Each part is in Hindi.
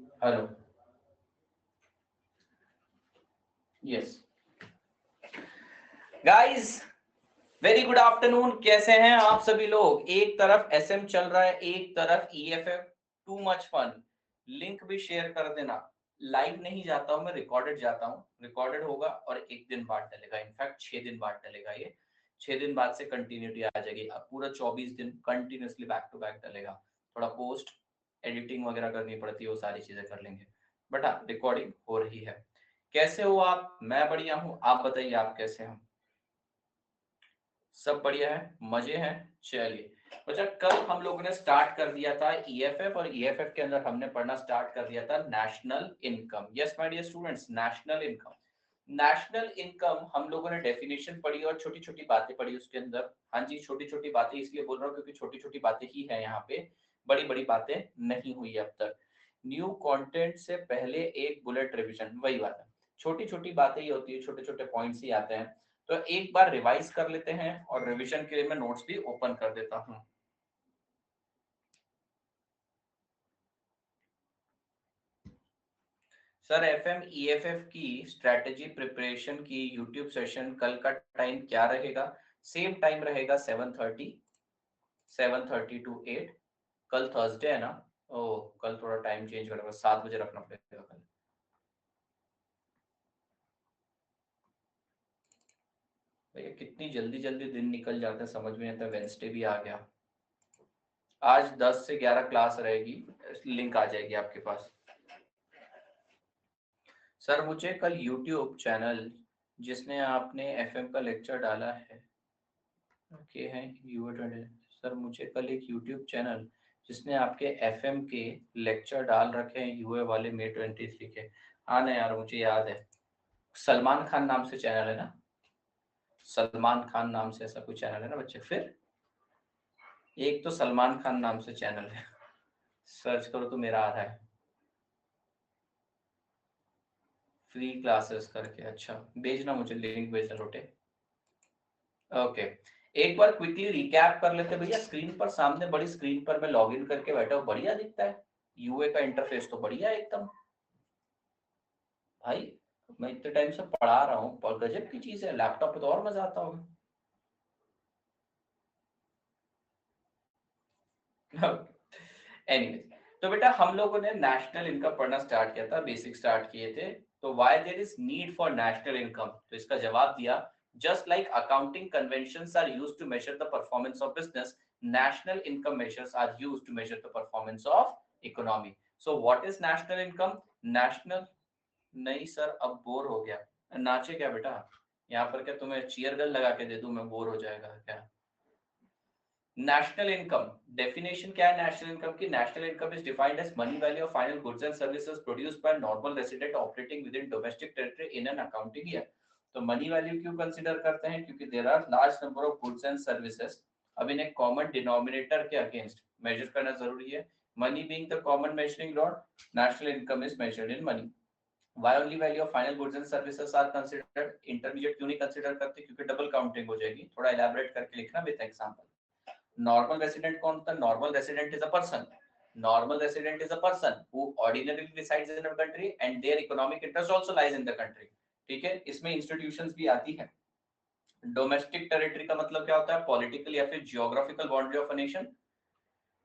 Hello, yes guys, very good afternoon. कैसे हैं आप सभी लोग? एक तरफ एसएम चल रहा है, एक तरफ EFF. Too much fun. Link भी शेयर कर देना। लाइव नहीं जाता हूं मैं, रिकॉर्डेड जाता हूं। रिकॉर्डेड होगा और एक दिन बाद डलेगा, इनफैक्ट 6 दिन बाद डलेगा। ये 6 दिन बाद से कंटिन्यूटी आ जाएगी। अब पूरा 24 दिन कंटिन्यूसली बैक टू बैक डलेगा। थोड़ा पोस्ट एडिटिंग वगैरह करनी पड़ती है, वो सारी चीजें कर लेंगे, बट हाँ, रिकॉर्डिंग हो रही है। कैसे हो आप? मैं बढ़िया हूँ, आप बताइए आप कैसे हो? सब बढ़िया है, मजे हैं। चलिए, बच्चा, कल हम लोगों ने स्टार्ट कर दिया था ईएफएफ, और ईएफएफ के अंदर हमने पढ़ना स्टार्ट कर दिया था national income. Yes my dear students, national income. National income हम लोगों ने डेफिनेशन पढ़ी और छोटी छोटी बातें पढ़ी उसके अंदर। हाँ जी, छोटी छोटी बातें इसलिए बोल रहा हूँ क्योंकि छोटी छोटी बातें ही है यहाँ पे, बड़ी बड़ी बातें नहीं हुई है अब तक। न्यू कंटेंट से पहले एक बुलेट रिवीजन, वही बात है। छोटी छोटी बातें ही होती है, छोटे छोटे पॉइंट्स ही आते हैं। तो एक बार रिवाइज कर लेते हैं, और रिवीजन के लिए मैं नोट्स भी ओपन कर देता हूं। सर, एफएम ईएफएफ की स्ट्रेटेजी प्रिपरेशन की यूट्यूब सेशन कल का टाइम क्या रहेगा? सेम टाइम रहेगा, 7:30 टू 8। कल थर्सडे है ना? ओ, कल थोड़ा टाइम चेंज करेगा, 7 बजे रखना पड़ेगा कल। भैया, कितनी जल्दी जल्दी दिन निकल जाते हैं, समझ में नहीं आता। वेंसडे भी आ गया। आज 10 से 11 क्लास रहेगी, लिंक आ जाएगी आपके पास। सर, मुझे कल यूट्यूब चैनल जिसने आपने एफएम का लेक्चर डाला है के हैं यूए 20। सर, मुझे कल एक यूट्यूब चैनल जिसने आपके एफएम के लेक्चर डाल रखे हैं यूए वाले May 23 के। हाँ ना यार, मुझे याद है। सलमान खान नाम से चैनल है ना? सलमान खान नाम से ऐसा कोई चैनल है ना बच्चे? फिर एक तो सलमान खान नाम से चैनल है, सर्च करो तो मेरा आ रहा है, फ्री क्लासेस करके। अच्छा, भेजना, मुझे लिंक भेजना लोटे। ओके, एक बार क्विकली रिकैप कर लेते हैं भैया। स्क्रीन पर, सामने बड़ी स्क्रीन पर मैं लॉगिन करके बैठा हूँ, बढ़िया दिखता है। यूए का इंटरफेस तो बढ़िया है एकदम। भाई, मैं इतने टाइम से पढ़ा रहा हूँ, पर गजब की चीज है। लैपटॉप पे तो और मजा आता होगा। एनीवेज, तो बेटा, हम लोगों ने नेशनल इनकम पढ़ना स्टार्ट किया था, बेसिक स्टार्ट किए थे। तो why there is need for national income, तो इसका जवाब दिया, just like accounting conventions are used to measure the performance of business, national income measures are used to measure the performance of economy. So what is national income? National, नहीं सर, अब बोर हो गया। नाचे क्या बेटा? यहाँ पर क्या तुम्हें चीयर गन लगा के दे दूं मैं, बोर हो जाएगा क्या? नेशनल इनकम डेफिनेशन क्या है नेशनल इनकम की? National income is defined as money value of final goods and services produced by normal resident operating within domestic territory in an accounting year. तो मनी वैल्यू क्यों कंसीडर करते हैं? क्योंकि there are large number of goods and services. अब इन्हें कॉमन डिनोमिनेटर के अगेंस्ट मेजर करना जरूरी है। Money being the common measuring rod, national income is measured in money. Why only value of final goods and services are considered? Intermediate क्यों नहीं कंसिडर करते? क्योंकि डबल काउंटिंग हो जाएगी। थोड़ा इलैबोरेट करके लिखना विद एग्जांपल। नॉर्मल रेसिडेंट कौन होता है? Normal resident is a person. Normal resident is a person who ordinarily resides in a country and their economic interest also lies in the country. ठीक है, इसमें इंस्टीट्यूशंस भी आती है। डोमेस्टिक टेरिटरी का मतलब क्या होता है? पॉलिटिकल या फिर geographical boundary of a nation.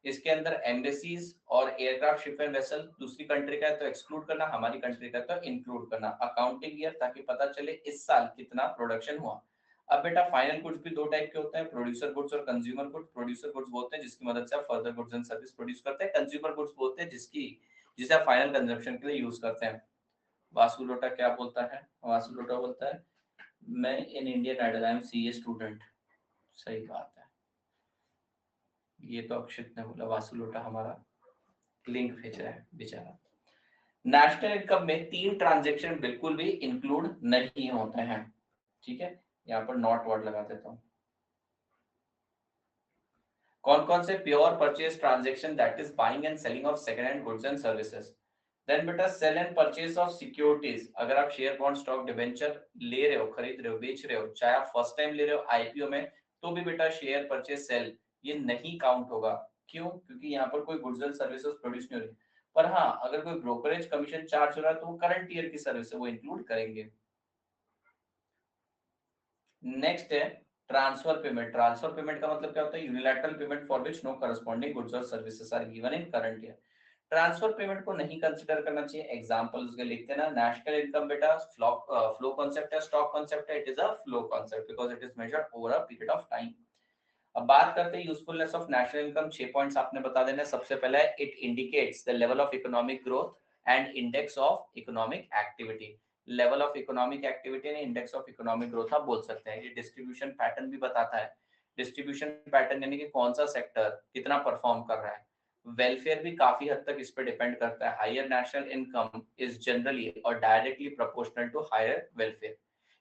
इसके अंदर एम्बेसीज और एयरक्राफ्ट, शिप एंड वेसल दूसरी कंट्री का है तो एक्सक्लूड करना, हमारी कंट्री का तो इंक्लूड करना। अकाउंटिंग ईयर, ताकि पता चले इस साल कितना प्रोडक्शन हुआ। अब बेटा, फाइनल गुड्स भी दो टाइप के होते हैं, प्रोड्यूसर गुड्स और कंज्यूमर गुड्स। प्रोड्यूसर गुड्स बोलते हैं जिसकी मदद से आप further goods and service produce करते हैं। कंज्यूमर गुड्स बोलते हैं जिसे आप फाइनल कंजम्पशन के लिए यूज करते हैं। वासु लोटा क्या बोलता है? वासु लोटा बोलता है, मैं in Indian Idol I am CA student. सही बात है, ये तो अक्षित ने बोला। वासु लोटा हमारा लिंक भेज रहा है बेचारा। नेशनल इनकम में 3 ट्रांजेक्शन बिल्कुल भी इंक्लूड नहीं होते हैं। ठीक है, यहाँ पर नॉट वर्ड लगा देता हूँ। कौन कौन से? Pure purchase transaction, that is buying and selling of second hand goods and services. Then बेटा, sale and purchase of securities. अगर आप शेयर, बॉन्ड, स्टॉक, डिवेंचर ले रहे हो, खरीद रहे हो, बेच रहे हो, चाहे आप फर्स्ट टाइम ले रहे हो आईपीओ में, तो भी बेटा शेयर परचेज सेल ये नहीं काउंट होगा। क्यों? क्योंकि यहाँ पर कोई गुड्स एंड सर्विसेज प्रोड्यूस नहीं हो रही। पर हाँ अगर कोई ब्रोकरेज कमीशन चार्ज हो रहा है तो वो करंट ईयर की सर्विस है, वो इंक्लूड करेंगे। नेक्स्ट है ट्रांसफर पेमेंट। ट्रांसफर पेमेंट का मतलब क्या होता है? Unilateral payment for which no corresponding goods और services are given in current year. Transfer payment को नहीं कंसीडर करना चाहिए। एग्जांपल्स के लिखते हैं ना, नेशनल इनकम बेटा फ्लो कॉन्सेप्ट है, स्टॉक कॉन्सेप्ट है, it is a flow concept because it is measured over a period of time. अब बात करते हैं usefulness of national income. 6 points आपने बता देने। सबसे पहला है it indicates the level of economic growth and index of economic activity. Level of economic activity and index of economic growth आप बोल सकते हैं। ये डिस्ट्रीब्यूशन पैटर्न भी बताता है। डिस्ट्रीब्यूशन पैटर्न यानी कि कौन सा सेक्टर कितना परफॉर्म कर रहा है। वेलफेयर भी काफी हद तक इस पे डिपेंड करता है। Higher national income is generally और directly proportional to higher welfare.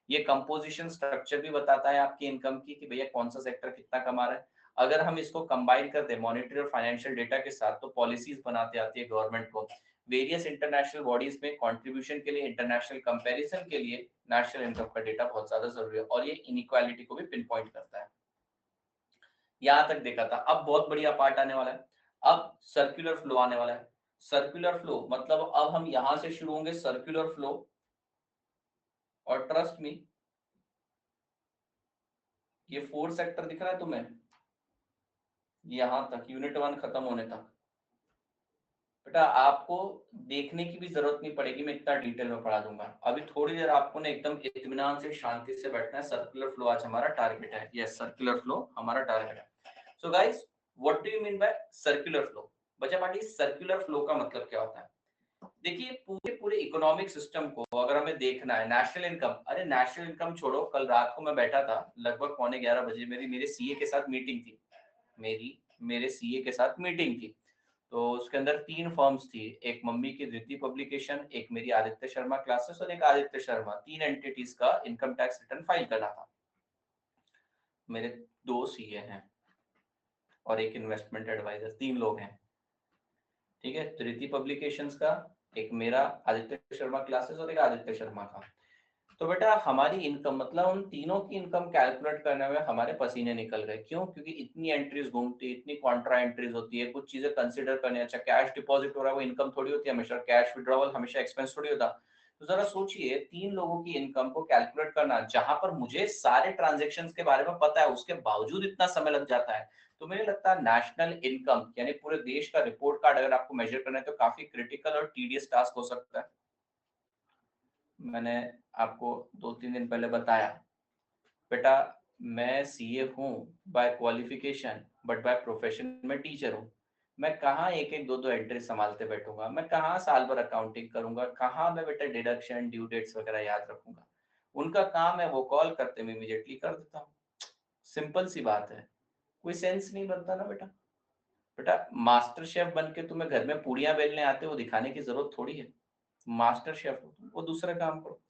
ये कंपोजिशन स्ट्रक्चर भी बताता है आपकी इनकम की कि भैया कौन सा सेक्टर कितना कमा रहा है। अगर हम इसको कंबाइन कर दे मॉनेटरी और फाइनेंशियल डेटा के साथ तो पॉलिसीज बनाते आती है गवर्नमेंट को। वेरियस इंटरनेशनल बॉडीज में कंट्रीब्यूशन के लिए, इंटरनेशनल कंपैरिजन के लिए नेशनल इनकम का डेटा बहुत ज्यादा जरूरी है और ये इनइक्वालिटी को भी पिन पॉइंट करता है। यहां तक देखा था। अब बहुत बढ़िया पार्ट आने वाला है। अब सर्कुलर फ्लो आने वाला है। सर्कुलर फ्लो मतलब अब हम यहां से शुरू होंगे सर्कुलर फ्लो, और ट्रस्ट मी ये 4 सेक्टर दिख रहा है तुम्हें, यहां तक यूनिट 1 खत्म होने तक बेटा आपको देखने की भी जरूरत नहीं पड़ेगी। मैं इतना डिटेल में पढ़ा दूंगा। अभी थोड़ी देर आपको ना एकदम इत्मीनान से शांति से बैठना है। सर्कुलर फ्लो आज हमारा टारगेट है। यस, सर्कुलर फ्लो हमारा टारगेट है। So guys, what do you mean by circular flow? बच्चा पार्टी, सर्कुलर फ्लो का मतलब क्या होता है? देखिए पूरे पूरे इकोनॉमिक सिस्टम को अगर हमें देखना है, नेशनल इनकम, अरे नेशनल इनकम छोड़ो, कल रात को मैं बैठा था लगभग 11:15 बजे, मेरे सीए के साथ मीटिंग थी। मेरे सीए के साथ मीटिंग थी। तो उसके अंदर 3 फर्म्स थी, एक मम्मी की धृति पब्लिकेशन, एक मेरी आदित्य शर्मा क्लासेस और एक आदित्य शर्मा। 3 एंटिटीज का इनकम टैक्स रिटर्न फाइल करना था। मेरे 2 सीए हैं और एक इन्वेस्टमेंट एडवाइजर, 3 लोग हैं। ठीक है, धृति पब्लिकेशंस का एक, मेरा आदित्य शर्मा क्लासेस और एक आदित्य शर्मा का। तो बेटा हमारी इनकम मतलब उन तीनों की इनकम कैलकुलेट करने में हमारे पसीने निकल गए। क्यों? क्योंकि इतनी एंट्रीज घूमती, इतनी कॉन्ट्रा एंट्रीज होती है, कुछ चीजें कंसिडर करने। अच्छा कैश डिपॉजिट हो रहा है वो इनकम थोड़ी होती है हमेशा, कैश विड्रॉवल हमेशा एक्सपेंस थोड़ी होता। तो जरा सोचिए 3 लोगों की इनकम को कैलकुलेट करना, जहां पर मुझे सारे ट्रांजेक्शन के बारे में पता है उसके बावजूद इतना समय लग जाता है। तो मुझे लगता है नेशनल इनकम यानी पूरे देश का रिपोर्ट कार्ड अगर आपको मेजर करना है तो काफी क्रिटिकल और टीडियस टास्क हो सकता है। मैंने आपको 2-3 दिन पहले बताया बेटा, मैं सीए हूँ by qualification, but by profession मैं टीचर हूँ। मैं कहाँ एक एक दो दो एंट्री संभालते बैठूंगा? मैं कहाँ साल भर अकाउंटिंग करूंगा? कहाँ मैं बेटा डिडक्शन ड्यू डेट्स वगैरह याद रखूंगा? उनका काम है वो कॉल करते मैं इमीडिएटली कर देता हूँ। सिंपल सी बात है। कोई सेंस नहीं बनता ना बेटा। बेटा मास्टर शेफ बन के तुम्हें घर में पूड़ियां बेलने आते हो दिखाने की जरूरत थोड़ी है। मास्टर शेफ हो तुम, वो दूसरा काम करो।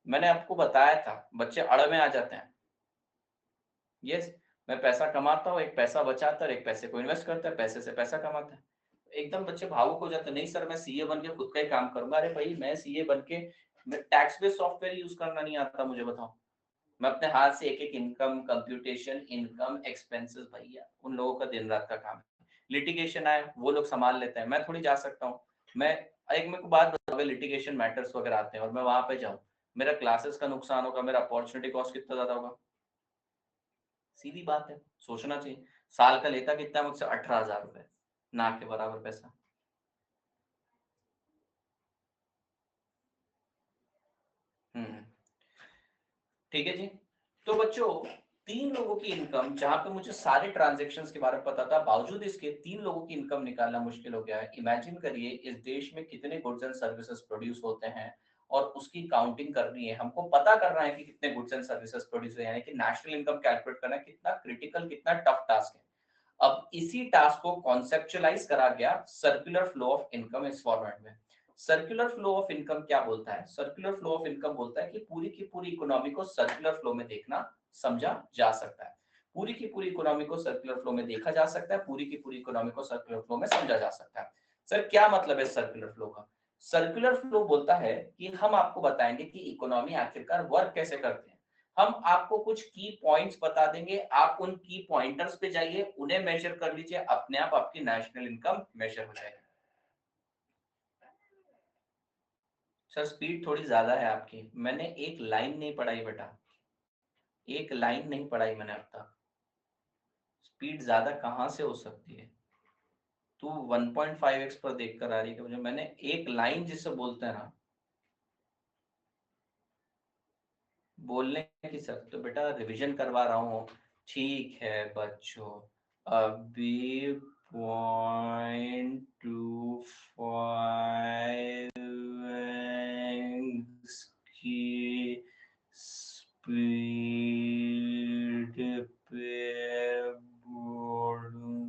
मैंने आपको बताया था बच्चे अड़ में आ जाते हैं। यस, मैं पैसा कमाता हूँ, एक पैसा बचाता है, एक पैसे को इन्वेस्ट करता है, पैसे से पैसा कमाता है। एकदम बच्चे भावुक हो जाते हैं, नहीं सर मैं सीए बन के खुद का ही काम करूंगा। अरे भाई मैं सीए बन के टैक्स बेस्ड सॉफ्टवेयर यूज करना नहीं आता मुझे, बताओ। मैं अपने हाथ से एक एक इनकम कंप्यूटेशन, इनकम एक्सपेंसेस, भैया उन लोगों का दिन रात का काम है। लिटिगेशन आए वो लोग संभाल लेते हैं, मैं थोड़ी जा सकता हूँ। मैं एक मेरे को बात बताओ, लिटिगेशन मैटर्स वगैरह आते हैं और मैं वहां पे जाऊँ, मेरा क्लासेस का नुकसान होगा, मेरा अपॉर्चुनिटी कॉस्ट कितना ज्यादा होगा। सीधी बात है, सोचना चाहिए। साल का लेता कितना मुझसे? 18,000 रुपए, ना के बराबर पैसा। हम्म, ठीक है जी। तो बच्चों 3 लोगों की इनकम, जहां पे मुझे सारे ट्रांजेक्शन्स के बारे में पता था, बावजूद इसके 3 लोगों की इनकम निकालना मुश्किल हो गया है। इमेजिन करिए इस देश में कितने गुड्स एंड सर्विसेज प्रोड्यूस होते हैं और उसकी काउंटिंग करनी है। हमको पता करना है कि कितने गुड्स एंड सर्विसेज प्रोड्यूस हुए, यानी कि नेशनल इनकम कैलकुलेट करना कितना क्रिटिकल, कितना टफ टास्क है। अब इसी टास्क को कॉन्सेप्चुअलाइज करा गया सर्कुलर फ्लो ऑफ इनकम इस फॉर्मेट में। सर्कुलर फ्लो ऑफ इनकम क्या बोलता है? सर्कुलर फ्लो ऑफ इनकम बोलता है कि पूरी की पूरी इकोनॉमी को सर्कुलर फ्लो में देखना, समझा जा सकता है। पूरी की पूरी इकोनॉमी को सर्कुलर फ्लो में देखा जा सकता है, पूरी की पूरी इकोनॉमी को सर्कुलर फ्लो में समझा जा सकता है। सर क्या मतलब है सर्कुलर फ्लो का? सर्कुलर फ्लो बोलता है कि हम आपको बताएंगे कि इकोनॉमी आखिरकार वर्क कैसे करते हैं। हम आपको कुछ की पॉइंट्स बता देंगे, आप उन की पॉइंटर्स पे जाइए, उन्हें मेजर कर लीजिए, अपने आप आपकी नेशनल इनकम मेजर हो जाएगी। सर स्पीड थोड़ी ज्यादा है आपकी, मैंने एक लाइन नहीं पढ़ाई बेटा, एक लाइन नहीं पढ़ाई मैंने अब तक। स्पीड ज्यादा कहाँ से हो सकती है? तू 1.5x पर देख कर आ रही है मुझे, मैंने एक लाइन जिसे बोलते हैं ना बोलने की सर, तो बेटा रिवीजन करवा रहा हूँ। ठीक है बच्चों, अभी 0.25 की स्पीड पे बोलूँगा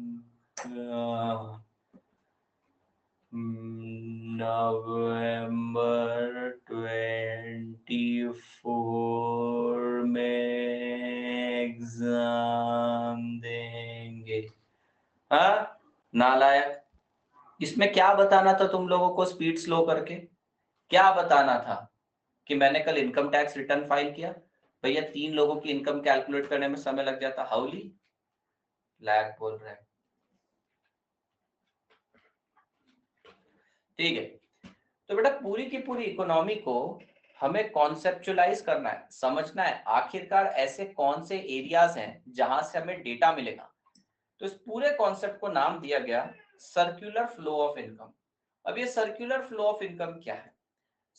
नवंबर 24 में एग्जाम देंगे। हाँ नालायक, इसमें क्या बताना था तुम लोगों को स्पीड स्लो करके? क्या बताना था कि मैंने कल इनकम टैक्स रिटर्न फाइल किया, भैया 3 लोगों की इनकम कैलकुलेट करने में समय लग जाता, हाउली लायक बोल रहे हैं। ठीक है, तो बेटा पूरी की पूरी इकोनॉमी को हमें कॉन्सेप्चुअलाइज करना है, समझना है आखिरकार ऐसे कौन से एरियाज हैं जहां से हमें डेटा मिलेगा। तो इस पूरे कॉन्सेप्ट को नाम दिया गया सर्कुलर फ्लो ऑफ इनकम। अब ये सर्कुलर फ्लो ऑफ इनकम क्या है?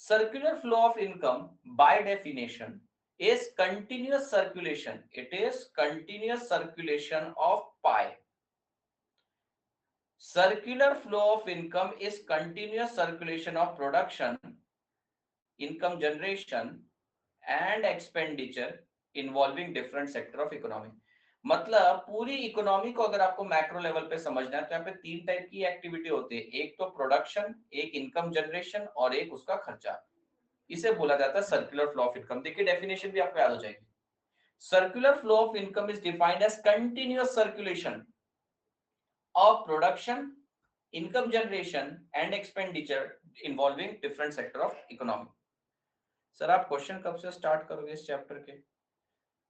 Circular flow of income by definition is continuous circulation, it is continuous circulation of pie. Circular flow of income is continuous circulation of production, income generation and expenditure involving different sector of economy. मतलब पूरी इकोनॉमी को अगर आपको मैक्रो लेवल पे समझना है तो यहाँ पे 3 टाइप की एक्टिविटी होती है, एक तो प्रोडक्शन, एक इनकम जनरेशन और एक उसका खर्चा। इसे बोला जाता है सर्कुलर फ्लो ऑफ इनकम। देखिए डेफिनेशन भी आपको याद हो जाएगी। Circular flow of income is defined as continuous circulation of production, income generation and expenditure involving different sector of economy. Sir आप क्वेश्चन कब से स्टार्ट करोगे इस चैप्टर के?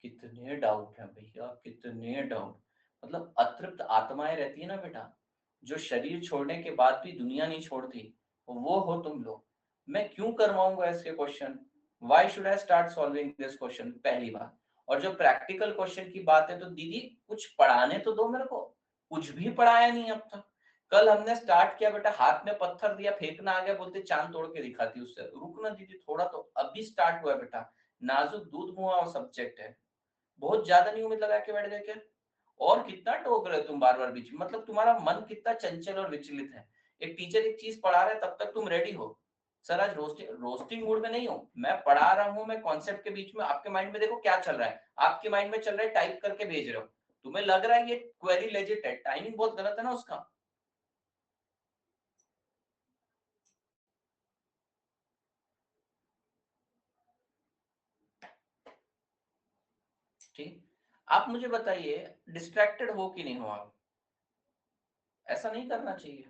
कितने डाउट हैं भैया, कितने डाउट। मतलब अतृप्त आत्माएं रहती है ना बेटा, जो शरीर छोड़ने के बाद भी दुनिया नहीं छोड़ती, वो हो तुम लोग। मैं क्यों करवाऊंगा इसके question? Why should I start solving this question? पहली बात। और जो प्रैक्टिकल क्वेश्चन की बात है तो दीदी कुछ पढ़ाने तो दो मेरे को, कुछ भी पढ़ाया नहीं अब तक। कल हमने स्टार्ट किया बेटा, हाथ में पत्थर दिया, फेंकना आ गया, बोलते चांद तोड़ के दिखाती उससे। रुकना दीदी थोड़ा, तो अभी स्टार्ट हुआ बेटा, नाजुक दूध मुआ सब्जेक्ट है, बहुत ज्यादा नहीं उम्मीद लगा के बैठ गए क्या? और कितना टोक रहे हो तुम बार बार बीच में, मतलब तुम्हारा मन कितना चंचल और विचलित है। एक टीचर एक चीज पढ़ा रहा है तब तक तुम रेडी हो, सर आज रोस्टिंग मूड में नहीं हो, मैं पढ़ा रहा हूँ, मैं कॉन्सेप्ट के बीच में, आपके माइंड में देखो क्या चल रहा है, आपके माइंड में चल रहा है टाइप करके भेज रहे हो, तुम्हें लग रहा है ये क्वेरी लेजिट है, टाइमिंग बहुत गलत है ना उसका। ठीक, आप मुझे बताइए डिस्ट्रैक्टेड हो कि नहीं हो आप? ऐसा नहीं करना चाहिए,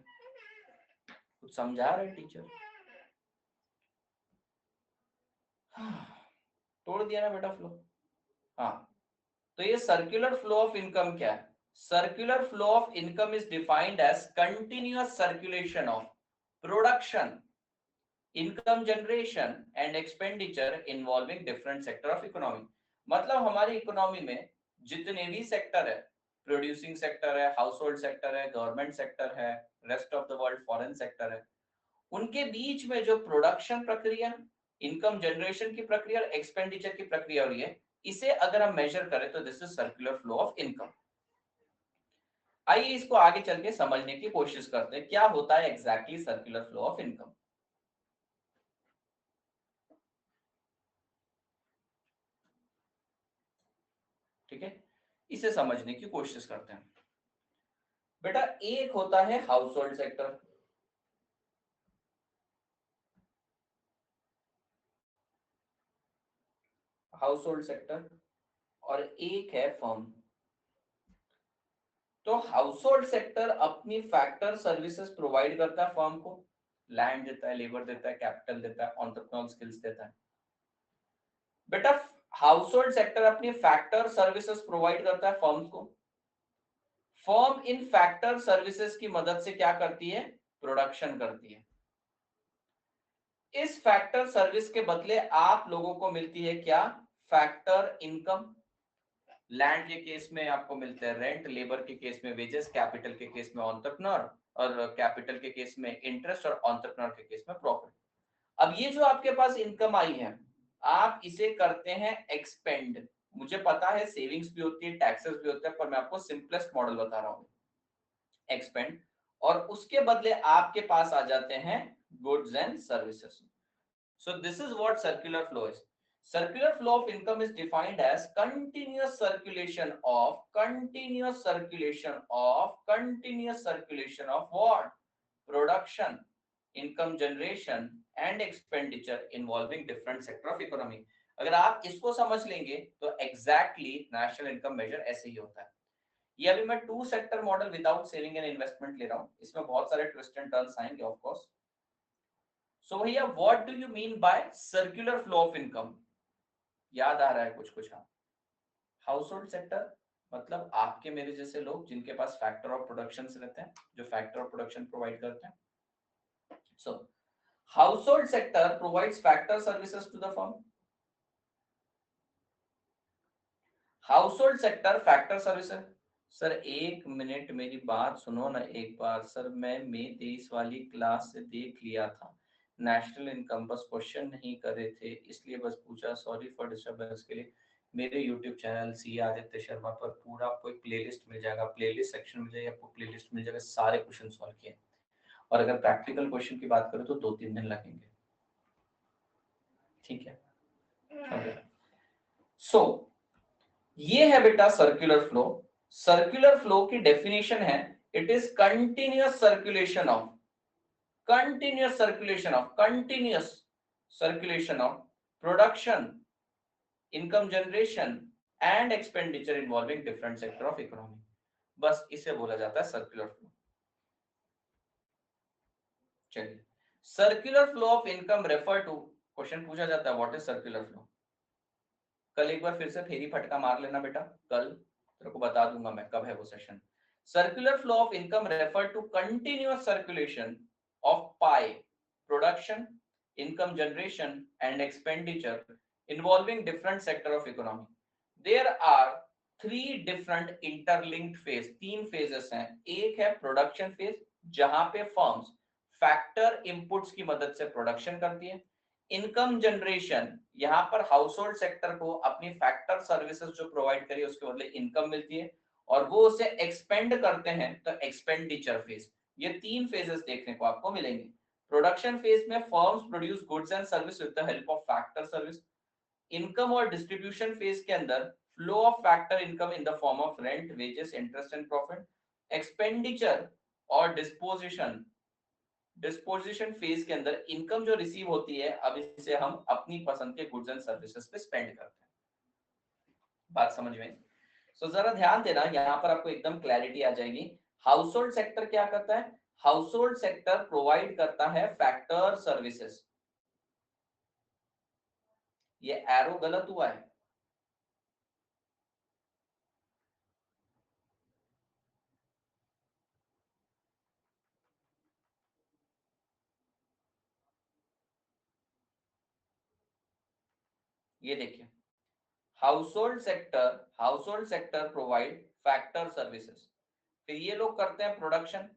कुछ समझा रहे टीचर। तोड़ दिया ना बेटा फ्लो। हाँ, तो ये सर्कुलर फ्लो ऑफ इनकम क्या है? Circular flow of income is defined as continuous circulation of production, income generation and expenditure involving different sector of economy. मतलब हमारी इकोनॉमी में जितने भी सेक्टर है, प्रोड्यूसिंग सेक्टर है, हाउस होल्ड सेक्टर है, गवर्नमेंट सेक्टर है, rest of the world foreign sector है, उनके बीच में जो प्रोडक्शन प्रक्रिया, इनकम जनरेशन की प्रक्रिया, एक्सपेंडिचर की प्रक्रिया हो रही है, इसे अगर हम मेजर करें तो this is circular flow of income. आइए इसको आगे चल के समझने की कोशिश करते हैं, क्या होता है exactly circular flow of income. ठीक है, इसे समझने की कोशिश करते हैं। बेटा एक होता है household sector, house hold sector, और एक है फर्म। तो हाउस होल्ड सेक्टर अपनी फैक्टर सर्विसेज प्रोवाइड करता है फर्म को, लैंड देता है, लेबर देता है, कैपिटल देता है, एंटरप्रेन्योरियल स्किल्स देता है। बेटा हाउस होल्ड सेक्टर अपनी फैक्टर सर्विसेज प्रोवाइड करता है फर्म्स को, फर्म इन फैक्टर सर्विसेज की मदद से क्या करती है? प्रोडक्शन करती है। इस फैक्टर सर्विस के बदले आप लोगों को मिलती है क्या? Factor income. लैंड के केस में आपको मिलते हैं रेंट, लेबर के केस में वेजेस, कैपिटल के केस में एंटरप्रेन्योर, और कैपिटल के केस में इंटरेस्ट, और एंटरप्रेन्योर के केस में प्रॉफिट। अब ये जो आपके पास इनकम आई है, आप इसे करते हैं एक्सपेंड। मुझे पता है सेविंग्स भी होती है, टैक्सेस भी होते हैं, पर मैं आपको सिंपलेस्ट मॉडल बता रहा हूँ, एक्सपेंड। और उसके बदले आपके पास आ जाते हैं goods and services. So this is what circular flow is. Circular flow of income is defined as continuous circulation of what? Production, income generation and expenditure involving different sector of economy. अगर आप इसको समझ लेंगे तो exactly national income measure ऐसे ही होता है। ये अभी मैं two sector model without saving and investment ले रहा हूँ, इसमें बहुत सारे ट्विस्ट एंड टर्न्स आएंगे ऑफ कोर्स। सो भैया what do you mean by circular flow of income? याद आ रहा है कुछ कुछ? हाँ, हाउस होल्ड सेक्टर मतलब आपके मेरे जैसे लोग जिनके पास फैक्टर ऑफ प्रोडक्शन रहते हैं, जो फैक्टर ऑफ प्रोडक्शन प्रोवाइड करते हैं। So household sector provides factor services to the firm. Household sector factor services. Sir एक मिनट मेरी बात सुनो ना एक बार। सर मैं मई 23 वाली क्लास से देख लिया था, नेशनल इनकम, बस क्वेश्चन नहीं करे थे इसलिए बस पूछा, सॉरी फॉर डिस्टर्बेंस के लिए। मेरे YouTube channel C Aditya Sharma पर पूरा आपको एक प्लेलिस्ट मिल जाएगा, प्लेलिस्ट सेक्शन मिल जाएगा, आपको प्लेलिस्ट मिल जाएगा, सारे क्वेश्चन सॉल्व किए। और अगर प्रैक्टिकल क्वेश्चन की बात करें तो 2-3 दिन लगेंगे, ठीक है? सो ये है बेटा सर्कुलर फ्लो। सर्कुलर फ्लो की डेफिनेशन है, it is continuous circulation of production, income generation and expenditure involving different sector of economy. बस इसे बोला जाता है सर्कुलर फ्लो। चलिए, circular flow of income refer to, question पूछा जाता है व्हाट इज सर्कुलर फ्लो। कल एक बार फिर से फेरी फटका मार लेना बेटा, कल तेरे को बता दूंगा मैं कब है वो session. Circular flow of income refer to continuous circulation of पाई, production, income generation and expenditure involving different sector of economy. There are 3 different interlinked phase, 3 phases हैं। एक है प्रोडक्शन फेज, जहां पे फर्म्स फैक्टर इनपुट्स की मदद से प्रोडक्शन करती है। इनकम जनरेशन, यहाँ पर हाउस होल्ड सेक्टर को अपनी फैक्टर सर्विसेज जो प्रोवाइड करी उसके बदले इनकम मिलती है, और वो उसे एक्सपेंड करते हैं, तो एक्सपेंडिचर फेज। ये 3 फेजेस देखने को आपको मिलेंगे। प्रोडक्शन फेज में firms produce goods and service with the help of factor service. Income और डिस्ट्रीब्यूशन फेज के अंदर flow of factor income in the form of rent, wages, interest and profit. Expenditure और डिस्पोजिशन फेज के अंदर इनकम जो रिसीव होती है, अब इसे हम अपनी पसंद के गुड्स एंड सर्विसेज पे स्पेंड करते हैं। बात समझ में? सो जरा ध्यान देना, यहाँ पर आपको एकदम क्लैरिटी आ जाएगी। हाउस होल्ड सेक्टर क्या करता है? हाउस होल्ड सेक्टर प्रोवाइड करता है फैक्टर सर्विसेज। ये एरो गलत हुआ है, ये देखिए, house hold sector provide factor services. फिर ये लोग करते हैं प्रोडक्शन।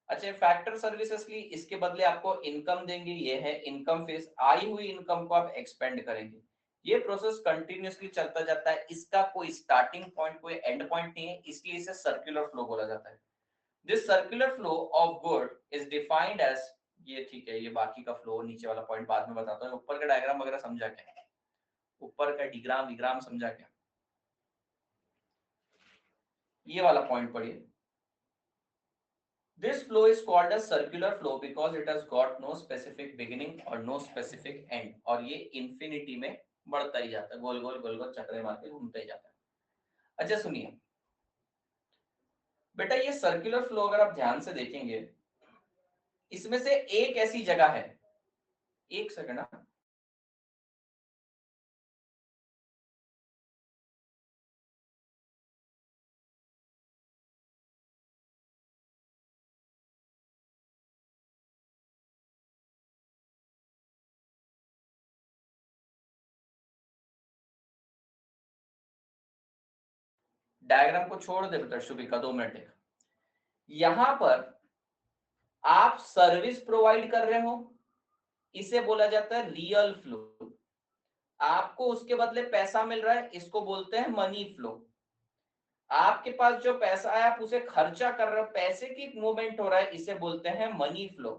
अच्छा, फैक्टर सर्विसेज की इसके बदले आपको इनकम देंगे, ये है इनकम फेज। आई हुई इनकम को आप एक्सपेंड करेंगे। ये प्रोसेस कंटिन्यूअसली चलता जाता है, इसका कोई स्टार्टिंग पॉइंट कोई एंड पॉइंट नहीं है, इसलिए इसे सर्कुलर फ्लो बोला जाता है। This circular flow of good is defined as, ये ठीक है, ये बाकी का फ्लो नीचे वाला पॉइंट बाद में बताता हूँ। ऊपर का डायग्राम वगैरह समझा क्या? ऊपर का डिग्राम विग्राम समझा क्या? ये वाला पॉइंट पढ़िए। This flow is called as circular flow because it has got no specific beginning or no specific end, और ये infinity में बढ़ता ही जाता है, गोल गोल गोल गोल चक्कर मार के घूमता ही जाता है। अच्छा सुनिए बेटा, ये सर्कुलर फ्लो अगर आप ध्यान से देखेंगे, इसमें से एक ऐसी जगह है, एक सेकंड, डायग्राम को छोड़ दे बेटा शुभिका, 2 मिनट एक। यहां पर आप सर्विस प्रोवाइड कर रहे हो, इसे बोला जाता है रियल फ्लो। आपको उसके बदले पैसा मिल रहा है, इसको बोलते हैं मनी फ्लो। आपके पास जो पैसा है आप उसे खर्चा कर रहे हो, पैसे की मूवमेंट हो रहा है, इसे बोलते हैं मनी फ्लो।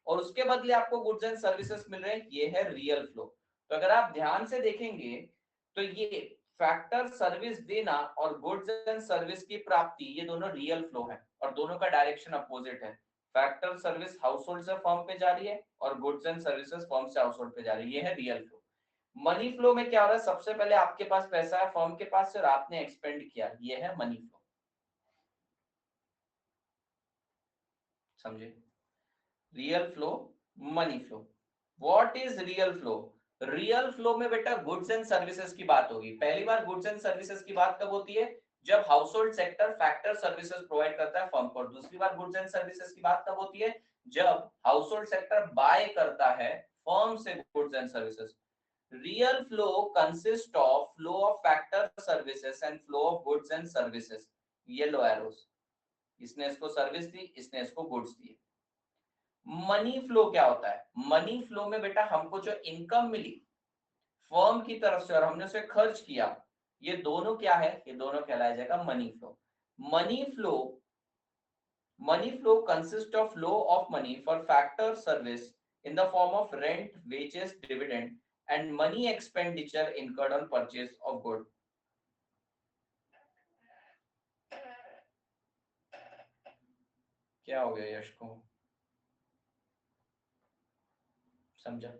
और उसके बदले आपको गुड्स एंड सर्विसेज मिल रहे हैं, ये है रियल फ्लो। तो अगर आप ध्यान से देखेंगे तो ये फैक्टर सर्विस देना और गुड्स एंड सर्विस की प्राप्ति, ये दोनों रियल फ्लो है और दोनों का डायरेक्शन अपोजिट है। फैक्टर सर्विस हाउस होल्ड से फर्म पे जा रही है और गुड्स एंड सर्विसेज फर्म से हाउस होल्ड पे जा रही है, ये है रियल फ्लो। मनी फ्लो में क्या हो रहा है, सबसे पहले आपके पास पैसा है फर्म के पास से और आपने एक्सपेंड किया, ये है मनी फ्लो। समझे? Real flow, money flow. What is real flow? Real flow में बेटा गुड्स एंड सर्विसेज की बात होगी। पहली बार गुड्स एंड सर्विसेज की बात कब होती है, जब house hold sector factor services provide करता है फर्म को। दूसरी बार गुड्स एंड सर्विसेज की बात कब होती है, जब हाउस होल्ड सेक्टर बाय करता है फर्म से goods and services. Real flow consist of flow of factor services and flow of goods and services. Yellow arrows, इसने इसको सर्विस दी, इसने इसको गुड्स दिए। मनी फ्लो क्या होता है, मनी फ्लो में बेटा हमको जो इनकम मिली फर्म की तरफ से और हमने उसे खर्च किया, ये दोनों क्या है, ये दोनों कहलाया जाएगा money flow. Money flow, money flow consist of flow of money for factor service in the form of rent, wages, dividend and money expenditure incurred on purchase of good. क्या हो गया यश को, समझा?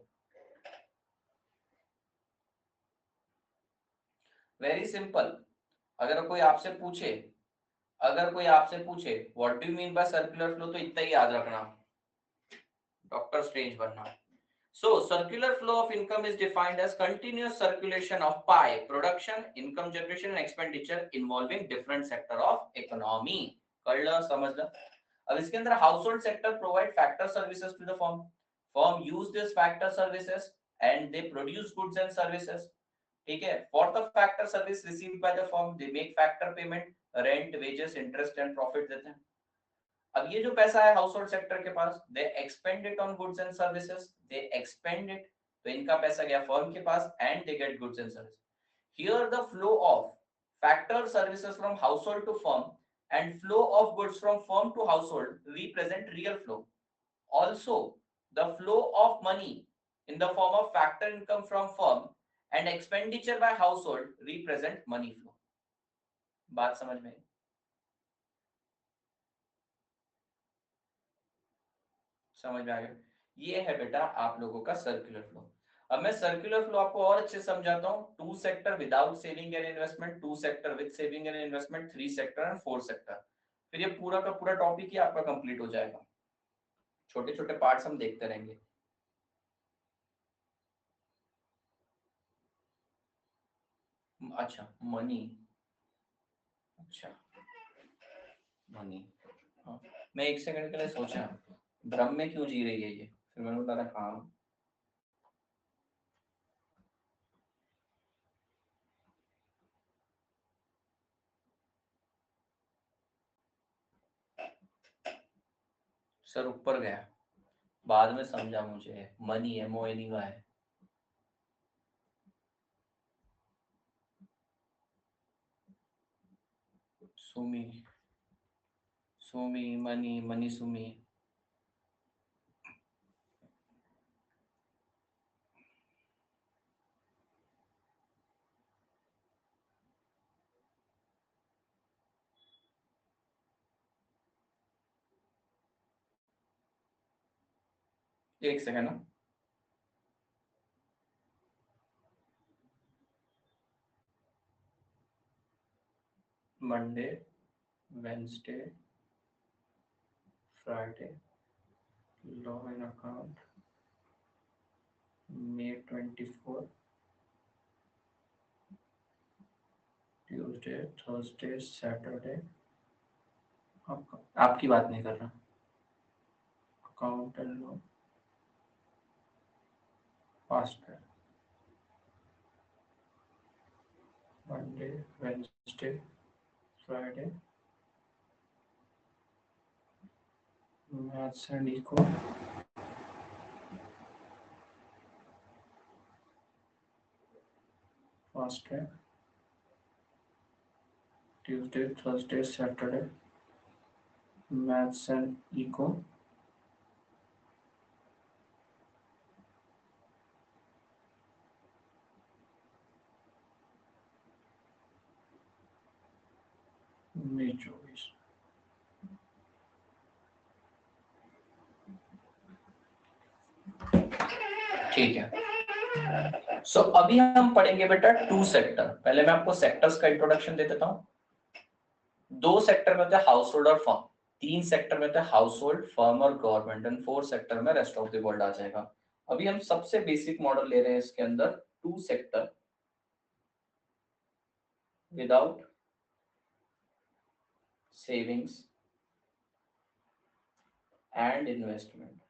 Very simple. अगर कोई आपसे पूछे, अगर कोई आपसे पूछे what do you mean by circular flow, तो इतना ही याद रखना, डॉक्टर स्ट्रेंज बनना। So circular flow of income is defined as continuous circulation of pie, production, income generation and expenditure involving different sector of economy. कर लो, समझ लो। अब इसके अंदर household sector provide factor services to the firm. Firm use this factor services and they produce goods and services. ठीक है? For the factor service received by the firm, they make factor payment, rent, wages, interest and profit देते हैं। अब ये जो पैसा है हाउस होल्ड सेक्टर के पास, they expend it on goods and services, they expend it, तो इनका पैसा गया फर्म के पास and they get goods and service. Here the flow of factor services from household to firm and flow of goods from firm to household represent real flow. Also, the flow of money in the form of factor income from firm and expenditure by household represent money flow. बात समझ में? समझ में आ गया? ये है बेटा आप लोगों का सर्कुलर फ्लो। अब मैं सर्कुलर फ्लो आपको और अच्छे से समझाता हूँ। 2 sector without saving and investment, 2 sector with saving and investment, 3 sector and 4 sector. फिर ये पूरा का पूरा टॉपिक ही आपका कंप्लीट हो जाएगा। छोटे छोटे पार्ट्स हम देखते रहेंगे। अच्छा मनी, अच्छा मनी, हाँ। मैं एक सेकंड के लिए सोचा भ्रम में क्यों जी रही है ये, फिर मैंने बोला हाँ। सर ऊपर गया, बाद में समझा मुझे मनी है, मोएनी का है। Sumi, Sumi money, money Sumi. एक सेकंड ना, Monday, Wednesday, Friday, law and account, May 24, Tuesday, Thursday, Saturday. आपकी बात नहीं कर रहा, अकाउंट एंड लॉ, फास्ट है, Monday, Wednesday, Friday, Maths and Eco, Fast Track, Tuesday, Thursday, Saturday, Maths and Eco, May 24। ठीक है। सो अभी हम पढ़ेंगे बेटा टू सेक्टर। पहले मैं आपको सेक्टर्स का इंट्रोडक्शन दे देता हूं। दो सेक्टर में होते हैं हाउस होल्ड और फर्म, तीन सेक्टर में होते हैं हाउस होल्ड, फर्म और गवर्नमेंट, एंड फोर सेक्टर में रेस्ट ऑफ द वर्ल्ड आ जाएगा। अभी हम सबसे बेसिक मॉडल ले रहे हैं इसके अंदर, two sector without savings and investment.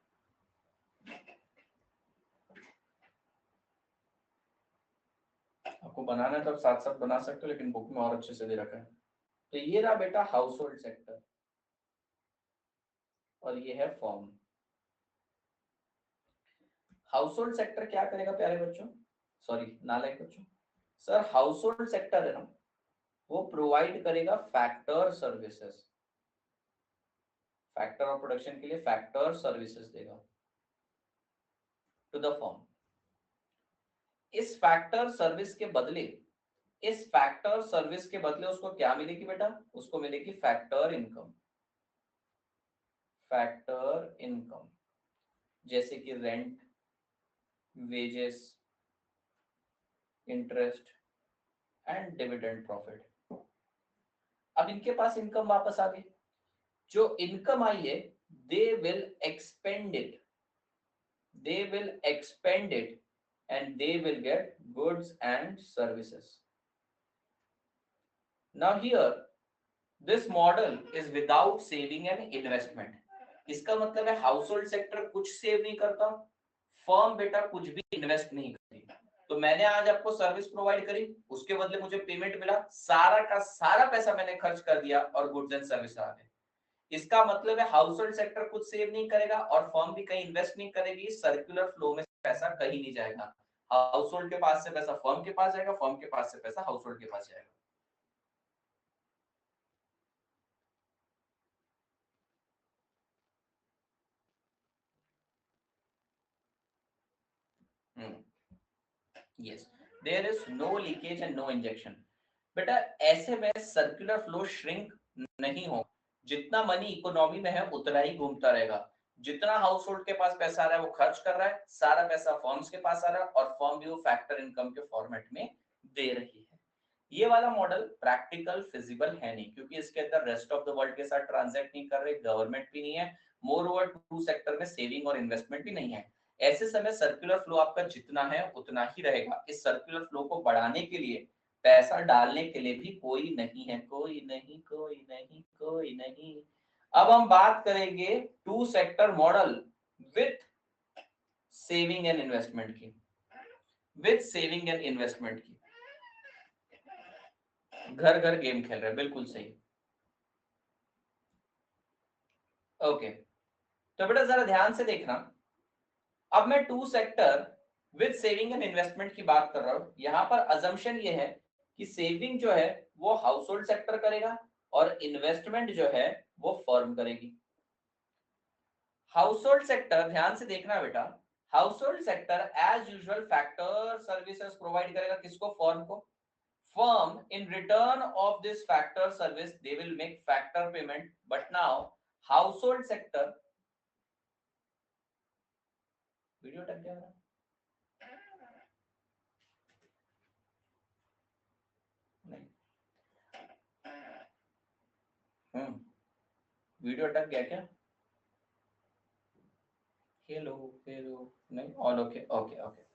आपको बनाना है तो आप साथ साथ बना सकते हो, लेकिन बुक में और अच्छे से दे रखा है। तो ये रहा बेटा हाउस होल्ड सेक्टर और ये है फर्म। हाउस होल्ड सेक्टर क्या करेगा प्यारे बच्चों, सॉरी नालायक बच्चों, सर हाउस होल्ड सेक्टर है ना, वो प्रोवाइड करेगा factor services, factor of production के लिए फैक्टर सर्विसेज देगा टू द फर्म। इस फैक्टर सर्विस के बदले, इस फैक्टर सर्विस के बदले उसको क्या मिलेगी बेटा, उसको मिलेगी फैक्टर इनकम। फैक्टर इनकम जैसे कि rent, wages, interest and dividend profit. अब इनके पास इनकम वापस आ गई, जो इनकम आई है they will expand it, they will expend it and they will get goods and services. Now here this model is without saving and investment. इसका मतलब है हाउस होल्ड सेक्टर कुछ सेव नहीं करता, फर्म बेटा कुछ भी इन्वेस्ट नहीं करती। तो मैंने आज आपको सर्विस प्रोवाइड करी, उसके बदले मुझे पेमेंट मिला, सारा का सारा पैसा मैंने खर्च कर दिया और गुड्स एंड सर्विस आ गए। इसका मतलब है हाउस होल्ड सेक्टर कुछ सेव नहीं करेगा और फर्म भी कहीं इन्वेस्ट नहीं करेगी, सर्कुलर फ्लो में पैसा कहीं नहीं जाएगा। हाउस होल्ड के पास से पैसा फर्म के पास जाएगा, फर्म के पास से पैसा हाउस होल्ड के पास जाएगा। Yes, there is no leakage and no injection. बेटा ऐसे में सर्कुलर फ्लो श्रिंक नहीं हो, जितना मनी इकोनॉमी में है उतना ही घूमता रहेगा। जितना हाउस होल्ड के पास पैसा आ रहा है वो खर्च कर रहा है, सारा पैसा फर्म्स के पास आ रहा है और फर्म भी वो फैक्टर इनकम के फॉर्मेट में दे रही है। ये वाला मॉडल प्रैक्टिकल फिजिबल है नहीं, क्योंकि इसके अंदर रेस्ट ऑफ द वर्ल्ड के साथ ट्रांजैक्ट नहीं कर रहे, गवर्नमेंट भी नहीं है, मोर ओवर टू सेक्टर में सेविंग और इन्वेस्टमेंट भी नहीं है। ऐसे समय सर्कुलर फ्लो आपका जितना है उतना ही रहेगा। इस सर्कुलर फ्लो को बढ़ाने के लिए, पैसा डालने के लिए भी कोई नहीं है, कोई नहीं, कोई नहीं, कोई नहीं। अब हम बात करेंगे two sector model with saving and investment की, विथ सेविंग एंड इन्वेस्टमेंट की। घर घर गेम खेल रहे हैं, बिल्कुल सही। ओके, तो बेटा जरा ध्यान से देखना। अब मैं two sector with saving and investment की बात कर रहा हूं। यहां पर अजम्पशन ये है कि सेविंग जो है वो हाउस होल्ड सेक्टर करेगा और इन्वेस्टमेंट जो है वो फर्म करेगी। हाउस होल्ड सेक्टर, ध्यान से देखना बेटा, household sector as usual factor services provide करेगा, किसको, फर्म को। Firm in return of this factor service they will make factor payment, but now household sector, video टक गया मेरा, नहीं, वीडियो अटक गया क्या, हेलो हेलो, नहीं, ऑल ओके ओके ओके।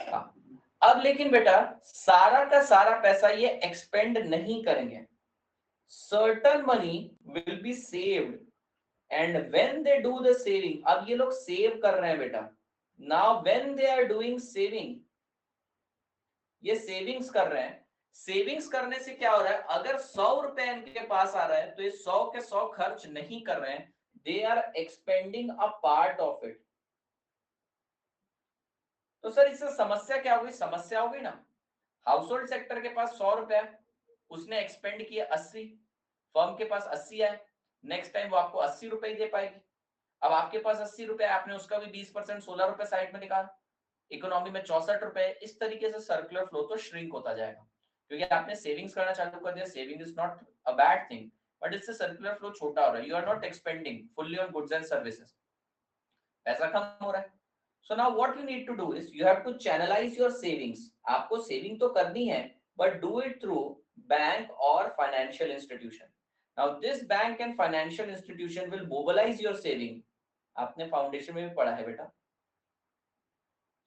हाँ, अब लेकिन बेटा सारा का सारा पैसा ये एक्सपेंड नहीं करेंगे, certain money will be saved and when they do the saving, अब ये लोग सेव कर रहे हैं बेटा, now when they are doing saving, ये सेविंग्स कर रहे हैं, सेविंग्स करने से क्या हो रहा है, अगर 100 रुपए इनके पास आ रहा है तो ये 100 के 100 खर्च नहीं कर रहे हैं, they are expending a part of it. तो सर इससे समस्या क्या होगी, समस्या होगी ना, हाउस होल्ड सेक्टर के पास 100 रुपए है, उसने एक्सपेंड किया 80, फर्म के पास 80 है, नेक्स्ट टाइम वो आपको 80 रुपए ही दे पाएगी। अब आपके पास 80 रुपए, आपने उसका भी 20% 16 रुपए साइड में निकाला, इकोनॉमी में 64 रुपए। इस तरीके से सर्कुलर फ्लो तो श्रिंक होता जाएगा, क्योंकि आपने सेविंग्स करना चालू कर दिया। Saving is not a bad thing, but इससे सर्कुलर फ्लो छोटा हो रहा है, you are not expending fully on goods and services, पैसा कम हो रहा है। So now what you need to do is you have to channelise your savings. आपको सेविंग तो करनी है, but do it through bank और financial institution. Now this bank and financial institution will mobilise your saving. आपने फाउंडेशन में भी पढ़ा है बेटा,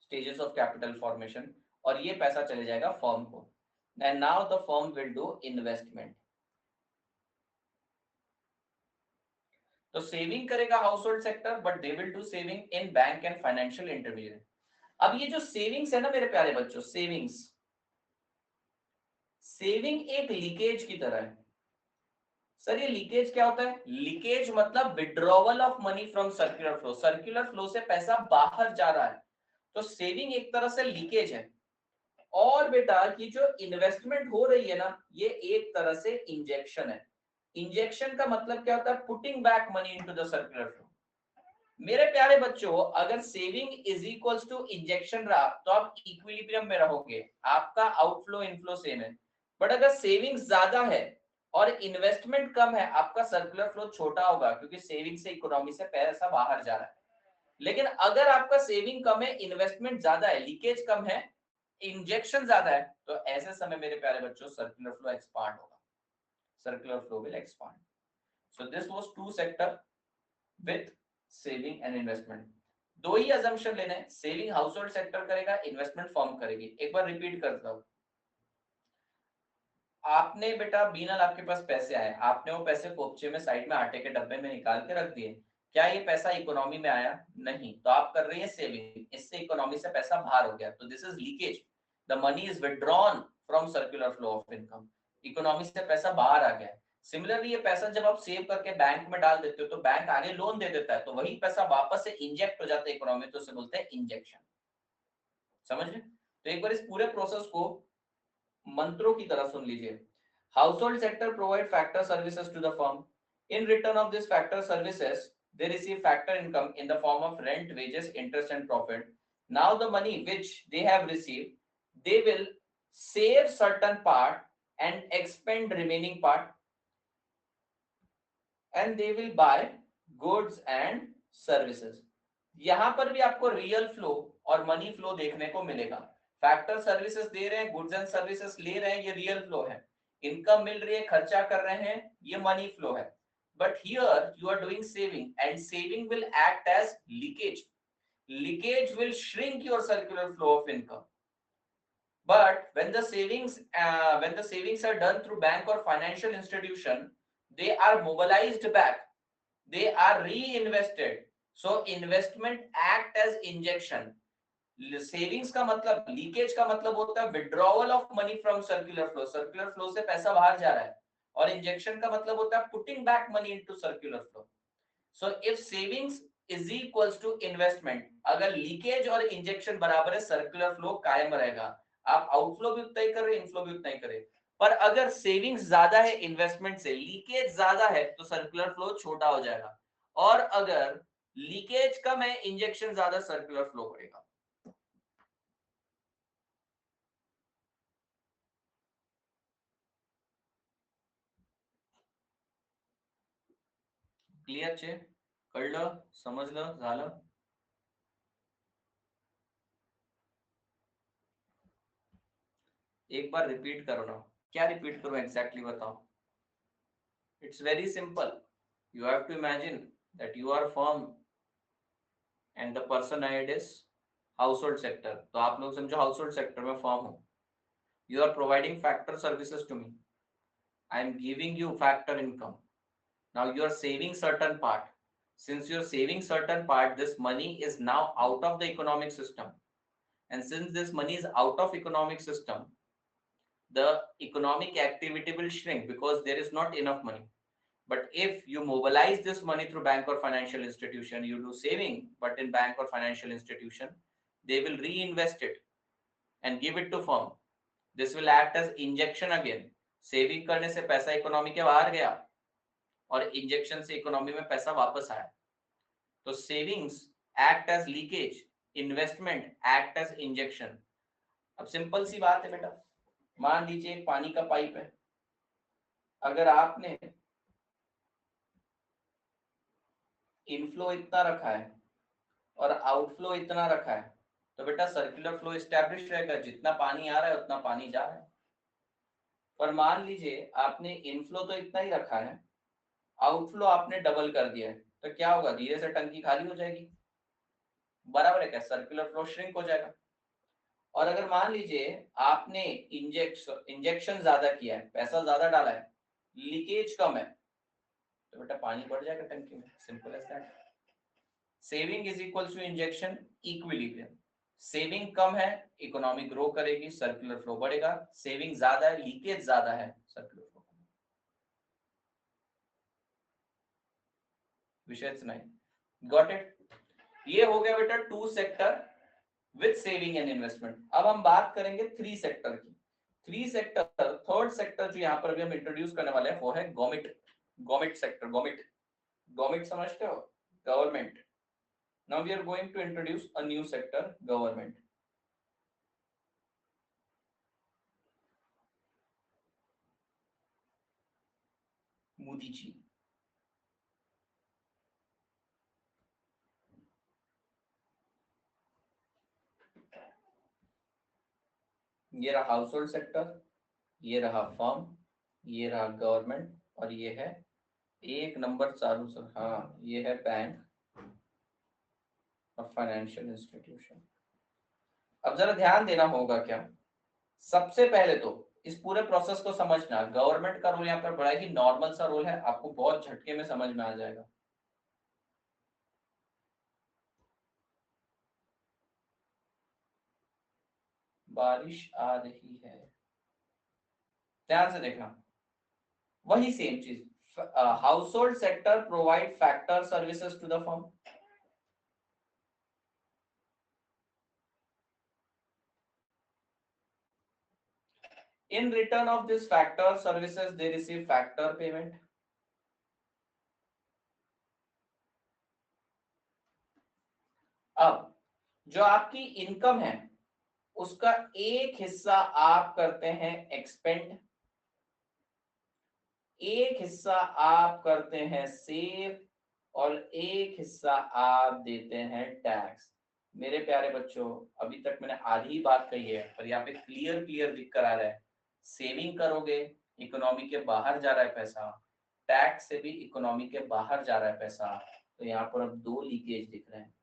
स्टेजेस ऑफ कैपिटल फॉर्मेशन, और ये पैसा चले जाएगा फर्म को, and now the firm will do investment. तो सेविंग करेगा household sector, but they will do saving in bank and financial intermediate. अब ये जो सेविंग्स है ना मेरे प्यारे बच्चों, सेविंग्स, सेविंग एक लीकेज की तरह है। सर ये लीकेज क्या होता है, लीकेज मतलब withdrawal of money from circular flow, circular flow से पैसा बाहर जा रहा है, तो सेविंग एक तरह से लीकेज है। और बेटा ये जो इन्वेस्टमेंट हो रही है ना, ये एक तरह से इंजेक्शन है। इंजेक्शन का मतलब क्या होता है, putting back money into the circular flow. मेरे प्यारे बच्चों, अगर saving is equals to injection रहा तो आप इक्विलिब्रियम में रहोगे, आपका आउटफ्लो इनफ्लो सेम है। बट अगर सेविंग ज्यादा है और इन्वेस्टमेंट कम है, आपका सर्कुलर फ्लो छोटा होगा, क्योंकि सेविंग से इकोनॉमी से पैसा बाहर जा रहा है। लेकिन अगर आपका सेविंग कम है, इन्वेस्टमेंट ज्यादा है, लीकेज कम है, इंजेक्शन ज्यादा है, तो ऐसे समय मेरे प्यारे बच्चों सर्कुलर फ्लो एक्सपांड होगा, circular flow will expand. So this was two sector with saving and investment. दो ही अजम्पशन लेने हैं, सेविंग हाउस होल्ड सेक्टर करेगा, इन्वेस्टमेंट फर्म करेगी। एक बार रिपीट करता हूं, आपने बेटा बीनल आपके पास पैसे आए, आपने वो पैसे कोपचे में साइड में आटे के डब्बे में निकाल के रख दिए, क्या ये पैसा इकोनॉमी में आया? नहीं, तो आप कर रही है सेविंग, इससे इकोनॉमी से पैसा बाहर हो गया, तो this is leakage, the money is withdrawn from circular flow of income, economy से पैसा बाहर आ गया। सिमिलरली ये पैसा जब आप सेव करके बैंक में डाल देते हो, तो बैंक आगे लोन दे देता है, तो वही पैसा वापस से इंजेक्ट हो जाता है इकोनॉमी, तो उसे बोलते हैं इंजेक्शन। समझ रहे? तो एक बार इस पूरे प्रोसेस को मंत्रों की तरह सुन लीजिए। Household sector provide factor services to the firm. In return of this factor services, they receive factor income in the form of rent, wages, interest, and profit. Now the money which they have received, they will save certain part and expend remaining part, and they will buy goods and services. यहां पर भी आपको रियल फ्लो और मनी फ्लो देखने को मिलेगा। फैक्टर सर्विसेज दे रहे हैं, गुड्स एंड सर्विसेज ले रहे हैं, ये रियल फ्लो है। इनकम मिल रही है, खर्चा कर रहे हैं, ये मनी फ्लो है। But here you are doing saving, and saving will act as leakage. Leakage will shrink your circular flow of income. But when the savings are done through bank or financial institution, they are mobilized back, they are reinvested. So investment act as injection. Savings का मतलब, लीकेज का मतलब होता है withdrawal of money from circular flow, circular flow से पैसा बाहर जा रहा है। और इंजेक्शन का मतलब होता है putting back money into circular flow. So if savings is equals to investment, अगर लीकेज और इंजेक्शन बराबर है, सर्कुलर फ्लो कायम रहेगा। आप आउटफ्लो भी उतना ही कर रहे, इनफ्लो भी उतना ही करे। पर अगर सेविंग्स ज्यादा है इन्वेस्टमेंट से, लीकेज ज्यादा है, तो सर्कुलर फ्लो छोटा हो जाएगा। और अगर लीकेज कम है, इंजेक्शन ज्यादा, सर्कुलर फ्लो बढ़ेगा। क्लियर छे? कळलं, समजलं, झालं? एक बार रिपीट करो ना। क्या रिपीट करो एग्जैक्टली बताओ। It's very simple. You have to imagine that you are firm and the person ahead is household sector. तो आप लोग समझो household sector में firm हो. You are providing factor services to me. I am giving you factor income. Now you are saving certain part. Since you are saving certain part, this money is now out of the economic system. And since this money is out of economic system, the economic activity will shrink because there is not enough money. But if you mobilize this money through bank or financial institution, you do saving, but in bank or financial institution, they will reinvest it and give it to firm. This will act as injection again. Saving करने से पैसा इकोनॉमी के बाहर गया और इंजेक्शन से इकोनॉमी में पैसा वापस आया. तो savings act as leakage, investment act as injection. अब सिंपल सी बात है बेटा, मान लीजिए एक पानी का पाइप है, अगर आपने इनफ्लो इतना रखा है और आउटफ्लो इतना रखा है, तो बेटा सर्कुलर फ्लो एस्टैब्लिश रहेगा, जितना पानी आ रहा है उतना पानी जा रहा है. पर मान लीजिए आपने इनफ्लो तो इतना ही रखा है, आउटफ्लो आपने डबल कर दिया है, तो क्या होगा, धीरे से टंकी खाली हो जाएगी. बराबर है क्या, सर्कुलर फ्लो श्रिंक हो जाएगा. और अगर मान लीजिए आपने इंजेक्शन ज्यादा किया है, पैसा ज्यादा डाला है, लीकेज कम है, तो बेटा पानी बढ़ जाएगा टंकी में. Simple as that. Saving is equal to injection, equilibrium. Saving कम है, इकोनॉमी ग्रो करेगी, सर्कुलर फ्लो बढ़ेगा. सेविंग ज्यादा है, लीकेज ज्यादा है, सर्कुलर फ्लो. विषय नहीं. Got it. ये हो गया बेटा two sector with saving and investment. अब हम बात करेंगे थ्री सेक्टर की. थ्री सेक्टर, थर्ड सेक्टर जो यहाँ पर अभी हम इंट्रोड्यूस करने वाले हैं वो है government. Government sector, government, government समझते हो, government. Now we are going to introduce a new sector, government. Modi ji. ये रहा हाउस होल्ड सेक्टर, ये रहा फर्म, ये रहा गवर्नमेंट, और ये है एक नंबर चालू सर, हाँ ये है बैंक और फाइनेंशियल इंस्टीट्यूशन. अब जरा ध्यान देना होगा क्या, सबसे पहले तो इस पूरे प्रोसेस को समझना. गवर्नमेंट का रोल यहाँ पर बड़ा ही नॉर्मल सा रोल है, आपको बहुत झटके में समझ में आ जाएगा. बारिश आ रही है, ध्यान से देखना. वही सेम चीज, household sector provide factor services to the firm. In return of this factor services, they receive factor payment. अब जो आपकी इनकम है उसका एक हिस्सा आप करते हैं एक्सपेंड, एक हिस्सा आप करते हैं सेव, और एक हिस्सा आप देते हैं टैक्स. मेरे प्यारे बच्चों, अभी तक मैंने आधी बात कही है, पर यहाँ पे क्लियर क्लियर दिख कर आ रहा है. सेविंग करोगे, इकोनॉमी के बाहर जा रहा है पैसा, टैक्स से भी इकोनॉमी के बाहर जा रहा है पैसा. तो यहाँ पर अब दो लीकेज दिख रहे हैं,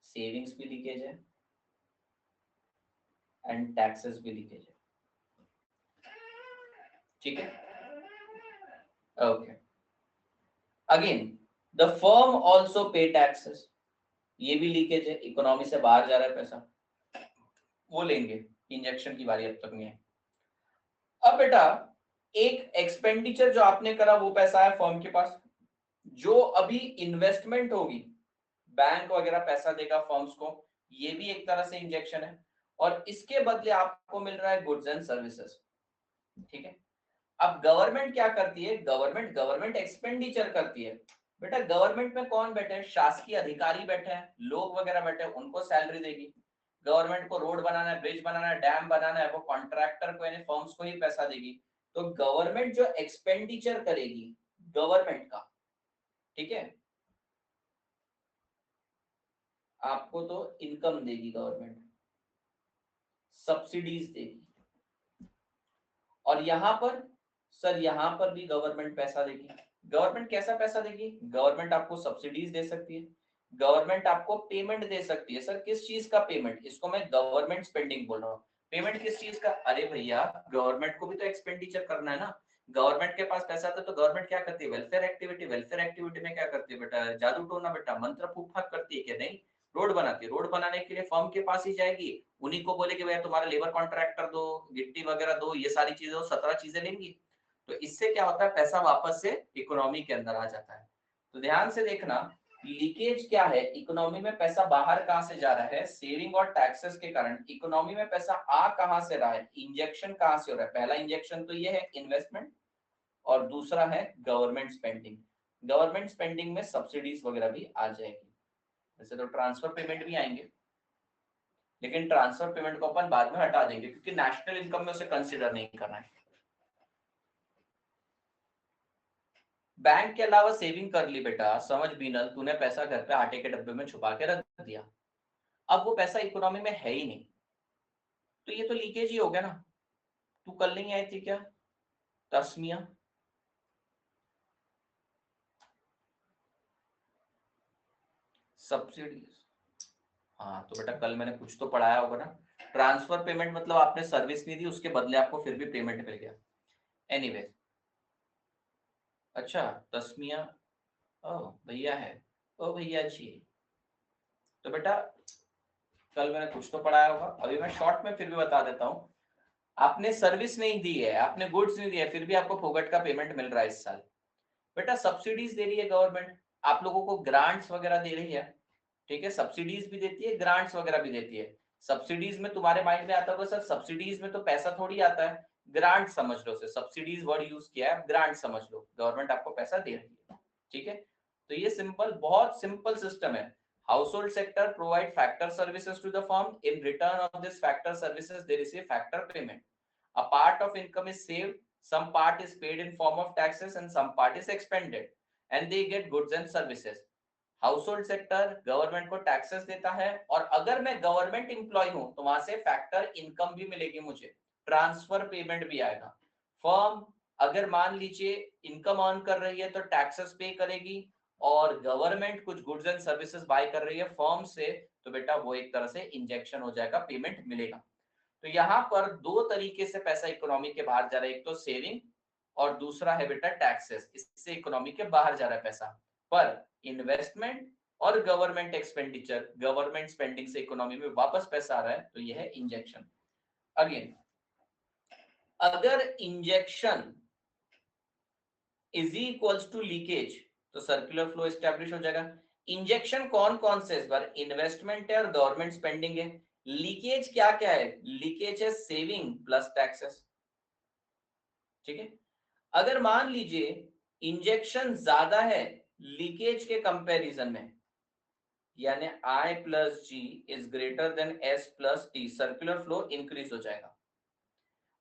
सेविंग्स भी लीकेज है एंड टैक्सेस भी लीकेज है. ठीक है, okay. Again the firm also पे टैक्सेस, ये भी लीकेज है, इकोनॉमी से बाहर जा रहा है पैसा, वो लेंगे. इंजेक्शन की बारी अब तक नहीं है. अब बेटा एक एक्सपेंडिचर जो आपने करा वो पैसा है फर्म के पास, जो अभी इन्वेस्टमेंट होगी, बैंक वगैरह पैसा देगा फर्म्स को, ये भी एक तरह से इंजेक्शन है, और इसके बदले आपको मिल रहा है गुड्स एंड सर्विसेज. ठीक है. अब गवर्नमेंट क्या करती है, गवर्नमेंट एक्सपेंडिचर करती है. बेटा गवर्नमेंट में कौन बैठे हैं, शासकीय अधिकारी बैठे हैं, लोग वगैरह बैठे हैं, उनको सैलरी देगी. गवर्नमेंट को रोड बनाना है, ब्रिज बनाना है, डैम बनाना है, वो कॉन्ट्रैक्टर को यानी फर्म्स को ही पैसा देगी. तो गवर्नमेंट जो एक्सपेंडिचर करेगी गवर्नमेंट का, ठीक है, आपको तो इनकम देगी गवर्नमेंट, सब्सिडीज देगी. और यहां पर सर, यहां पर भी गवर्नमेंट पैसा देगी. गवर्नमेंट कैसा पैसा देगी, गवर्नमेंट आपको सब्सिडीज दे सकती है, गवर्नमेंट आपको पेमेंट दे सकती है. सर किस चीज का पेमेंट, इसको मैं गवर्नमेंट स्पेंडिंग बोल रहा हूँ. पेमेंट किस चीज का, अरे भैया गवर्नमेंट को भी तो एक्सपेंडिचर करना है ना. गवर्नमेंट के पास पैसा आता है तो गवर्नमेंट क्या करती है, वेलफेयर एक्टिविटी. वेलफेयर एक्टिविटी में क्या करती है बेटा, जादू टोना बेटा, मंत्र फूक फाक करती है क्या, नहीं. रोड बनाती है, रोड बनाने के लिए फर्म के पास ही जाएगी, उन्हीं को बोले कि भैया तुम्हारा लेबर कॉन्ट्रैक्टर दो, गिट्टी वगैरह दो, ये सारी चीजें 17 चीजें लेंगी। तो इससे क्या होता है, पैसा वापस से इकोनॉमी के अंदर आ जाता है। तो ध्यान से देखना, लीकेज क्या है, इकोनॉमी में पैसा बाहर कहां से जा रहा है, सेविंग और टैक्सेस के कारण इकोनॉमी में पैसा आ कहां से रहा है, इंजेक्शन कहां से हो रहा है। पहला इंजेक्शन तो ये है इन्वेस्टमेंट, और दूसरा है गवर्नमेंट स्पेंडिंग। गवर्नमेंट स्पेंडिंग में सब्सिडीज वगैरह भी आ जाएगी, वैसे तो ट्रांसफर पेमेंट भी आएंगे, लेकिन ट्रांसफर पेमेंट को अपन बाद में हटा देंगे क्योंकि नेशनल इनकम में उसे कंसीडर नहीं करना है। बैंक के अलावा सेविंग कर ली बेटा, समझ बीनल, तूने पैसा घर पे आटे के डब्बे में छुपा के रख दिया, अब वो पैसा इकोनॉमी में है ही नहीं, तो ये तो लीकेज ही हो गया ना। तू कल नहीं आई थी क्या तस्मिया? सब्सिडीज, हाँ तो बेटा कल मैंने कुछ तो पढ़ाया होगा ना। ट्रांसफर पेमेंट मतलब आपने सर्विस नहीं दी, उसके बदले आपको फिर भी पेमेंट मिल गया। एनीवे, अच्छा तस्मिया, ओ भैया है, ओ भैया जी। तो बेटा कल मैंने कुछ तो पढ़ाया होगा, अभी मैं शॉर्ट में फिर भी बता देता हूँ। आपने सर्विस नहीं दी है, आपने गुड्स नहीं दिया, फिर भी आपको फोगट का पेमेंट मिल रहा है इस साल। बेटा सब्सिडीज दे रही है गवर्नमेंट, आप लोगों को ग्रांट्स वगैरह दे रही है, ठीक है, सब्सिडीज भी देती है, ग्रांट्स वगैरह भी देती है। सब्सिडीज में तुम्हारे माइंड में आता होगा सर सब्सिडीज में तो पैसा थोड़ी आता है, ग्रांट समझ लो, से सब्सिडीज वर्ड यूज किया है, ग्रांट समझ लो, गवर्नमेंट आपको पैसा दे रही है, ठीक है। तो ये सिंपल, बहुत सिंपल सिस्टम है। Household sector provide factor services to the firm. In return of this factor services, they receive factor payment. A part of income is saved, some part is paid in form of taxes, and some part is expended, and they get goods and services. Household sector government को टैक्सेस देता है, और अगर मैं गवर्नमेंट एम्प्लॉय हूं तो वहां से फैक्टर इनकम भी मिलेगी मुझे, ट्रांसफर पेमेंट भी आएगा। फर्म अगर मान लीजिए इनकम अर्न कर रही है तो टैक्सेस पे करेगी, और गवर्नमेंट कुछ गुड्स एंड सर्विसेज बाय कर रही है फर्म से, तो बेटा वो एक तरह से इंजेक्शन हो जाएगा, पेमेंट मिलेगा। तो यहाँ पर दो तरीके से पैसा इकोनॉमी के बाहर जा रहा है, एक तो सेविंग और दूसरा है बेटा टैक्सेस, इससे इकोनॉमी के बाहर जा रहा है पैसा। पर इन्वेस्टमेंट और गवर्नमेंट एक्सपेंडिचर, गवर्नमेंट स्पेंडिंग से इकोनॉमी में वापस पैसा आ रहा है, तो यह है इंजेक्शन। अगेन, अगर injection is equals to leakage तो सर्कुलर फ्लो एस्टैब्लिश हो जाएगा। इंजेक्शन कौन कौन से, इस बार इन्वेस्टमेंट है और गवर्नमेंट स्पेंडिंग है। लीकेज क्या क्या है, लीकेज है सेविंग प्लस टैक्सेस, ठीक है। अगर मान लीजिए इंजेक्शन ज्यादा है लीकेज के कंपैरिजन में, यानी I plus G is greater than S plus T, circular flow increase हो जाएगा।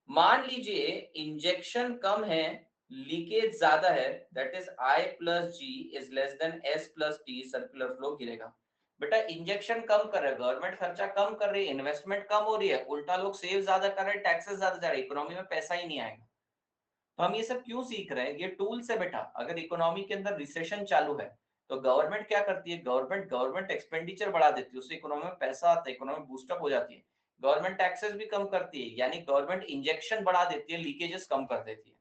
मान लीजिए इंजेक्शन कम है लीकेज ज्यादा है, that is I plus G is less than S plus T, circular flow गिरेगा। बेटा इंजेक्शन कम कर रहे हैं, गवर्नमेंट खर्चा कम कर रही है, इन्वेस्टमेंट कम हो रही है, उल्टा लोग सेव ज्यादा कर रहे हैं, टैक्सेस ज्यादा जा रहे हैं, इकोनॉमी में पैसा ही नहीं आएगा। तो हम ये सब क्यों सीख रहे हैं, ये टूल्स है बेटा। अगर इकोनॉमी के अंदर रिसेशन चालू है तो गवर्नमेंट क्या करती है, गवर्नमेंट एक्सपेंडिचर बढ़ा देती है, उससे इकोनॉमी में पैसा आता है, इकोनॉमी बूस्टअप हो जाती है। गवर्नमेंट टैक्सेस भी कम करती है, यानी गवर्नमेंट इंजेक्शन बढ़ा देती है, लीकेजेस कम कर देती है।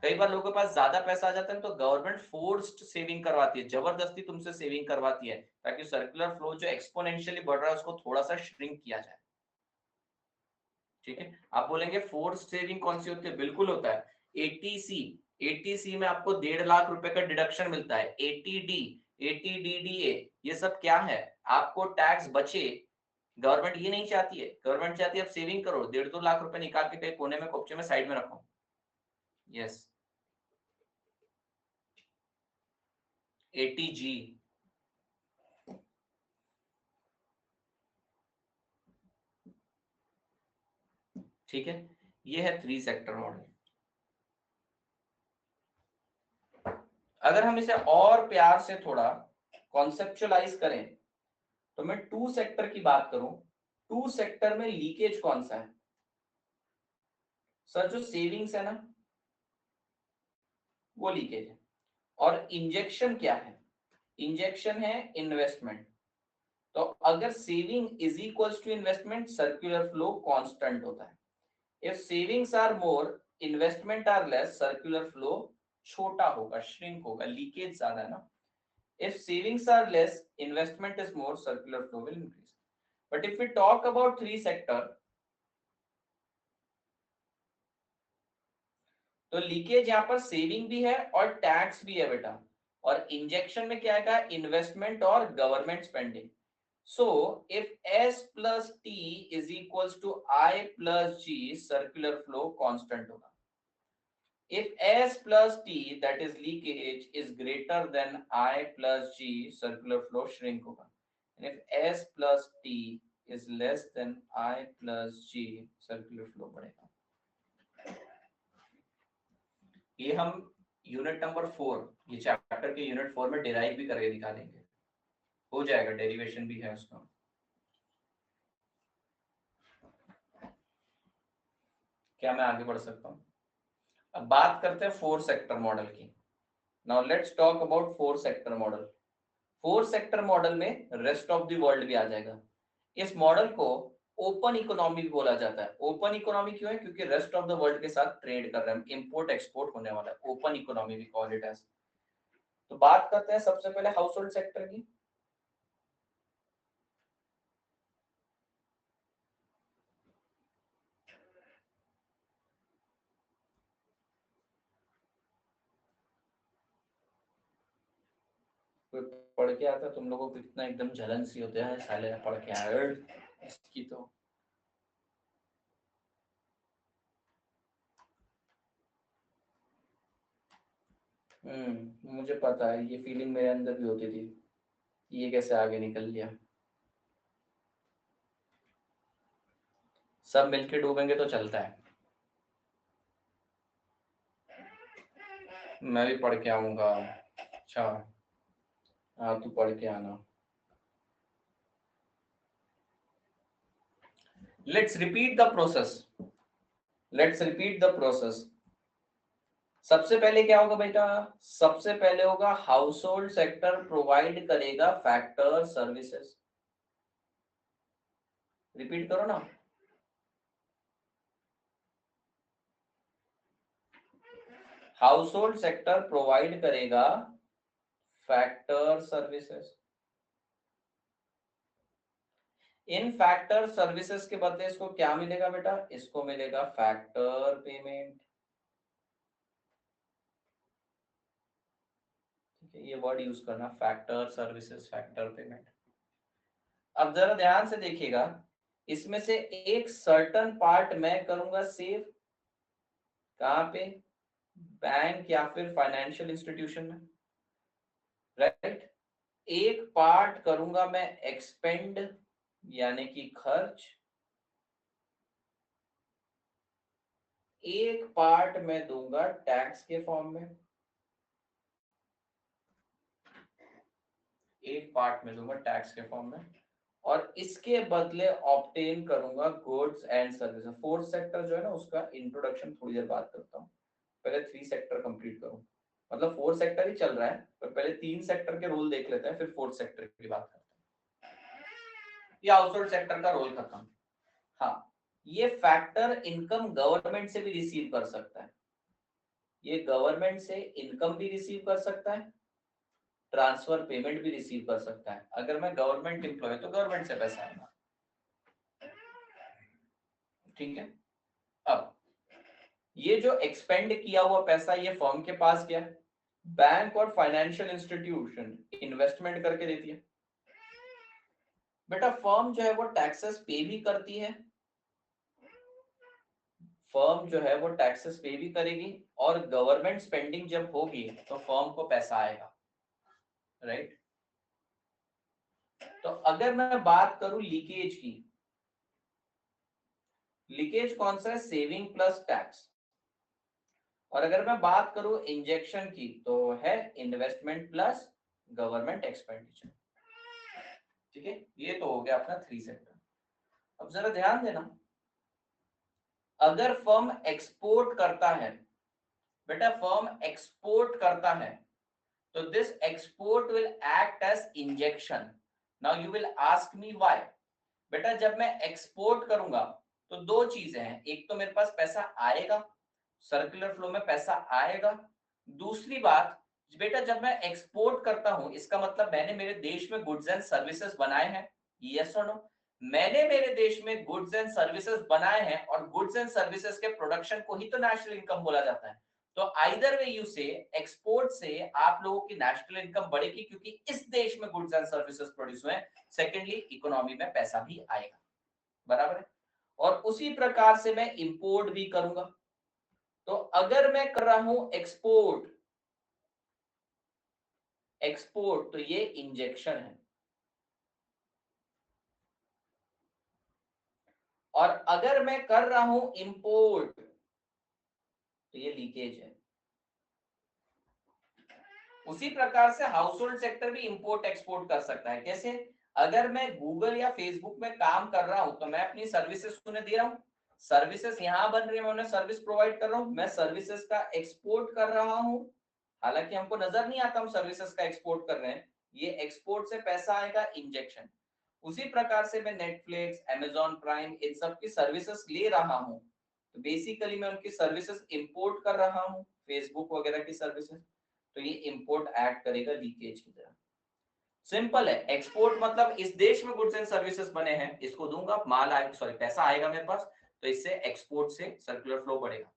कई बार लोगों के पास ज्यादा पैसा आ जाता है तो गवर्नमेंट फोर्स्ड सेविंग करवाती है, जबरदस्ती तुमसे सेविंग करवाती है, ताकि सर्कुलर फ्लो जो एक्सपोनेंशियली बढ़ रहा है उसको थोड़ा सा श्रिंक किया जाए, ठीक है। आप बोलेंगे फोर्स सेविंग कौन सी होती है, बिल्कुल होता है एटीसी। एटीसी में आपको 1.5 लाख रुपए का डिडक्शन मिलता है, एटीडी, एटीडीडीए, ये सब क्या है, आपको टैक्स बचे। गवर्नमेंट ये नहीं चाहती है, गवर्नमेंट चाहती है आप सेविंग करो, 1.5-2 लाख रुपए निकाल के कहीं कोने में कोपचे में साइड में रखो। यस, एटीजी, ठीक है। ये है 3 सेक्टर मॉडल। अगर हम इसे और प्यार से थोड़ा कॉन्सेप्चुअलाइज करें तो मैं 2 सेक्टर की बात करूं, 2 सेक्टर में लीकेज कौन सा है सर, जो सेविंग्स है ना वो लीकेज है। और इंजेक्शन क्या है, इंजेक्शन है इन्वेस्टमेंट। तो अगर saving is equals to investment, circular flow constant होता है। If savings are more, investment are less, circular flow छोटा होगा, श्रिंक होगा, लीकेज ज्यादा है ना। If savings are less, investment is more, circular flow will increase. But if we talk about three sector, तो लीकेज यहाँ पर सेविंग भी है और टैक्स भी है बेटा, और इंजेक्शन में क्या है, इन्वेस्टमेंट और government spending. So if S plus T is equals to I plus G, circular flow constant होगा. If S plus T, that is leakage, is greater than I plus G, circular flow shrink होगा. And if S plus T is less than I plus G, circular flow बढ़ेगा. ये हम यूनिट नंबर 4, ये चैप्टर के यूनिट 4 में डिराइव भी करके दिखा देंगे, हो जाएगा, डेरिवेशन भी है उसका. क्या मैं आगे बढ़ सकता हूँ? अब बात करते हैं 4 सेक्टर मॉडल की. Now let's talk about 4 sector model. 4 sector model में रेस्ट ऑफ द वर्ल्ड भी आ जाएगा. इस मॉडल को ओपन इकोनॉमी भी बोला जाता है. ओपन इकोनॉमी क्यों है? क्योंकि रेस्ट ऑफ द वर्ल्ड के साथ ट्रेड कर रहे हैं, इंपोर्ट एक्सपोर्ट होने वाला है. ओपन इकोनॉमी भी कॉल इट एज. तो बात करते हैं सबसे पहले हाउस होल्ड सेक्टर की. पढ़ के आता, तुम लोगों को कितना एकदम जलन सी होता है, साले पढ़ के आए इसकी. तो मुझे पता है, ये फीलिंग मेरे अंदर भी होती थी, ये कैसे आगे निकल लिया. सब मिलके डूबेंगे तो चलता है. मैं भी पढ़ के आऊंगा. अच्छा, हाँ तू पढ़ के आना. Let's repeat the process. Let's repeat the process. सबसे पहले क्या होगा बेटा? सबसे पहले होगा हाउस होल्ड सेक्टर प्रोवाइड करेगा फैक्टर सर्विसेज. रिपीट करो ना. हाउस होल्ड सेक्टर प्रोवाइड करेगा फैक्टर सर्विसेज. इन फैक्टर सर्विसेज के बदले इसको क्या मिलेगा बेटा? इसको मिलेगा फैक्टर पेमेंट. ठीक है, ये वर्ड यूज करना, फैक्टर सर्विसेज, फैक्टर पेमेंट. अब जरा ध्यान से देखिएगा, इसमें से एक सर्टन पार्ट मैं करूंगा सेव. कहां पे? बैंक या फिर फाइनेंशियल इंस्टीट्यूशन में, राइट. एक पार्ट करूंगा मैं एक्सपेंड, यानी कि खर्च. एक पार्ट मैं दूंगा टैक्स के फॉर्म में. एक पार्ट में दूंगा टैक्स के फॉर्म में, और इसके बदले ऑब्टेन करूंगा goods and services. Fourth sector जो है ना, उसका इंट्रोडक्शन थोड़ी देर बात करता हूँ. पहले 3 सेक्टर कंप्लीट करूं. मतलब 4 सेक्टर ही चल रहा है, पर पहले 3 सेक्टर के रोल देख लेते हैं, फिर 4th सेक्टर की बात करते हैं. ये हाउस होल्ड सेक्टर का रोल खत्म. हाँ, ये फैक्टर इनकम गवर्नमेंट से भी रिसीव कर सकता है. ये गवर्नमेंट से इनकम भी रिसीव कर सकता है, ट्रांसफर पेमेंट भी रिसीव कर सकता है. अगर मैं गवर्नमेंट एम्प्लॉय तो गवर्नमेंट से पैसा आएगा. ठीक है. अब ये जो एक्सपेंड किया हुआ पैसा, ये फर्म के पास गया. बैंक और फाइनेंशियल इंस्टीट्यूशन इन्वेस्टमेंट करके देती है. बेटा फर्म जो है वो टैक्सेस पे भी करती है. फर्म जो है वो टैक्सेस पे भी करेगी, और गवर्नमेंट स्पेंडिंग जब होगी तो फर्म को पैसा आएगा, राइट. तो अगर मैं बात करूं लीकेज की, लीकेज कौन सा है? Saving plus tax. और अगर मैं बात करूं इंजेक्शन की, तो है इन्वेस्टमेंट प्लस गवर्नमेंट एक्सपेंडिचर. ठीक है, ये तो हो गया अपना 3 सेक्टर. अब जरा ध्यान देना, अगर फर्म एक्सपोर्ट करता है, बेटा फर्म एक्सपोर्ट करता है, तो this export will act as injection. Now you will ask me why. बेटा जब मैं एक्सपोर्ट करूंगा तो 2 चीजें हैं. एक तो मेरे पास पैसा आएगा, सर्कुलर फ्लो में पैसा आएगा. दूसरी बात, बेटा जब मैं एक्सपोर्ट करता हूं इसका मतलब मैंने मेरे देश में गुड्स एंड सर्विसेज बनाए हैं, यस और नो। मैंने मेरे देश में गुड्स एंड सर्विसेज बनाए हैं और गुड्स एंड सर्विसेज के प्रोडक्शन को ही तो नेशनल इनकम बोला जाता है। तो आइदर वे यू से एक्सपोर्ट से आप लोगों की नेशनल इनकम बढ़ेगी क्योंकि इस देश में गुड्स एंड सर्विसेज प्रोड्यूस हुए। सेकेंडली इकोनॉमी में पैसा भी आएगा, बराबर है। और उसी प्रकार से मैं इंपोर्ट भी करूंगा। तो अगर मैं कर रहा हूं एक्सपोर्ट, एक्सपोर्ट तो ये इंजेक्शन है, और अगर मैं कर रहा हूं इंपोर्ट तो ये लीकेज है। उसी प्रकार से हाउस होल्ड सेक्टर भी इंपोर्ट एक्सपोर्ट कर सकता है। कैसे? अगर मैं गूगल या फेसबुक में काम कर रहा हूं तो मैं अपनी सर्विसेज उन्हें दे रहा हूं, सर्विसेज यहां बन रही है, मैं उन्हें सर्विस प्रोवाइड कर रहा हूं, मैं सर्विसेज का एक्सपोर्ट कर रहा हूं। हालांकि हमको नजर नहीं आता हम सर्विसेज का एक्सपोर्ट कर रहे हैं, ये एक्सपोर्ट से पैसा आएगा, इंजेक्शन। उसी प्रकार से मैं नेटफ्लिक्स, अमेजॉन प्राइम, इन सब की सर्विसेज ले रहा हूं, तो बेसिकली मैं उनकी सर्विसेज इंपोर्ट कर रहा हूं, फेसबुक वगैरह की सर्विसेज। तो ये इंपोर्ट ऐड करेगा लीकेज की तरह। सिंपल है, एक्सपोर्ट मतलब इस देश में गुड्स एंड सर्विसेज बने हैं, इसको दूंगा, माल आएगा, सॉरी पैसा आएगा मेरे पास, तो इससे एक्सपोर्ट से सर्कुलर फ्लो बढ़ेगा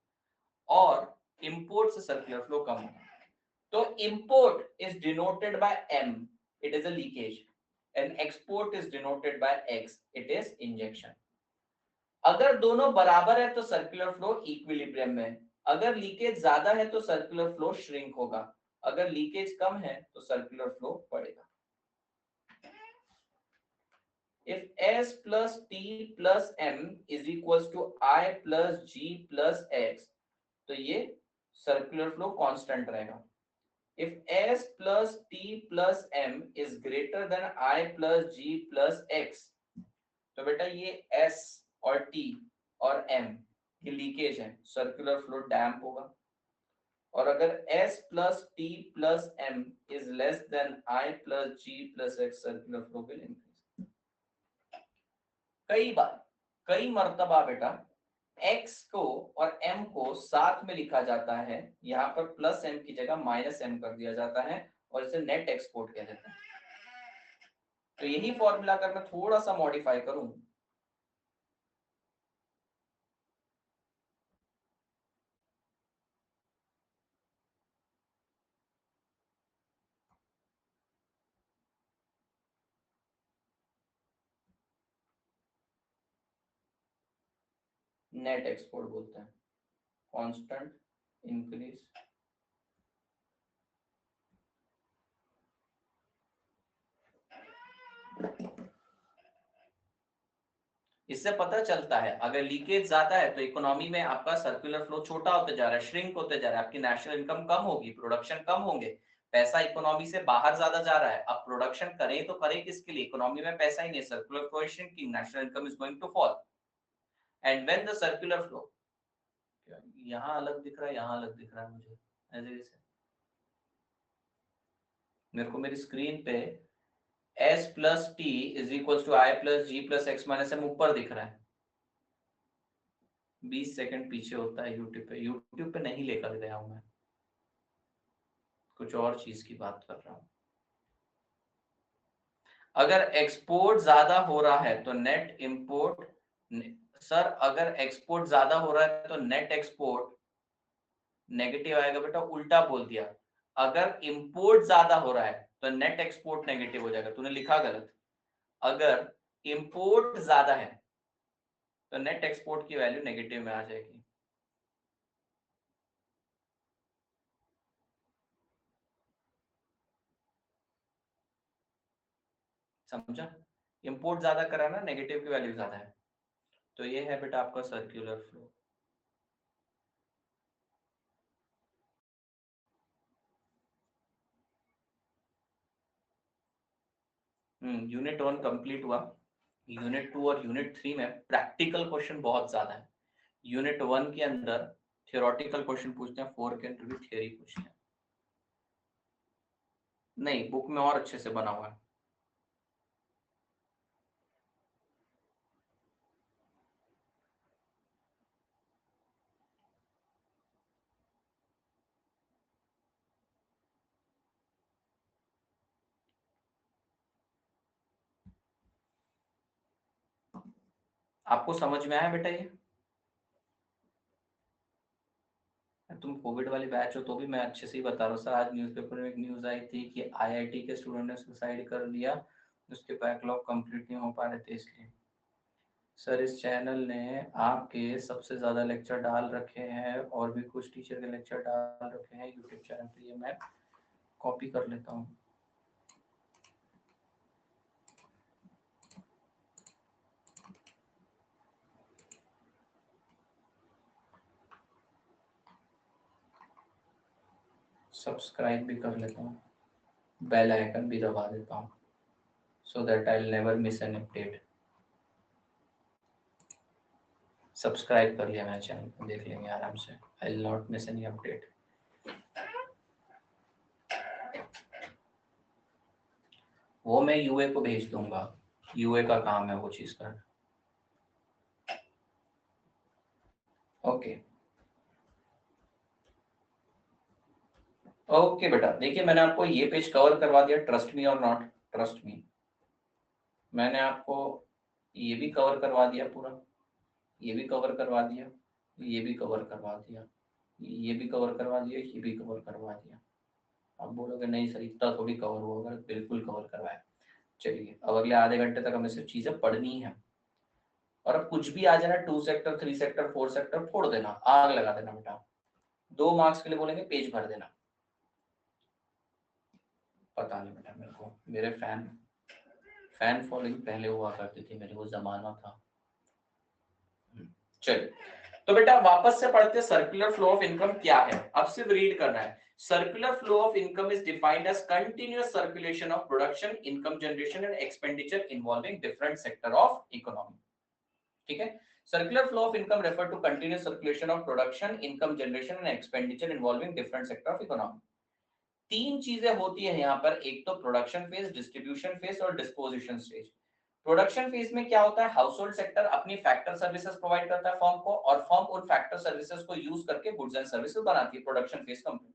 और इंपोर्ट से सर्कुलर फ्लो कम होगा। तो import is denoted by M, it is a leakage, and export is denoted by X, it is injection. अगर दोनों बराबर है तो सर्कुलर फ्लो इक्विलिब्रियम में है, अगर लीकेज ज्यादा है तो सर्कुलर फ्लो श्रिंक होगा, अगर लीकेज कम है तो सर्कुलर फ्लो बढ़ेगा। If S plus T plus M is equals to I plus G plus X, तो ये सर्कुलर फ्लो कांस्टेंट रहेगा। If S plus T plus M is greater than I plus G plus X, तो बेटा ये S और T और M की लीकेज है, सर्कुलर फ्लो डैम्प होगा। और अगर S plus T plus M is less than I plus G plus X, circular flow will increase. कई बार, कई मर्तबा बेटा x को और m को साथ में लिखा जाता है, यहाँ पर प्लस m की जगह माइनस m कर दिया जाता है और इसे नेट एक्सपोर्ट कह देते हैं। तो यही फॉर्मूला अगर मैं थोड़ा सा मॉडिफाई करूं, नेट एक्सपोर्ट बोलते हैं, कांस्टेंट इंक्रीज इससे पता चलता है अगर लीकेज ज्यादा है तो इकोनॉमी में आपका सर्कुलर फ्लो छोटा होते जा रहा है, श्रिंक होते जा रहा है, आपकी नेशनल इनकम कम होगी, प्रोडक्शन कम होंगे, पैसा इकोनॉमी से बाहर ज्यादा जा रहा है। अब प्रोडक्शन करें तो करें किसके लिए, इकोनॉमी में पैसा ही नहीं, सर्कुलर फ्लो की national income is going to fall. And when the circular flow, यहाँ अलग दिख रहा है, यहाँ अलग दिख रहा है मुझे, ऐसे कैसे? मेरे को मेरी स्क्रीन पे s plus T is equal to I plus G plus X minus M ऊपर दिख रहा है, 20 सेकंड पीछे होता है यूट्यूब पे, यूट्यूब पे नहीं लेकर गया हूं मैं, कुछ और चीज की बात कर रहा हूं। अगर एक्सपोर्ट ज्यादा हो रहा है तो नेट इंपोर्ट, सर अगर एक्सपोर्ट ज्यादा हो रहा है तो नेट एक्सपोर्ट नेगेटिव आएगा बेटा, उल्टा बोल दिया। अगर इंपोर्ट ज्यादा हो रहा है तो नेट एक्सपोर्ट नेगेटिव हो जाएगा, तूने लिखा गलत। अगर इंपोर्ट ज्यादा है तो नेट एक्सपोर्ट की वैल्यू नेगेटिव में आ जाएगी। समझा? इंपोर्ट ज्यादा करा ना, नेगेटिव की वैल्यू ज्यादा है। तो ये है बेटा आपका सर्कुलर फ्लो। यूनिट 1 कंप्लीट हुआ। यूनिट 2 और यूनिट 3 में प्रैक्टिकल क्वेश्चन बहुत ज्यादा है। यूनिट 1 के अंदर थियोरेटिकल क्वेश्चन पूछते हैं, 4 के अंदर भी थियोरी पूछते हैं। नहीं, बुक में और अच्छे से बना हुआ है। आपको समझ में आया बेटा ये? तुम कोविड वाले बैच हो तो भी मैं अच्छे से ही बता रहा हूँ सर। आज न्यूज़पेपर में एक न्यूज़ आई थी कि आईआईटी के स्टूडेंट ने सुसाइड कर लिया, उसके बैकलॉग कंप्लीट नहीं हो पा रहे थे इसलिए। सर इस चैनल ने आपके सबसे ज़्यादा लेक्चर डाल रखे हैं और भी कुछ टीचर के लेक्चर डाल रखे हैं यूट्यूब चैनल पे। ये मैं कॉपी कर लेता हूँ। सब्सक्राइब भी कर लेता हूँ, बेल आइकन भी दबा देता हूँ, so that I will never miss an update. Subscribe कर लिया मैंने चैनल को, देख लेंगे आराम से। I will not miss any update. वो मैं यूए को भेज दूंगा, यूए का काम है वो चीज करना। ओके ओके बेटा, देखिए मैंने आपको ये पेज कवर करवा दिया, ट्रस्ट मी और नॉट ट्रस्ट मी। मैंने आपको ये भी कवर करवा दिया पूरा, ये भी कवर करवा दिया, ये भी कवर करवा दिया, ये भी कवर करवा दिया, ये भी कवर करवा दिया। आप बोलोगे नहीं सर इतना थोड़ी कवर होगा, बिल्कुल कवर करवाया। चलिए अब अगले आधे घंटे तक हमें सिर्फ चीजें पढ़नी है, और अब कुछ भी आ जाना 2 सेक्टर 3 सेक्टर 4 सेक्टर फोड़ देना, आग लगा देना बेटा। 2 मार्क्स के लिए बोलेंगे पेज भर देना। पता नहीं बेटा, मेरे को मेरे फैन फॉलोइंग पहले हुआ करती थी मेरे, वो जमाना था। चलिए तो बेटा वापस से पढ़ते, सर्कुलर फ्लो ऑफ इनकम क्या है, अब सिर्फ रीड करना है। Circular flow of income is defined as continuous circulation of production, income generation and expenditure involving different sector of economy. ठीक है, circular flow of income refer to continuous circulation of production, income generation and expenditure involving different sector of economy. तीन चीजें होती है यहाँ पर, एक तो प्रोडक्शन फेज, डिस्ट्रीब्यूशन फेज और डिस्पोजिशन स्टेज। प्रोडक्शन फेज में क्या होता है, हाउस होल्ड सेक्टर अपनी फैक्टर सर्विसेज प्रोवाइड करता है फर्म को, और फर्म उन फैक्टर सर्विसेज को यूज करके गुड्स एंड सर्विसेज बनाती है, प्रोडक्शन फेज कंपनी।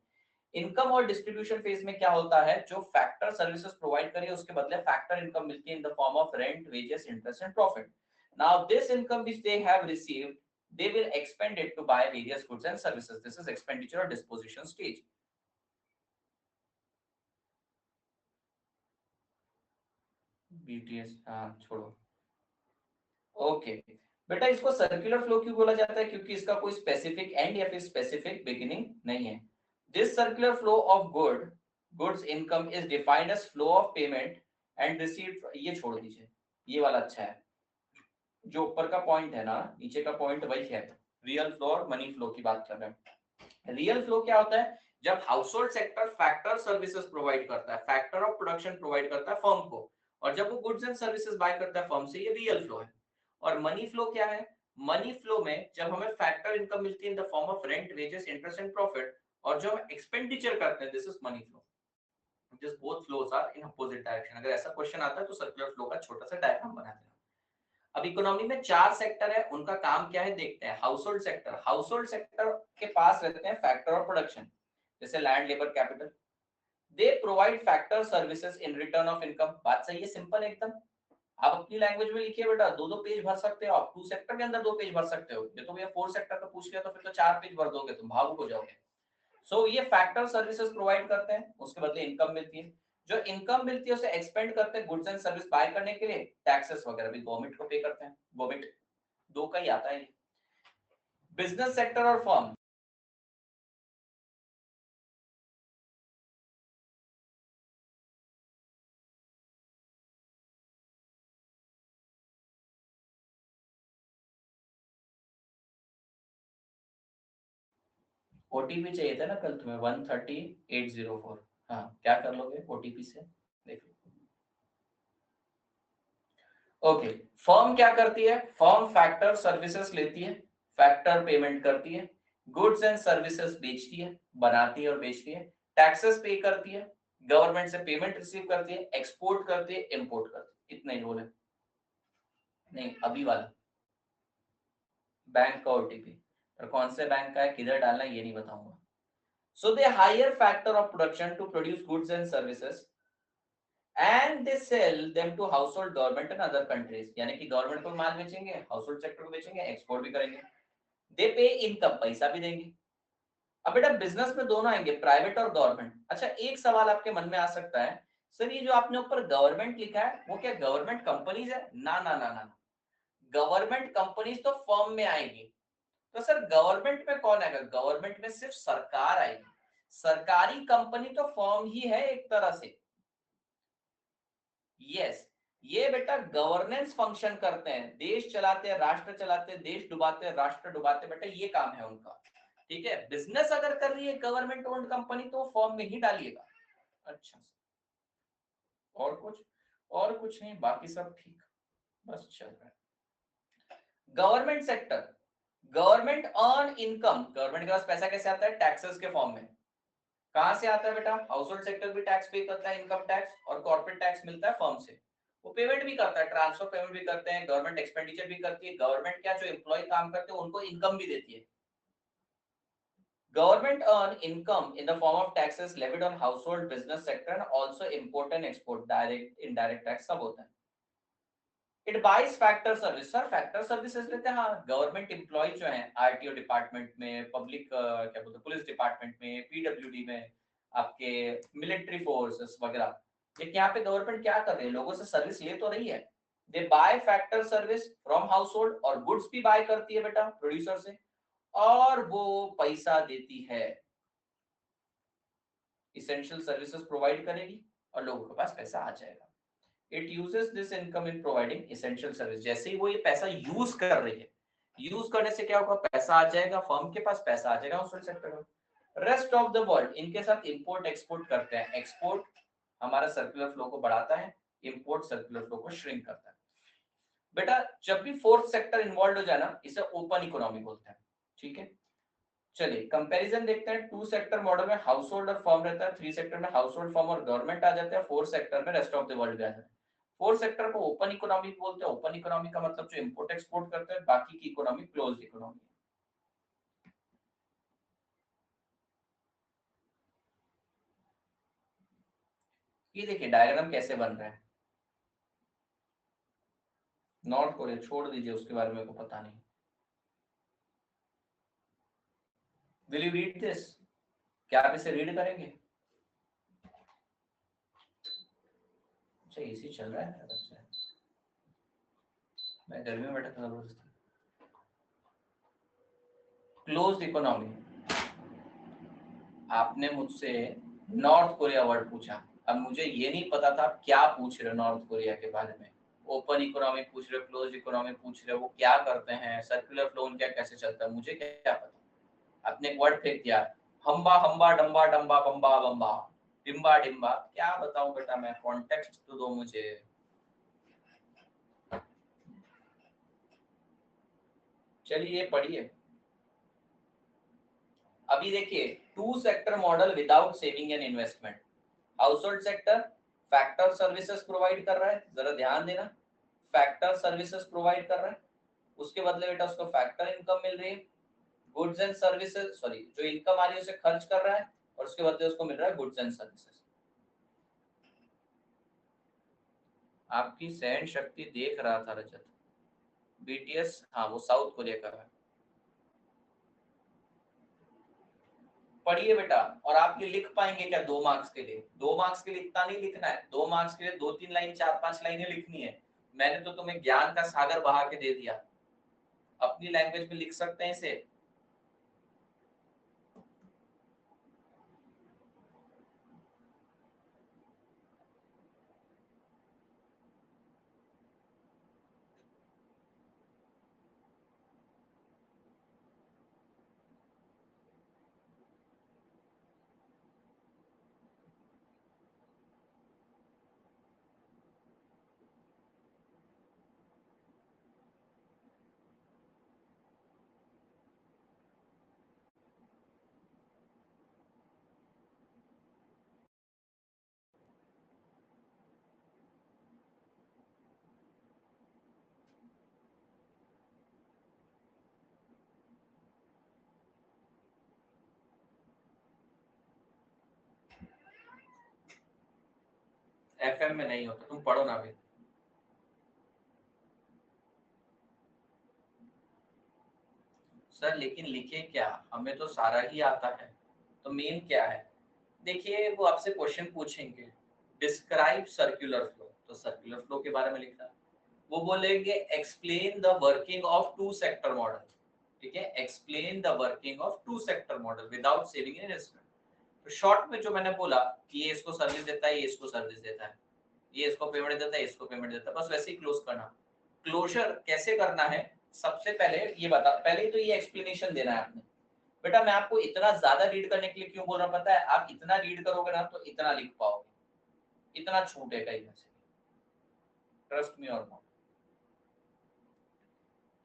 इनकम और डिस्ट्रीब्यूशन फेज में क्या होता है, जो फैक्टर सर्विसेज प्रोवाइड करिए उसके बदले फैक्टर इनकम मिलती है in the form of rent, wages, interest and profit. Now this income which they have received, they will expend it to buy various goods and services. This is expenditure or disposition stage. BTS हाँ छोड़ो। ओके बेटा, इसको सर्कुलर फ्लो क्यों बोला जाता है, क्योंकि इसका कोई स्पेसिफिक एंड या फिर स्पेसिफिक बिगिनिंग नहीं है। This circular flow of goods income is defined as flow of payment and received. ये छोड़ दीजिए, ये वाला अच्छा है। जो ऊपर का पॉइंट है ना, नीचे का पॉइंट वही है, रियल फ्लो और मनी फ्लो की बात कर रहे हैं। रियल फ्लो क्या होता है, जब house hold sector factor services provide करता है, फैक्टर ऑफ प्रोडक्शन प्रोवाइड करता है फर्म को, और जब वो गुड्स एंड सर्विसेज बाय करता है फर्म से, ये रियल फ्लो है। और मनी फ्लो क्या है, मनी फ्लो में जब हमें फैक्टर इनकम मिलती है in the form of rent, wages, interest and profit, और जो हम एक्सपेंडिचर करते हैं, this is money flow. Just both flows are in opposite direction. अगर ऐसा क्वेश्चन आता है तो सर्कुलर फ्लो का छोटा सा डायग्राम बना देना। अब इकोनॉमी में 4 सेक्टर है, उनका काम क्या है देखते हैं। House hold sector, house hold sector के पास रहते हैं फैक्टर ऑफ प्रोडक्शन, जैसे land, labour, capital. They provide factor services in return of income. बात सही है, सिंपल एकदम। आप अपनी लैंग्वेज में लिखिए बेटा, 2-2 पेज भर सकते हो आप, 2 सेक्टर के अंदर 2 पेज भर सकते हो। ये तो भैया 4 सेक्टर का पूछ लिया तो फिर तो 4 पेज भर दोगे, तुम भावुक हो जाओगे। सो ये फैक्टर सर्विसेज प्रोवाइड करते हैं, उसके बदले इनकम मिलती है। जो इनकम मिलती है उसे एक्सपेंड करते हैं गुड्स एंड सर्विस बाय करने के लिए, टैक्सेस वगैरह भी गवर्नमेंट को पे करते हैं। गवर्नमेंट दो का ही आता है। बिजनेस सेक्टर और फर्म, ओटीपी चाहिए था ना कल तुम्हें 130804। हाँ क्या कर लोगे ओटीपी से, देख लो। ओके, फर्म क्या करती है, फर्म फैक्टर सर्विसेज लेती है, फैक्टर पेमेंट करती है, गुड्स एंड सर्विसेज बेचती है, बनाती है और बेचती है, टैक्सेस पे करती है, गवर्नमेंट से पेमेंट रिसीव करती है, एक्सपोर्ट करती है, इंपोर्ट करती है। इतना ही बोले। नहीं अभी वाला बैंक का ओटीपी, पर कौन से बैंक का है, किधर डालना है, ये नहीं बताऊंगा। So they hire factor of production to produce goods and services. And they sell them to household, government and other countries, यानी कि गवर्नमेंट को माल बेचेंगे, हाउसहोल्ड सेक्टर को बेचेंगे, एक्सपोर्ट भी करेंगे। दे पे इनकम, पैसा भी देंगे। अब बेटा बिजनेस में दोनों आएंगे, प्राइवेट और गवर्नमेंट। अच्छा एक सवाल आपके मन में आ सकता है, सर ये जो आपने ऊपर गवर्नमेंट लिखा है वो क्या गवर्नमेंट कंपनीज है? ना ना ना ना, गवर्नमेंट कंपनीज तो फर्म में आएगी। तो सर गवर्नमेंट में कौन आएगा? गवर्नमेंट में सिर्फ सरकार आएगी। सरकारी कंपनी तो फर्म ही है एक तरह से। यस, ये बेटा गवर्नेंस फंक्शन करते हैं, देश चलाते हैं, राष्ट्र चलाते हैं, देश डुबाते हैं, राष्ट्र डुबाते हैं, बेटा ये काम है उनका। ठीक है, बिजनेस अगर कर रही है गवर्नमेंट ओन्ड कंपनी तो फर्म में ही डालिएगा। अच्छा, और कुछ? और कुछ नहीं, बाकी सब ठीक, बस चल रहा है। Government sector, government earn income, government के पास पैसा कैसे आता है? टैक्सेस के फॉर्म में। कहां से आता है बेटा? हाउस होल्ड सेक्टर भी टैक्स पे करता है, इनकम टैक्स, और कॉर्पोरेट टैक्स मिलता है फर्म से। वो पेमेंट भी करता है, ट्रांसफर पेमेंट भी करते हैं, गवर्नमेंट एक्सपेंडिचर भी करती है, गवर्नमेंट क्या जो एम्प्लॉय काम करते हैं उनको इनकम भी देती है। Government earn income in the form of taxes levied on household, business sector and also import and export, direct, indirect tax सब होता है। It buys factor service, sir factor services लेते हैं। हाँ, गवर्नमेंट एम्प्लॉय जो हैं आरटीओ डिपार्टमेंट में, पब्लिक क्या बोलते हैं पुलिस डिपार्टमेंट में, पीडब्ल्यूडी में, आपके मिलिट्री फोर्सेस वगैरह, लेकिन यहाँ पे गवर्नमेंट क्या कर रही है? लोगों से सर्विस ले तो रही है। They buy factor service from household, और गुड्स भी बाय करती है बेटा प्रोड्यूसर से, और वो पैसा देती है, इसेंशियल सर्विसेज प्रोवाइड करेगी और लोगों के पास पैसा आ जाएगा। It uses this income in providing essential service. जैसे ही वो ये पैसा यूज कर रही है, यूज करने से क्या होगा? पैसा आ जाएगा, फर्म के पास पैसा आ जाएगा उस सेक्टर में। रेस्ट ऑफ द वर्ल्ड इनके साथ इंपोर्ट एक्सपोर्ट करते हैं। एक्सपोर्ट हमारा सर्कुलर फ्लो को बढ़ाता है, इंपोर्ट सर्कुलर फ्लो को श्रिंक करता है। बेटा जब भी फोर्थ सेक्टर इन्वॉल्व हो जाए ना, इसे ओपन इकोनॉमी बोलते हैं। ठीक है, चलिए कंपैरिजन देखते हैं। टू सेक्टर मॉडल में हाउस होल्ड और फर्म रहता है, थ्री सेक्टर में हाउस होल्ड, फर्म और गवर्नमेंट आ जाते हैं, फोर सेक्टर में रेस्ट ऑफ द वर्ल्ड आ जाता है। फोर सेक्टर को ओपन इकोनॉमी बोलते हैं। ओपन इकोनॉमी का मतलब जो इंपोर्ट एक्सपोर्ट करते हैं, बाकी की इकोनॉमी क्लोज्ड इकोनॉमी। ये देखिए डायग्राम कैसे बन रहा है। नॉर्थ कोरिया छोड़ दीजिए, उसके बारे में मेरे को पता नहीं। Will you read this? क्या आप इसे रीड करेंगे? अच्छा एसी चल रहा है मेरा तब से, मैं गर्मी में बैठा था जबरदस्ती। क्लोज्ड इकोनॉमी, आपने मुझसे नॉर्थ कोरिया वर्ड पूछा। अब मुझे ये नहीं पता था आप क्या पूछ रहे हो नॉर्थ कोरिया के बारे में। ओपन इकोनॉमी पूछ रहे हो, क्लोज इकोनॉमी पूछ रहे हो, वो क्या करते हैं, सर्कुलर फ्लो उनका कैसे चलता है, मुझे क्या पता। आपने एक वर्ड फेंक दिया, हम्बा हम्बा डम्बा डम्बा बम्बा बम्बा, डिम्बा डिम्बा, क्या बताऊं बेटा मैं, कॉन्टेक्स्ट तो दो मुझे। चलिए पढ़िए। अभी देखिए, two sector model without saving and investment. Household sector factor services provide कर रहा है, जरा ध्यान देना, फैक्टर सर्विसेज प्रोवाइड कर रहा है, उसके बदले बेटा उसको फैक्टर इनकम मिल रही है। गुड्स एंड सर्विसेज, सॉरी, जो इनकम आ रही है उसे खर्च कर रहा है और उसके बदले उसको मिल रहा है गुड्स एंड सर्विसेज। आपकी सहन शक्ति देख रहा था रजत। बीटीएस, हाँ वो साउथ कोरिया का है। पढ़िए बेटा, और आप ये लिख पाएंगे क्या 2 मार्क्स के लिए? 2 मार्क्स के लिए इतना नहीं लिखना है, 2 मार्क्स के लिए 2-3 लाइन 4-5 लाइनें लिखनी है। मैंने तो तुम्हें ज्ञान का सागर बहा के दे दिया, अपनी लैंग्वेज में लिख सकते हैं इसे। एफएम में नहीं होता, तुम पढ़ो ना अभी। सर लेकिन लिखे क्या, हमें तो सारा ही आता है, तो मेन क्या है? देखिए वो आपसे क्वेश्चन पूछेंगे, डिस्क्राइब सर्कुलर फ्लो, तो सर्कुलर फ्लो के बारे में लिखना है। वो बोलेंगे explain the working of two sector model, ठीक है, explain the working of two sector model without saving in investment. तो शॉर्ट में जो मैंने बोला कि ये इसको सर्विस देता है, ये इसको सर्विस देता है, ये इसको पेमेंट देता है, इसको पेमेंट देता है, बस वैसे ही क्लोज करना। क्लोजर कैसे करना है, सबसे पहले ये बता, पहले ही तो ये एक्सप्लेनेशन देना है आपने। बेटा मैं आपको इतना ज्यादा रीड करने के लिए क्यों बोल रहा हूं पता है? आप इतना रीड करोगे ना तो इतना लिख पाओगे, इतना छूटेगा इधर से, ट्रस्ट मी और नॉट।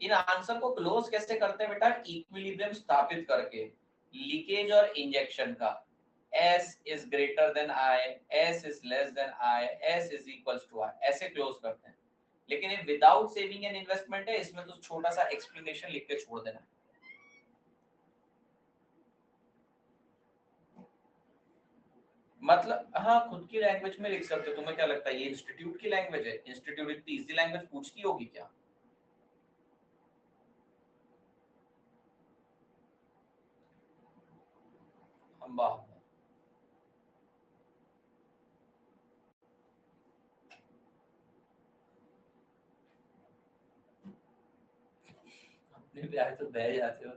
इन आंसर को क्लोज कैसे करते हैं बेटा? इक्विलिब्रियम स्थापित करके, लीकेज और इंजेक्शन का, S is greater than I, S is less than I, S is equals to I, ऐसे क्लोज करते हैं। लेकिन ये विदाउट सेविंग एंड इन्वेस्टमेंट है, इसमें तो छोटा सा एक्सप्लेनेशन लिख के छोड़ देना। मतलब हाँ, खुद की लैंग्वेज में लिख सकते हो। तुम्हें क्या लगता है ये इंस्टीट्यूट की लैंग्वेज है? इंस्टीट्यूट इतनी इजी लैंग्वेज पूछती होगी क्या? हम बात अपने भी आए तो बह जाते हो,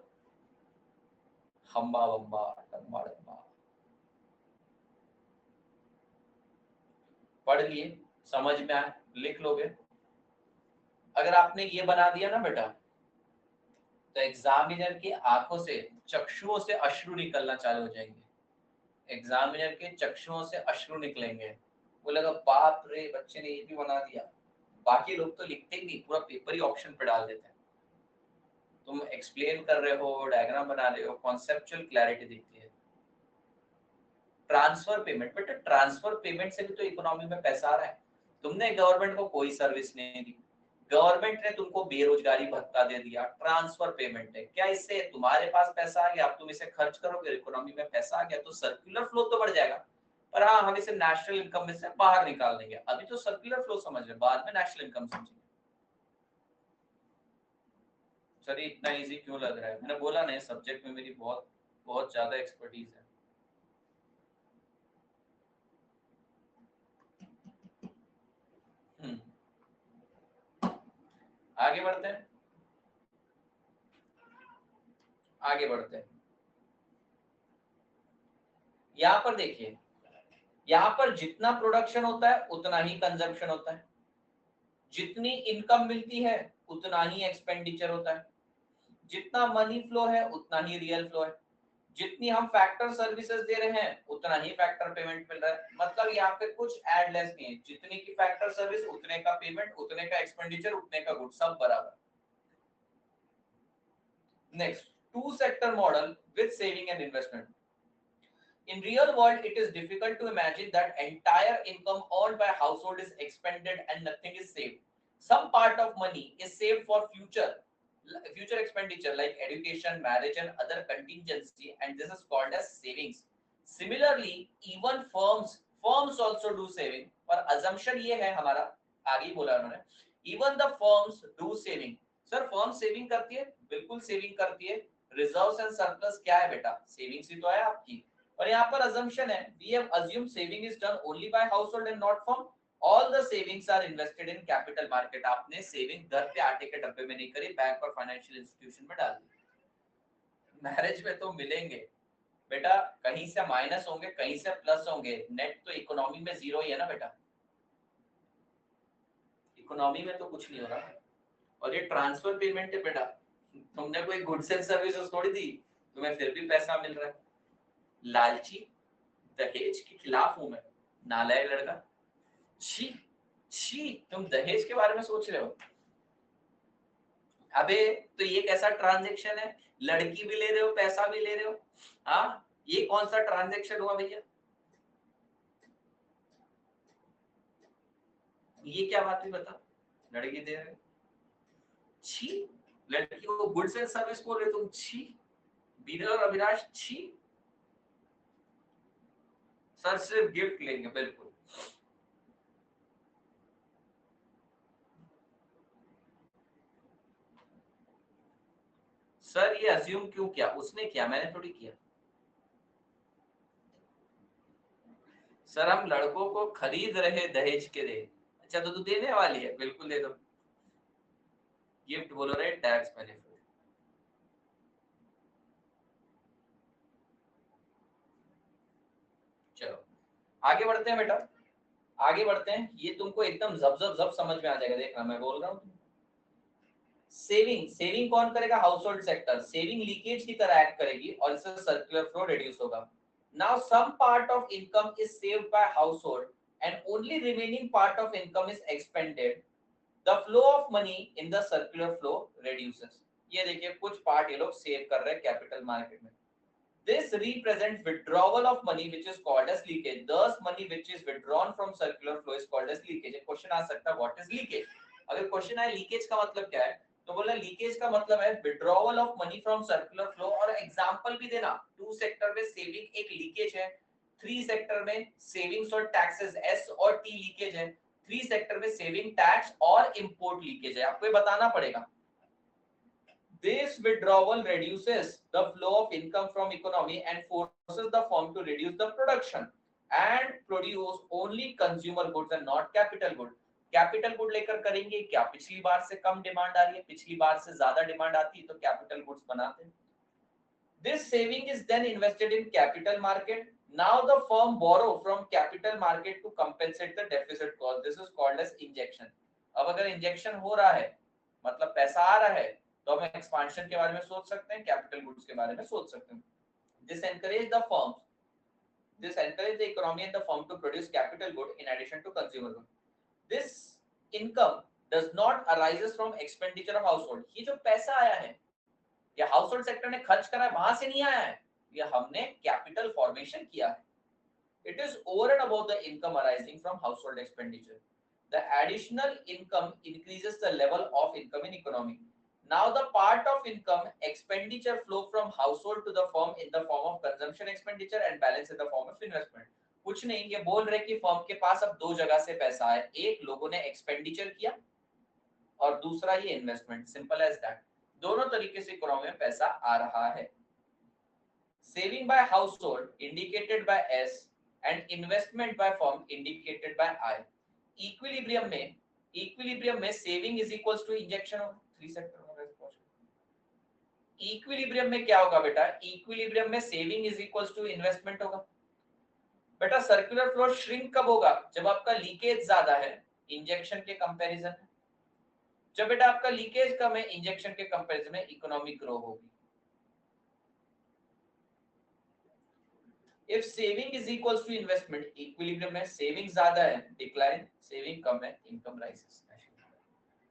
हम्बा बम्बा टम्बा डम्बा। पढ़ लिए, समझ में आए, लिख लोगे। अगर आपने ये बना दिया ना बेटा, तो एग्जामिनर की आंखों से, चक्षुओं से अश्रु निकलना चालू हो जाएंगे। एग्जामिनर के चक्षुओं से अश्रु निकलेंगे, बोलेगा बाप रे बच्चे ने ये भी बना दिया। बाकी लोग तो लिखते ही नहीं, पूरा पेपर ही ऑप्शन पे डाल देते हैं। तुम एक्सप्लेन कर रहे हो, डायग्राम बना रहे हो, कॉन्सेप्चुअल क्लैरिटी दिखती है। ट्रांसफर पेमेंट, बेटा ट्रांसफर पेमेंट से भी तो इकोनॉमी में पैसा आ रहा है। तुमने गवर्नमेंट को कोई सर्विस नहीं दी, गवर्नमेंट ने तुमको बेरोजगारी भत्ता दे दिया, ट्रांसफर पेमेंट है क्या? इससे तुम्हारे पास पैसा आ गया, अब तुम इसे खर्च करोगे, इकोनॉमी में पैसा आ गया, तो सर्कुलर फ्लो तो बढ़ जाएगा। पर हाँ, हम इसे नेशनल इनकम में से बाहर निकाल देंगे। अभी तो सर्कुलर फ्लो समझ रहे, बाद में नेशनल इनकम समझेंगे। सर इतना इजी क्यों लग रहा है? मैंने बोला नहीं, सब्जेक्ट में मेरी बहुत बहुत ज्यादा एक्सपर्टीज है। हम्म, आगे बढ़ते हैं, आगे बढ़ते हैं। यहाँ पर देखिए, यहाँ पर जितना प्रोडक्शन होता है उतना ही कंजम्पशन होता है, जितनी इनकम मिलती है उतना ही एक्सपेंडिचर होता है, जितना मनी फ्लो है उतना ही रियल फ्लो है, जितनी हम फैक्टर सर्विसेज दे रहे हैं उतना ही फैक्टर पेमेंट मिल रहा है। मतलब यहाँ पे कुछ एड लेस नहीं है, जितने की फैक्टर सर्विस उतने का पेमेंट, उतने का एक्सपेंडिचर, उतने का गुड, सब बराबर। Next, two sector model with saving and investment. In real world, it is difficult to imagine that entire income earned by a household is expended and nothing is saved. Some part of money is saved for future expenditure like education, marriage, and other contingency, and this is called as savings. Similarly, even firms also do saving. पर assumption ये है हमारा, आगे बोला उन्होंने, even the firms do saving. Sir firm saving करती है, बिल्कुल सेविंग करती है। रिजर्व्स एंड सरप्लस क्या है बेटा? सेविंग्स ही तो है आपकी। और यहाँ पर assumption है, we have assumed saving is done only by household and not firm. All the savings are invested in capital market. आपने सेविंग घर पे आटे के डब्बे में नहीं करी, बैंक और फाइनेंशियल इंस्टीट्यूशन में डाल दी। मैरिज में तो मिलेंगे बेटा, कहीं से माइनस होंगे, कहीं से प्लस होंगे, नेट तो इकोनॉमी में जीरो ही है ना बेटा। इकोनॉमी में तो कुछ नहीं हो रहा। और ये ट्रांसफर पेमेंट है बेटा, तुमने कोई गुड्स एंड सर्विसेज थोड़ी दी, तुम्हें फिर भी पैसा मिल रहा है। लालची, दहेज के खिलाफ हूं मैं, नालायक लड़का। छी, छी, तुम दहेज के बारे में सोच रहे हो? अबे तो ये कैसा ट्रांजैक्शन है? लड़की भी ले रहे हो, पैसा भी ले रहे हो। हाँ, ये कौन सा ट्रांजैक्शन हुआ भैया? ये क्या बात है बता? लड़की दे रहे हो, छी। लड़की को गुड्स एंड सर्विस बोल रहे तुम, छी। बीरल और अविनाश, छी। सर सिर्फ गिफ्ट लेंगे, बिल्कुल। सर ये अज्यूम क्यों किया? उसने किया, मैंने थोड़ी किया। सर हम लड़कों को खरीद रहे दहेज के लिए। अच्छा तो तू देने वाली है, बिल्कुल दे दो। गिफ्ट बोलो रहे, टैक्स बेनिफिट। चलो आगे बढ़ते हैं बेटा, आगे बढ़ते हैं। ये तुमको एकदम जब जब जब समझ में आ जाएगा, देखना मैं बोल रहा हूँ। सेविंग, सेविंग कौन करेगा? Household sector. Saving leakage की तरह एक्ट करेगी और इससे सर्कुलर फ्लो रिड्यूस होगा। Now some part of income is saved by household and only remaining part of income is expended, the flow of money in the circular flow reduces. ये देखिए कुछ पार्ट ये लोग सेव कर रहे हैं कैपिटल मार्केट में। This represents withdrawal of money which is called as leakage. Thus money which is withdrawn from circular flow is called as leakage. एक क्वेश्चन आ सकता है what is leakage? अगर क्वेश्चन आए लीकेज का मतलब क्या है, तो बोला लीकेज का मतलब है withdrawal of money from circular flow। और एग्जांपल भी देना, 2 सेक्टर में सेविंग एक लीकेज है, 3 सेक्टर में सेविंग्स और टैक्सेस एस और टी लीकेज है, 3 सेक्टर में सेविंग टैक्स और इंपोर्ट लीकेज है। आपको ये बताना पड़ेगा। This withdrawal reduces the flow of income from economy and forces the firm to reduce the production and produce only consumer goods and not capital good। Capital good लेकर करेंगे क्या? पिछली बार से कम डिमांड आ रही है, पिछली बार से ज्यादा डिमांड आती है तो कैपिटल गुड्स बनाते हैं। This saving is then invested in capital market. Now the firm borrow from capital market to compensate the deficit cost. This is called as injection। अब अगर इंजेक्शन हो रहा है मतलब पैसा आ रहा है, तो हम एक्सपांशन के बारे में सोच सकते हैं, कैपिटल गुड्स के बारे में सोच सकते हैं। This encourage the firms, this encourage the economy and the firm to produce capital good in addition to consumer good। This income does not arises from expenditure of household। ये जो पैसा आया है, ये हाउस होल्ड सेक्टर ने खर्च करा है, वहां से नहीं आया है, ये हमने कैपिटल फॉर्मेशन किया है। It is over and about the income arising from house hold expenditure. The additional income increases the level of income in economy. Now the part of income expenditure flow from household to the firm in the form of consumption expenditure and balance in the form of investment। कुछ नहीं, ये बोल रहे कि फर्म के पास अब दो जगह से पैसा है, एक लोगों ने एक्सपेंडिचर किया और दूसरा ये इन्वेस्टमेंट। सिंपल एज दैट, दोनों तरीके से इकोनॉमी में पैसा आ रहा है। Saving by household indicated by S and investment by firm indicated by I. Equilibrium में saving is equals to injection of three sector. Equilibrium में क्या होगा बेटा? इक्विलिब्रियम में saving is equals to investment होगा। बेटा सर्कुलर फ्लो श्रिंक कब होगा? जब आपका लीकेज ज्यादा है इंजेक्शन के कंपैरिजन में। जब बेटा आपका लीकेज कम है इंजेक्शन के कंपैरिजन में, इकोनॉमी ग्रो होगी। If saving is equals to investment, equilibrium में सेविंग ज्यादा है डिक्लाइन, सेविंग कम है इनकम राइजेस।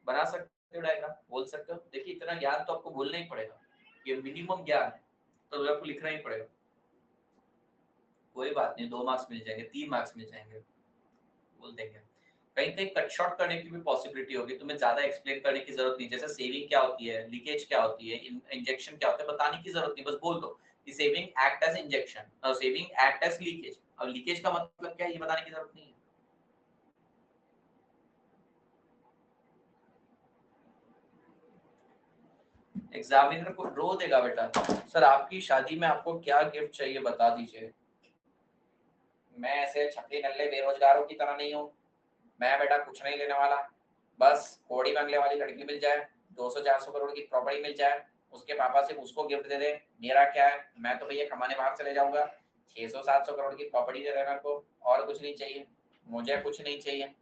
बना सकते हो डायग्राम, बोल सकते हो। देखिए इतना ज्ञान तो आपको भूलना ही पड़ेगा, ये मिनिमम ज्ञान है, तो आपको लिखना ही पड़ेगा। कोई बात नहीं, 2 मार्क्स मिल जाएंगे, 3 मार्क्स मिल जाएंगे, बोल देंगे। कहीं कहीं कट शॉर्ट करने की भी पॉसिबिलिटी होगी, तुम्हें ज्यादा एक्सप्लेन करने की जरूरत नहीं। जैसे सेविंग क्या होती है, लीकेज क्या होती है, इंजेक्शन क्या होता है, बताने की जरूरत नहीं, बस बोल दो कि सेविंग एक्ट एज इंजेक्शन और सेविंग एक्ट एज लीकेज। अब लीकेज का मतलब क्या है ये बताने की जरूरत नहीं है। एग्जामिनर को रो देगा बेटा, सर आपकी शादी में आपको क्या गिफ्ट चाहिए बता दीजिए। मैं ऐसे छपरी नल्ले बेरोजगारों की तरह नहीं हूँ, मैं बेटा कुछ नहीं लेने वाला, बस कोड़ी बंगले वाली लड़की मिल जाए, 200-400 करोड़ की प्रॉपर्टी मिल जाए, उसके पापा से उसको गिफ्ट दे दे, मेरा क्या है, मैं तो भैया कमाने बाहर चले जाऊंगा, 600-700 करोड़ की प्रॉपर्टी दे देना को, और कुछ नहीं चाहिए, मुझे कुछ नहीं चाहिए।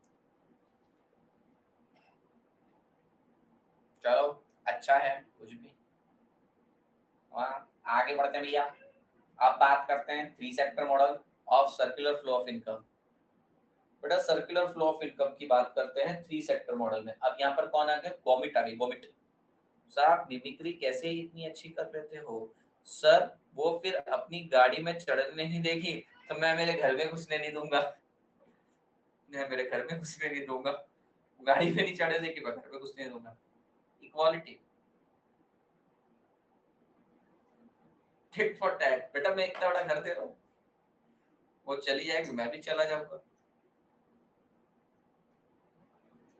चलो अच्छा है कुछ भी। आगे बढ़ते हैं भैया, अब बात करते हैं three sector model of circular flow of income. बेटा सर्कुलर फ्लो ऑफ इनकम की बात करते हैं थ्री सेक्टर मॉडल में। अब यहाँ पर कौन आ गया? वॉमिट आ गई, वॉमिट। सर आप मिमिक्री कैसे इतनी अच्छी कर लेते हो? सर वो फिर अपनी गाड़ी में चढ़ने नहीं देगी तो मैं मेरे घर में घुसने नहीं दूंगा, मैं मेरे घर में घुसने नहीं दूंगा, गाड़ी में नहीं चढ़े देगी मैं घर में घुसने नहीं दूंगा। Equality, tit for tat. बेटा मैं इतना बड़ा घर दे रहा हूँ, वो चली जाएगी मैं भी चला जाऊंगा।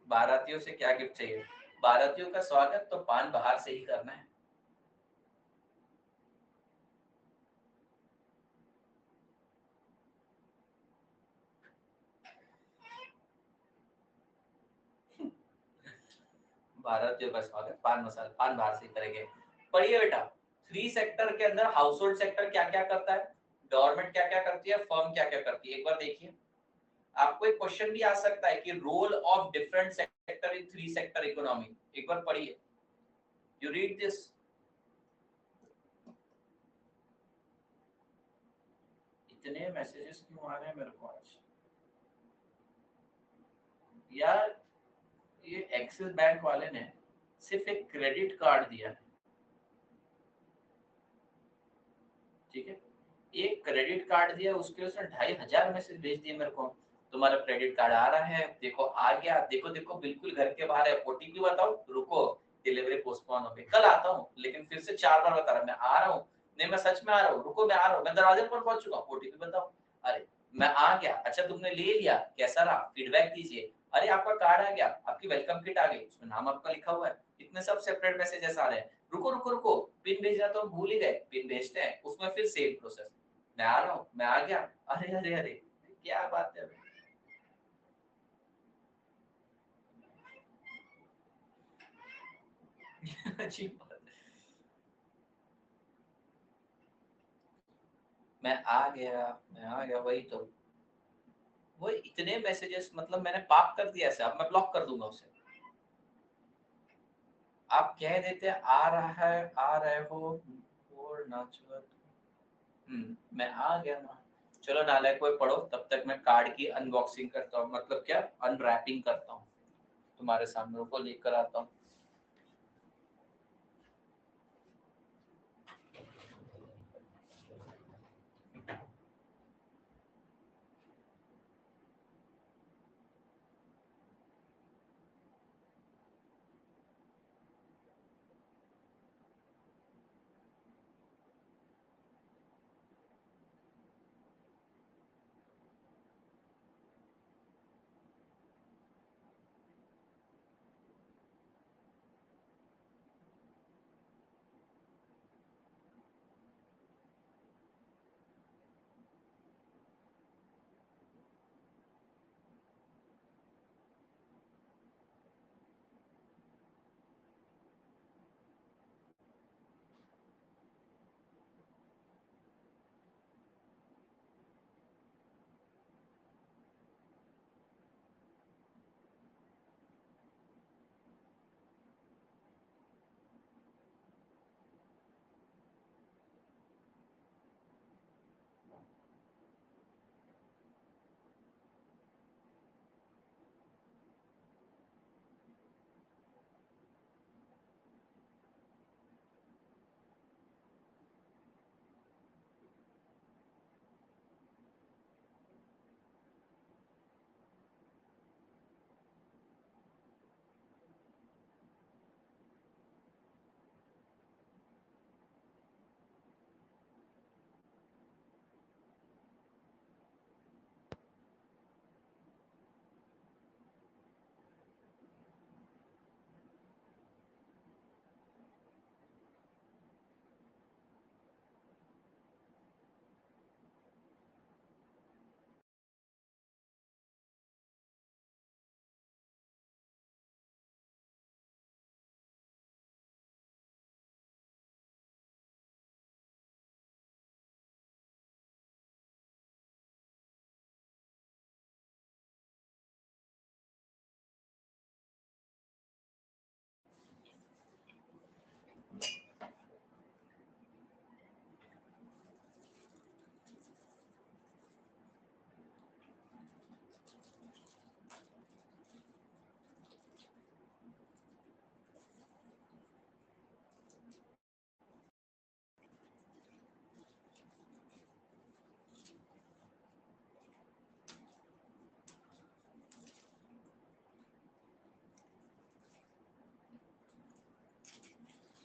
बारातियों से क्या गिफ्ट चाहिए? बारातियों का स्वागत तो पान बाहर से ही करना है। भारत जो बस आ गया, पान मसाला, पान बाहर से करेंगे। पढ़िए बेटा, 3 सेक्टर के अंदर हाउस होल्ड सेक्टर क्या क्या करता है, गवर्नमेंट क्या क्या करती है, फर्म क्या क्या करती है, एक बार देखिए। आपको एक क्वेश्चन भी आ सकता है कि role of different sector in 3 sector economy, एक बार पढ़िए, यू रीड दिस। इतने मैसेजेस क्यों आ रहे हैं मेरे को आज यार। ये एक्सिस बैंक वाले ने सिर्फ एक क्रेडिट कार्ड दिया है, ठीक है, एक क्रेडिट कार्ड दिया, उसके उसने 2500 मैसेज भेज दिए मेरे को। तुम्हारा क्रेडिट कार्ड आ रहा है, देखो आ गया, देखो देखो बिल्कुल घर के बाहर है, ओटीपी बताओ, रुको डिलीवरी पोस्टपोन हो गई, कल आता हूँ, लेकिन फिर से 4 बार बता रहा मैं आ रहा हूँ, नहीं मैं सच में आ रहा हूँ, रुको मैं आ रहा हूँ, मैं दरवाजे पर पहुंच चुका हूँ, ओटीपी बताओ। अरे मैं आ गया, अच्छा तुमने ले लिया, कैसा रहा, फीडबैक दीजिए। अरे आपका कार्ड आ गया, आपकी वेलकम किट आ गई, उसमें नाम आपका लिखा हुआ है। इतने सब सेपरेट मैसेजेस आ रहे हैं, रुको रुको रुको, पिन भेजना तो भूल ही गए, पिन भेजते हैं, उसमें फिर सेम प्रोसेस, मैं आ रहा हूँ, मैं आ गया, अरे अरे अरे क्या बात है। अजीब बात है। मैं आ गया, मैं आ गया, वही तो, वो इतने मैसेजेस, मतलब मैंने पाप कर दिया ऐसे, अब मैं ब्लॉक कर दूंगा उसे। आप कह देते आ रहा है, आ रहे हो, और नाचुरल। मैं आ गया ना। चलो नालायक कोई पढ़ो, तब तक मैं कार्ड की अनबॉक्सिंग करता हूँ, मतलब क्या, अनरैपिंग करता हूँ तुम्हारे सामने को लेकर आता हूँ।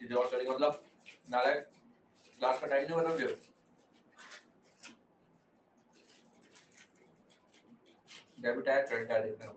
सीधे और चलेगा, मतलब नालायक क्लास का टाइम नहीं बदल दिया, डेबिट है क्रेडिट है, देखना।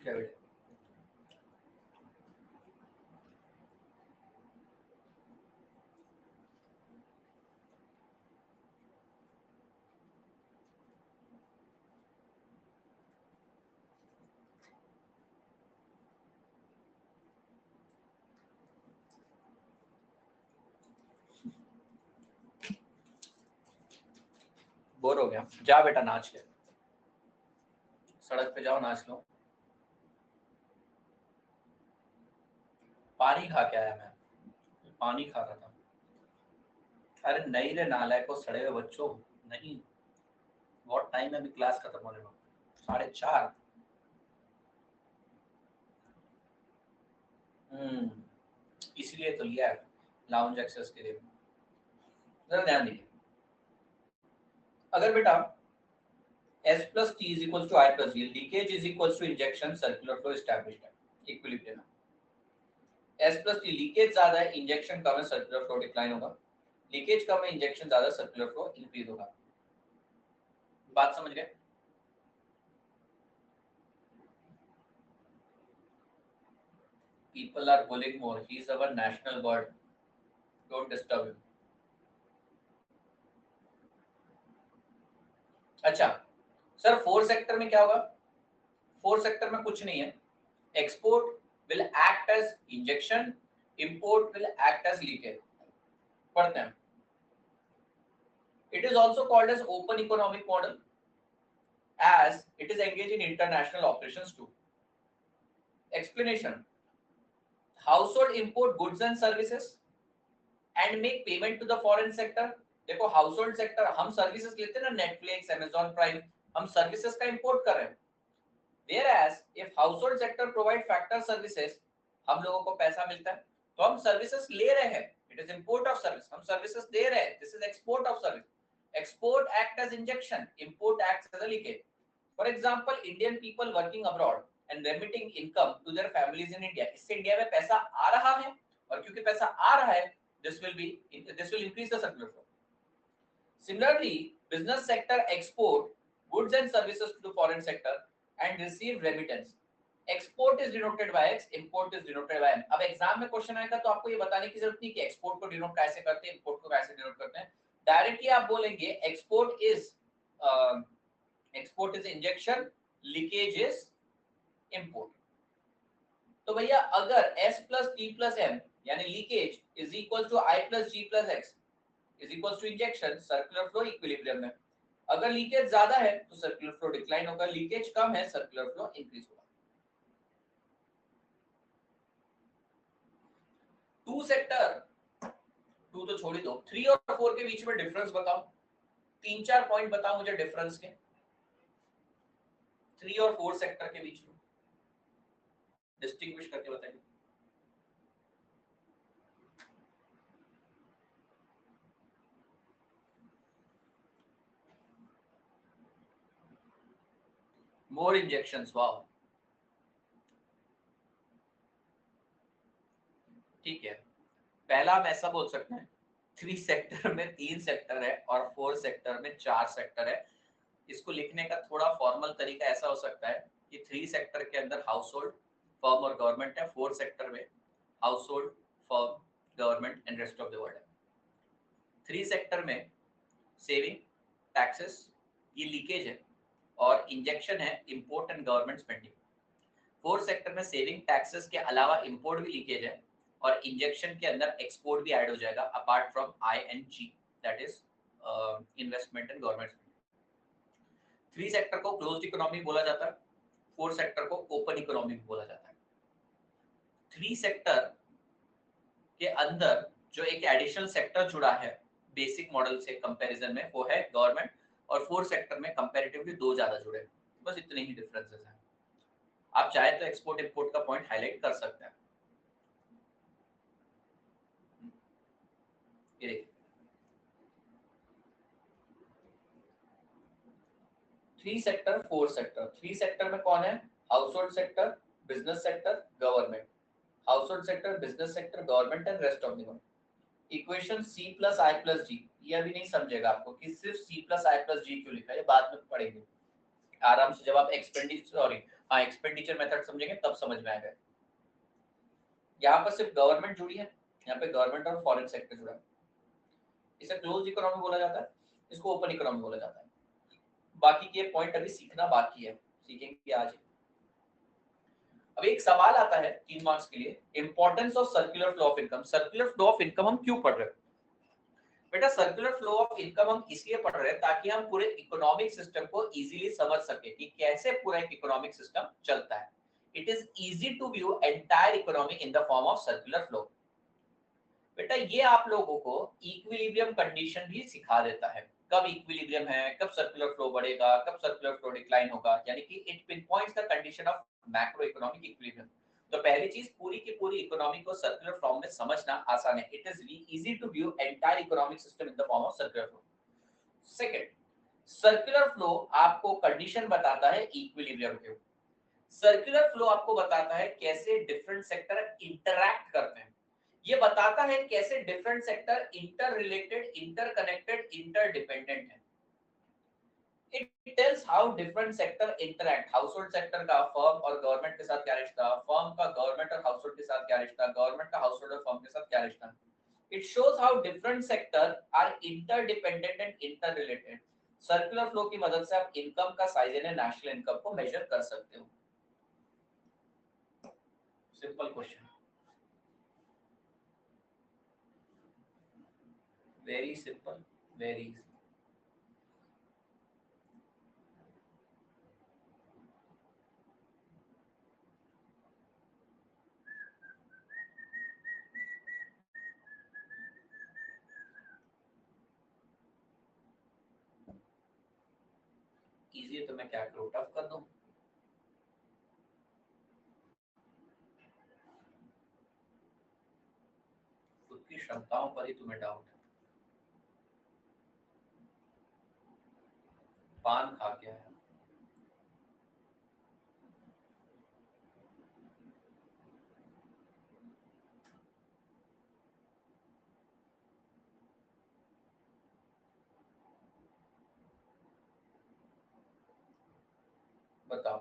क्या बेटा? बोर हो गया, जा बेटा नाच ले, सड़क पे जाओ नाच लो। पानी खा के आया मैं, पानी खा रहा था। अरे नहीं रे नालायक को, सड़े हुए बच्चों, नहीं। बहुत टाइम है अभी क्लास खत्म होने में, 4:30। इसलिए तो लिया है लाउंज एक्सेस के लिए। जरा ध्यान दीजिए, अगर बेटा S plus T is equals to I plus V, leakage is equals to injection, circular flow established है, इक्विलिब्रियम है। S plus T लीकेज ज्यादा है, इंजेक्शन कम है, सर्कुलर फ्लो डिक्लाइन होगा। लीकेज कम है, इंजेक्शन ज्यादा, सर्कुलर फ्लो इंक्रीज होगा। बात समझ गए? People are bullying more. He is our national bird. Don't disturb him. अच्छा सर, फोर सेक्टर में क्या होगा? फोर सेक्टर में कुछ नहीं है। Export will act as injection, import will act as leakage. पढ़ते हैं। It is also called as open economic model as it is engaged in international operations too. Explanation: household import goods and services and make payment to the foreign sector. देखो हाउसहोल्ड सेक्टर, हम सर्विसेज लेते हैं ना, नेटफ्लिक्स, अमेज़न प्राइम, हम सर्विसेज का इंपोर्ट कर रहे हैं। Whereas if household sector provide factor services, हम लोगों को पैसा मिलता है, तो हम सर्विसेज ले रहे हैं। It is import of service, हम सर्विसेज दे रहे हैं। This is export of service. Export act as injection, import acts as a leakage. For example, Indian people working abroad and remitting income to their families in India. इससे इंडिया में पैसा आ रहा है, और क्योंकि पैसा आ रहा है, this will increase the circular flow. Similarly, business sector export goods and services to the foreign sector and receive remittance. Export is denoted by X, import is denoted by M. अब एग्जाम में क्वेश्चन आएगा तो आपको ये बताने की जरूरत नहीं कि एक्सपोर्ट को डिनोट कैसे करते हैं, इंपोर्ट को कैसे डिनोट करते हैं। डायरेक्टली आप बोलेंगे export is injection, leakage is import. तो भैया अगर S plus T plus M यानी leakage is equal to I plus G plus X is equal to injection, circular flow equilibrium में। अगर लीकेज ज्यादा है तो सर्कुलर फ्लो डिक्लाइन होगा, लीकेज कम है, सर्कुलर फ्लो इंक्रीज होगा। टू सेक्टर, टू तो छोड़ ही दो, 3 और 4 के बीच में डिफरेंस बताओ। 3-4 पॉइंट बताओ मुझे डिफरेंस के, 3 और 4 सेक्टर के बीच में डिस्टिंग्विश करके बताइए। मोर इंजेक्शंस, वाओ, ठीक है। पहला हम ऐसा बोल सकते हैं, 3 सेक्टर में 3 सेक्टर है और 4 सेक्टर में 4 सेक्टर है। इसको लिखने का थोड़ा फॉर्मल तरीका ऐसा हो सकता है कि 3 सेक्टर के अंदर हाउस होल्ड, फर्म और गवर्नमेंट है, 4 सेक्टर में house hold, firm, government and rest of the world है। 3 सेक्टर में सेविंग, टैक्सेस, ये लीकेज है, और इंजेक्शन है import and government spending. 4 sector में सेविंग, टैक्सेस के अलावा इंपोर्ट भी लीकेज है, और इंजेक्शन के अंदर एक्सपोर्ट भी ऐड हो जाएगा apart from I and G, that is investment and government. 3 sector को क्लोज्ड इकोनॉमी बोला जाता है, 4 सेक्टर को ओपन इकोनॉमी बोला जाता है। 3 सेक्टर के अंदर जो एक एडिशनल सेक्टर जुड़ा है बेसिक मॉडल से कंपैरिजन में, वो है गवर्नमेंट, और 4 सेक्टर में कंपैरेटिवली 2 ज्यादा जुड़े हैं। बस इतने ही डिफरेंसेस हैं। आप चाहे तो एक्सपोर्ट इंपोर्ट का पॉइंट हाईलाइट कर सकते हैं। ये देखिए, 3 सेक्टर 4 सेक्टर। 3 सेक्टर में कौन है? Household sector, business sector, government. House hold sector, business sector, government and rest of the world. Equation C plus I plus G, ये अभी नहीं समझेगा आपको कि सिर्फ C plus I plus G क्यों लिखा है, ये बाद में पढ़ेंगे। आराम से जब आप एक्सपेंडिचर मेथड समझेंगे तब समझ में आएगा। यहाँ पर सिर्फ गवर्नमेंट जुड़ी है, यहाँ पे गवर्नमेंट और फॉरेन सेक्टर जुड़ा है। इसे क्लोज इकोनॉमी बोला जाता है, इसको ओपन इकोनॉमी बोला जाता है। बाकी के पॉइंट अभी सीखना बाकी है, सीखेंगे आज। अब एक सवाल आता है 3 मार्क्स के लिए, importance of circular flow of income. Circular flow of income हम क्यों पढ़ रहे हैं बेटा? सर्कुलर फ्लो ऑफ इनकम हम इसलिए पढ़ रहे हैं ताकि हम पूरे इकोनॉमिक सिस्टम को इजीली समझ सके कि कैसे पूरा एक इकोनॉमिक सिस्टम चलता है। It is easy to view entire economy in the form of circular flow. बेटा ये आप लोगों को इक्विलिब्रियम कंडीशन भी सिखा देता है, कब इक्विलिब्रियम है, कब सर्कुलर फ्लो बढ़ेगा, कब सर्कुलर फ्लो डिक्लाइन होगा, यानी कि it pinpoints the condition of macro economic equilibrium. तो पहली चीज, पूरी की पूरी इकोनॉमी को सर्कुलर फॉर्म में समझना आसान है। It is easy to view entire economic system in the form of circular flow. Second, circular flow आपको कंडीशन बताता है इक्विलिब्रियम के। सर्कुलर फ्लो आपको बताता है कैसे डिफरेंट सेक्टर इंटरैक्ट करते हैं। ये बताता है कैसे different sector inter related, interconnected, interdependent है। It tells how different sector interact. Household sector का फर्म और गवर्नमेंट के साथ क्या रिश्ता, फर्म का गवर्नमेंट और हाउसहोल्ड के साथ क्या रिश्ता, गवर्नमेंट का हाउसहोल्ड और फर्म के साथ क्या रिश्ता। It shows how different sector are interdependent and interrelated. Circular flow की मदद से आप इनकम का साइज यानी नेशनल इनकम को मेजर कर सकते हो। Simple question, very simple, very easy. Easy है तो मैं क्या करूं, टफ कर दूं? खुद की क्षमताओं पर ही तुम्हें डाउट है। पान खा के आया। बताओ।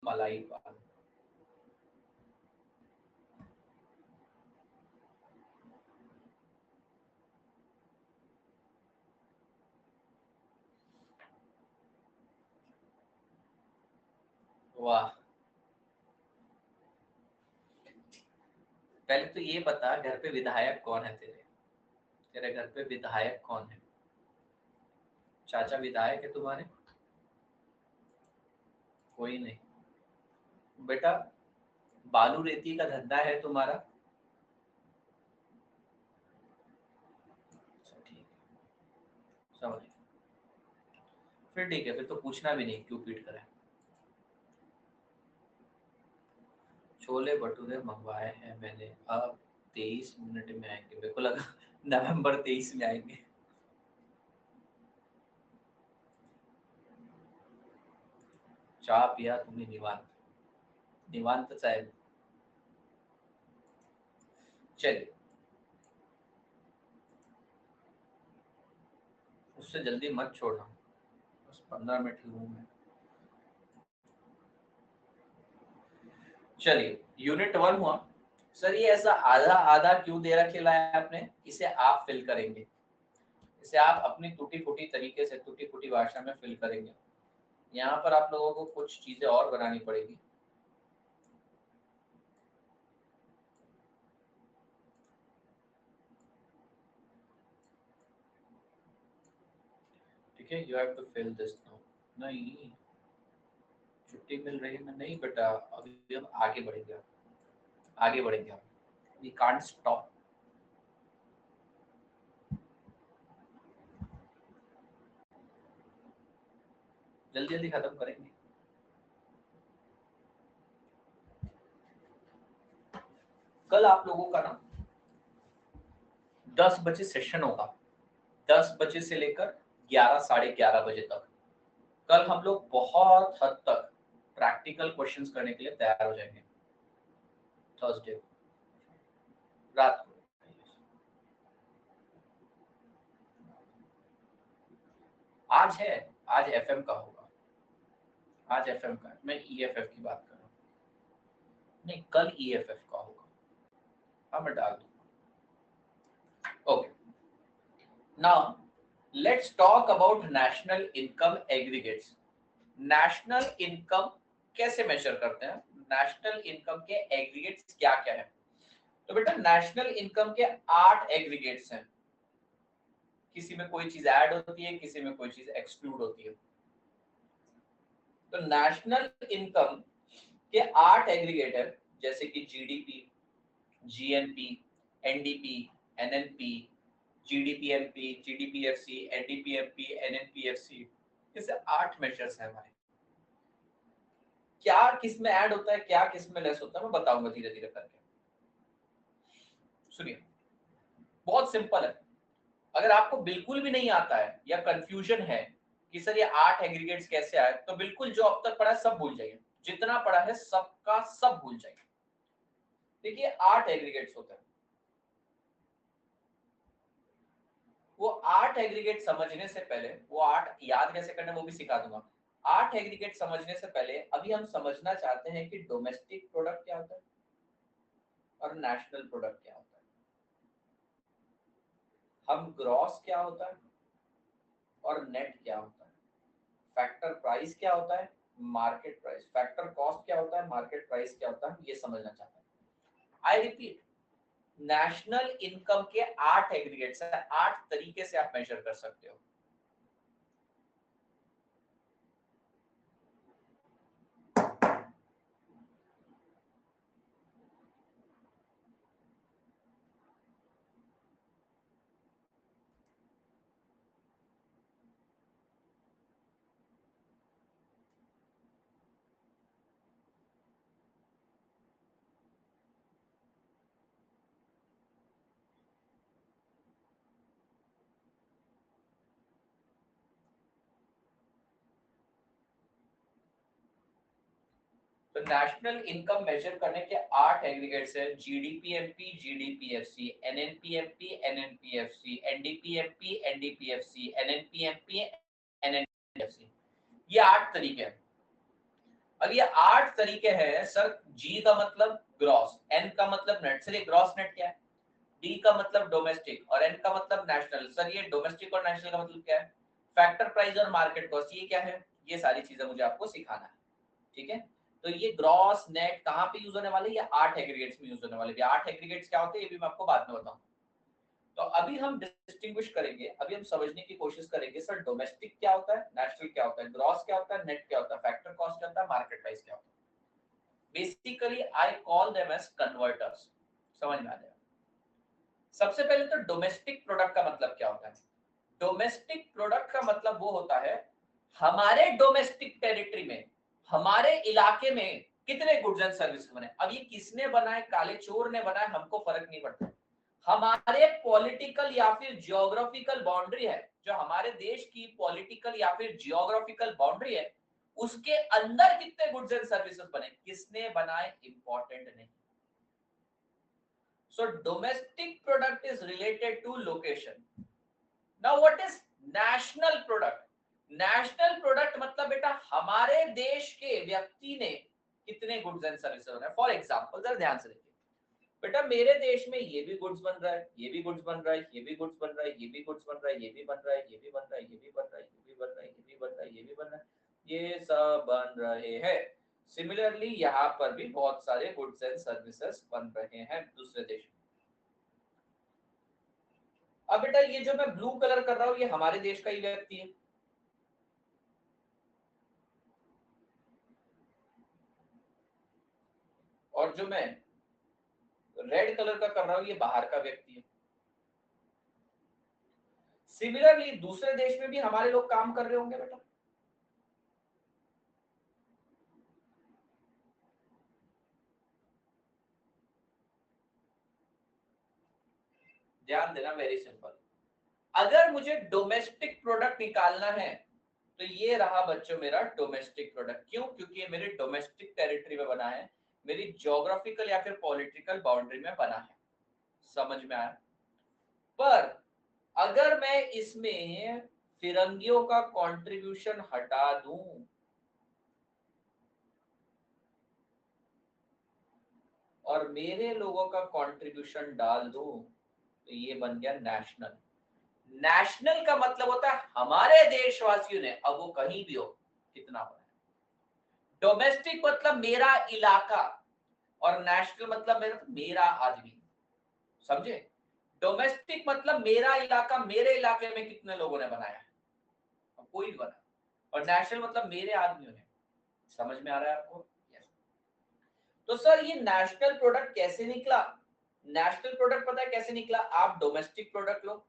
मलाई पान। वाह, पहले तो ये बता घर पे विधायक कौन है तेरे? तेरे घर पे विधायक कौन है? चाचा विधायक है तुम्हारे? कोई नहीं। बेटा बालू रेती का धंधा है तुम्हारा? अच्छा, ठीक है, समझ गया। फिर ठीक है, फिर तो पूछना भी नहीं क्यों पीट कर है। छोले भटूरे मंगवाए हैं मैंने, अब 23 मिनट में आएंगे। मेरे को लगा नवंबर 23 में आएंगे। चाय पिया तुम्हें निवांत, निवांत चाय। चलिए, उससे जल्दी मत छोड़ना, बस 15 मिनट ही हूँ मैं। चलिए, यूनिट 1 हुआ। सर ये ऐसा आधा आधा क्यों दे रखेला है आपने? इसे आप फिल करेंगे, इसे आप अपनी टूटी फूटी तरीके से, टूटी फूटी भाषा में फिल करेंगे। यहाँ पर आप लोगों को कुछ चीजें और बनानी पड़ेगी। ठीक है, you have to fill this now. नहीं, छुट्टी मिल रही है ना? नहीं बेटा, अभी हम आगे बढ़ेंगे, आगे बढ़ेंगे हम। We can't stop. जल्दी जल्दी खत्म करेंगे। कल आप लोगों का ना 10 बजे सेशन होगा, 10 बजे से लेकर 11 साढ़े 11 बजे तक। कल हम लोग बहुत हद तक प्रैक्टिकल क्वेश्चंस करने के लिए तैयार हो जाएंगे। थर्सडे रात को। आज है, आज एफएम का होगा, आज एफएम का, मैं ईएफएफ की बात कर रहा हूँ, नहीं कल ईएफएफ का होगा। हाँ मैं डाल दूंगा। Okay, now let's talk about national income aggregates. National income कैसे मेजर करते हैं, नेशनल इनकम के एग्रीगेट्स क्या क्या है। तो बेटा नेशनल इनकम के 8 एग्रीगेट्स हैं, किसी में कोई चीज ऐड होती है, किसी में कोई चीज एक्सक्लूड होती है। तो नेशनल इनकम के 8 एग्रीगेट है, जैसे कि GDP, GNP, NDP, NNP, GDPMP, GDPFC, NDPMP, NNPFC, जैसे 8 मेजर्स हैं हमारे। क्या किस में ऐड होता है, क्या किस में लेस होता है, मैं बताऊंगा धीरे धीरे करके। सुनिए, बहुत सिंपल है। अगर आपको बिल्कुल भी नहीं आता है या कंफ्यूजन है कि सर ये 8 एग्रीगेट्स कैसे आए, तो बिल्कुल जो अब तक पढ़ा है सब भूल जाइए, जितना पढ़ा है सबका सब भूल जाइए। देखिए 8 एग्रीगेट्स होते हैं, वो 8 एग्रीगेट समझने से पहले, वो 8 याद कैसे करना वो भी सिखा दूंगा। 8 एग्रीगेट समझने से पहले अभी हम समझना चाहते हैं कि डोमेस्टिक प्रोडक्ट क्या होता है और नेशनल प्रोडक्ट क्या होता है, हम ग्रॉस क्या होता है और नेट क्या होता है, फैक्टर प्राइस क्या होता है, मार्केट प्राइस, फैक्टर कॉस्ट क्या होता है, मार्केट प्राइस क्या होता है, ये समझना चाहते हैं। आई रिपीट, नेशनल इनकम के 8 एग्रीगेट्स हैं, 8 तरीके से आप मेजर कर सकते हो। तो नेशनल इनकम मेजर करने के 8 एग्रीगेट्स है, जीडीपीएमपी, जीडीपीएफसी, एनएनपीएमपी, एनएनपीएफसी, एनडीपीएमपी, एनडीपीएफसी, एनएनपीएमपी, एनएनपीएफसी, ये 8 तरीके हैं। अब ये 8 तरीके हैं सर, जी का मतलब ग्रॉस, एन का मतलब नेट, सर ये ग्रॉस नेट क्या है, डी का मतलब डोमेस्टिक और एन का मतलब नेशनल, सर ये डोमेस्टिक और नेशनल का मतलब क्या है, फैक्टर प्राइस और मार्केट कॉस्ट ये क्या है, ये सारी चीजें मुझे आपको सिखाना है। ठीक है, तो ये ग्रॉस नेट कहाँ पे यूज होने वाले, ये 8 एग्रीगेट्स में यूज होने वाले। ये 8 एग्रीगेट्स क्या होते हैं ये भी मैं आपको बाद में बताऊंगा। तो अभी हम डिस्टिंग्विश करेंगे, अभी हम समझने की कोशिश करेंगे सर डोमेस्टिक क्या होता है, नेशनल क्या होता है, ग्रॉस क्या होता है, नेट क्या होता है, फैक्टर कॉस्ट क्या होता है, मार्केट प्राइस क्या होता है। Basically I call them as converters. समझ में आ जाएगा। सबसे पहले तो डोमेस्टिक प्रोडक्ट का मतलब क्या होता है। डोमेस्टिक प्रोडक्ट का मतलब वो होता है हमारे डोमेस्टिक टेरिटरी में, हमारे इलाके में कितने गुड्स एंड सर्विसेज बने। अब ये किसने बनाए, काले चोर ने बनाए, हमको फर्क नहीं पड़ता। हमारे पॉलिटिकल या फिर जियोग्राफिकल बाउंड्री है, जो हमारे देश की पॉलिटिकल या फिर जियोग्राफिकल बाउंड्री है, उसके अंदर कितने गुड्स एंड सर्विसेज बने, किसने बनाए, इंपॉर्टेंट नहीं। So domestic product is related to location. Now what is national product? National product मतलब बेटा हमारे देश के व्यक्ति ने कितने गुड्स एंड सर्विसेज बनाए। फॉर एग्जांपल जरा ध्यान से देखिए बेटा, मेरे देश में ये भी गुड्स बन रहा है, ये भी गुड्स बन रहा है, ये भी गुड्स बन रहा है, ये भी गुड्स बन रहा है, ये भी बन रहा है, ये भी बन रहा है, ये भी बन रहा है, ये भी बन रहा है, ये भी बन रहा है, ये भी बन रहा है, ये सब बन रहे हैं। सिमिलरली यहाँ पर भी बहुत सारे गुड्स एंड सर्विसेज बन रहे हैं दूसरे देश में। अब बेटा ये जो मैं ब्लू कलर कर रहा हूं ये हमारे देश का ही व्यक्ति है, और जो मैं रेड कलर का कर रहा हूं ये बाहर का व्यक्ति है। सिमिलरली दूसरे देश में भी हमारे लोग काम कर रहे होंगे बेटा। ध्यान देना, वेरी सिंपल। अगर मुझे डोमेस्टिक प्रोडक्ट निकालना है तो ये रहा बच्चों मेरा डोमेस्टिक प्रोडक्ट। क्यों? क्योंकि ये मेरे डोमेस्टिक टेरिटरी में बना है, मेरी ज्योग्राफिकल या फिर पॉलिटिकल बाउंड्री में बना है। समझ में आया? पर अगर मैं इसमें फिरंगियों का कंट्रीब्यूशन हटा दूं और मेरे लोगों का कंट्रीब्यूशन डाल दूं तो ये बन गया नेशनल। नेशनल का मतलब होता है हमारे देशवासियों ने, अब वो कहीं भी हो, कितना बनाया। डोमेस्टिक मतलब मेरा इलाका और नेशनल मतलब मेरा आदमी, समझे। डोमेस्टिक मतलब मेरा इलाका, मेरे इलाके में कितने लोगों ने बनाया है, कोई भी बना। और नेशनल मतलब मेरे आदमियों ने। समझ में आ रहा है आपको? yes. तो सर ये नेशनल प्रोडक्ट कैसे निकला? नेशनल प्रोडक्ट पता है कैसे निकला? आप डोमेस्टिक प्रोडक्ट लो,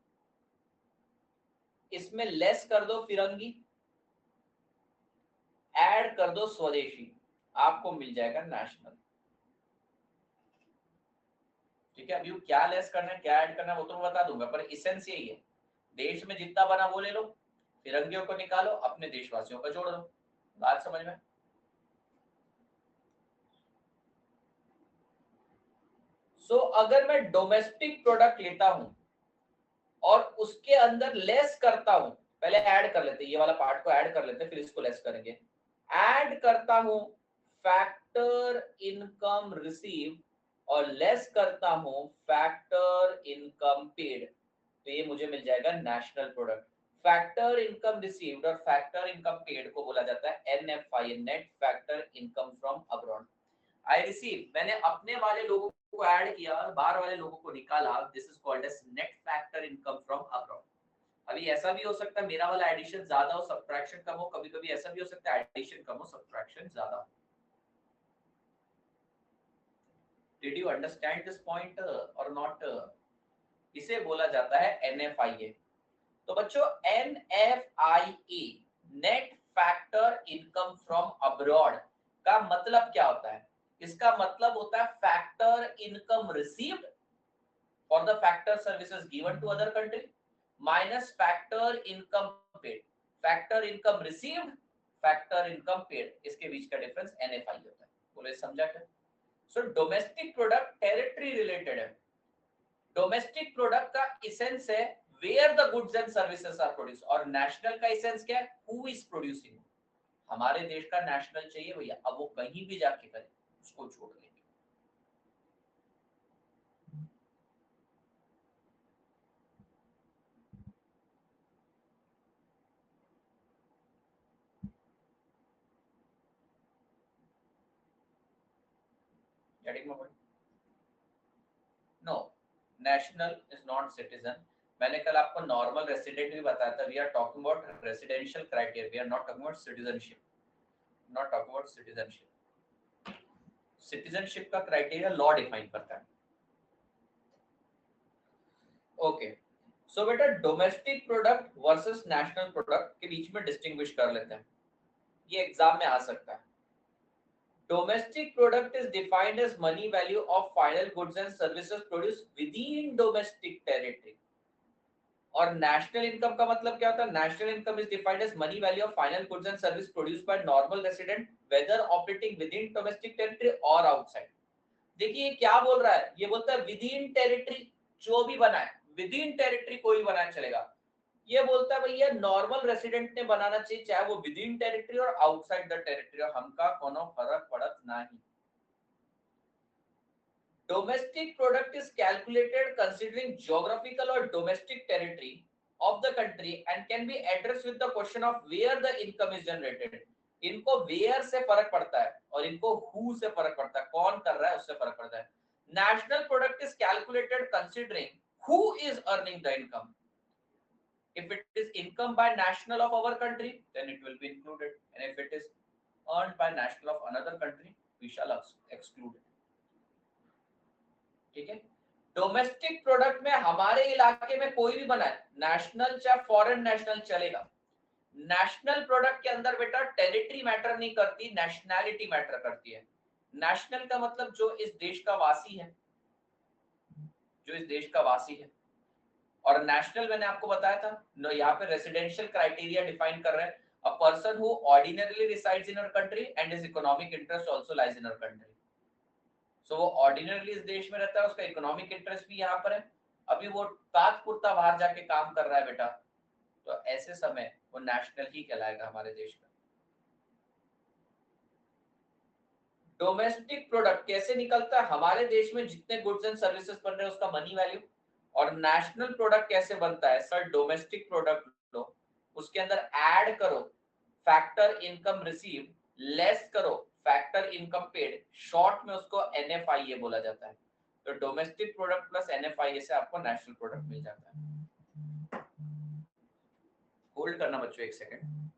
इसमें लेस कर दो फिरंगी, ऐड कर दो स्वदेशी, आपको मिल जाएगा नेशनल। ठीक है, अभी क्या लेस करना है क्या ऐड करना है वो तो मैं बता दूंगा, पर इसेंस यही है। देश में जितना बना वो ले लो, फिरंगियों को निकालो, अपने देशवासियों का जोड़ दो। बात समझ में? सो अगर मैं डोमेस्टिक प्रोडक्ट लेता हूं और उसके अंदर लेस करता हूं, पहले ऐड कर लेते हैं, ये वाला पार्ट को ऐड कर लेते हैं, फिर इसको लेस करेंगे। ऐड करता हूं फैक्टर इनकम रिसीव और लेस करता हूं फैक्टर इनकम पेड, तो ये मुझे मिल जाएगा national product. Factor income received और फैक्टर इनकम पेड को बोला जाता है NFI, net factor income from abroad. I receive, मैंने अपने वाले लोगों को ऐड किया और बाहर वाले लोगों को निकाला, this is called as net factor income from abroad. अभी ऐसा भी हो सकता है मेरा वाला एडिशन ज्यादा हो सब्ट्रैक्शन कम हो, कभी कभी ऐसा भी हो सकता है एडिशन कम हो सब्ट्रैक्शन ज्यादा हो। Did you understand this point और नॉट? इसे बोला जाता है NFIA। तो बच्चों NFIA, net factor income from abroad का मतलब क्या होता है? इसका मतलब होता है factor income received for the factor services given to other country minus factor income paid, factor income received, factor income paid, इसके बीच का डिफरेंस NFI होता है। बोले समझा क्या? So domestic product territory related है। डोमेस्टिक प्रोडक्ट का इसेंस है where the goods and services are produce, और नेशनल का इसेंस क्या है? Who is producing. हमारे देश का नेशनल चाहिए भैया, अब वो कहीं भी जाके करे, उसको छोड़ लेंगे। Getting my point? No, national is not citizen. मैंने कल आपको नॉर्मल रेसिडेंट भी बताया था। We are talking about residential criteria, we are not talking about citizenship, not talking about citizenship. Citizenship का क्राइटेरिया लॉ डिफाइन करता है। ओके, सो बेटा domestic product versus national product के बीच में डिस्टिंग्विश कर लेते हैं, ये एग्जाम में आ सकता है। Domestic product is defined as money value of final goods and services produced within domestic territory. और नेशनल इनकम का मतलब क्या होता है? National income is defined as money value of final goods and service produced by normal resident whether operating within domestic territory और आउटसाइड। देखिए ये क्या बोल रहा है? ये बोलता है विद इन टेरिटरी जो भी बना है, विद इन टेरिटरी कोई भी बनाया चलेगा। ये बोलता है भैया नॉर्मल रेसिडेंट ने बनाना चाहिए, चाहे वो विद इन टेरिटरी और आउटसाइड द टेरिटरी, और हमका कोनो फर्क पड़त नहीं। Domestic product is calculated considering geographical or domestic territory of the country and can be addressed with the question of where the income is generated. इनको where से फर्क पड़ता है और इनको who से फर्क पड़ता है, कौन कर रहा है उससे फर्क पड़ता है। National product is calculated considering who is earning the income. If it is income by national of our country, then it will be included, and if it is earned by national of another country, we shall exclude it. ठीक है, डोमेस्टिक प्रोडक्ट में हमारे इलाके में कोई भी बना है, नेशनल चाहे फॉरेन नेशनल चलेगा। नेशनल प्रोडक्ट के अंदर बेटा टेरिटरी मैटर नहीं करती, नेशनैलिटी मैटर करती है। नेशनल का मतलब जो इस देश का वासी है, जो इस देश का वासी है। और नेशनल मैंने आपको बताया था, यहाँ पे रेसिडेंशियल क्राइटेरिया डिफाइन कर रहे हैं, a person who ordinarily resides in our country and his economic interest also lies in our country. So वो ऑर्डिनरली इस देश में रहता है, उसका इकोनॉमिक इंटरेस्ट भी यहाँ पर है। अभी वो ताजपुरता बाहर जाके काम कर रहा है बेटा, तो ऐसे समय वो नेशनल ही कहलाएगा हमारे देश का। डोमेस्टिक प्रोडक्ट कैसे निकलता है, हमारे देश में जितने गुड्स एंड सर्विसेज बन रहे हैं उसका मनी वैल्यू। और नेशनल प्रोडक्ट कैसे बनता है सर, डोमेस्टिक प्रोडक्ट लो, उसके अंदर ऐड करो फैक्टर इनकम रिसीव, लेस करो फैक्टर इनकम पेड, शॉर्ट में उसको एनएफआईए बोला जाता है। तो डोमेस्टिक प्रोडक्ट प्लस एनएफआईए से आपको नेशनल प्रोडक्ट मिल जाता है। होल्ड करना बच्चों एक सेकंड।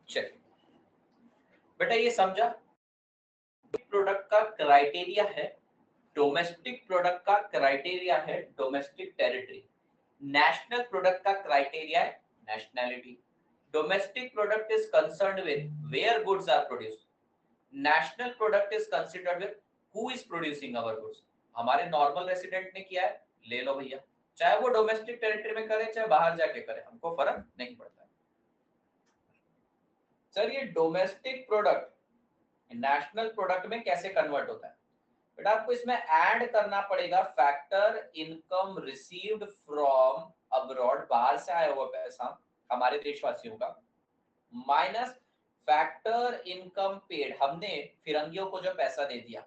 चलिए बेटा ये समझा, प्रोडक्ट का क्राइटेरिया है, डोमेस्टिक प्रोडक्ट का क्राइटेरिया है डोमेस्टिक टेरिटरी, नेशनल प्रोडक्ट का क्राइटेरिया है nationality. Domestic product is concerned with where goods are produced, national product is considered with who is producing our goods. हमारे नॉर्मल रेसिडेंट ने किया है, ले लो भैया, चाहे वो डोमेस्टिक टेरिटरी में करे चाहे बाहर जाके करे, हमको फर्क नहीं पड़ता है। सर ये डोमेस्टिक प्रोडक्ट नेशनल प्रोडक्ट में कैसे कन्वर्ट होता है, बेटा आपको इसमें ऐड करना पड़ेगा factor income received from abroad, बाहर से आया हुआ पैसा हमारे देशवासियों का, माइनस फैक्टर इनकम पेड, हमने फिरंगियों को जो पैसा दे दिया,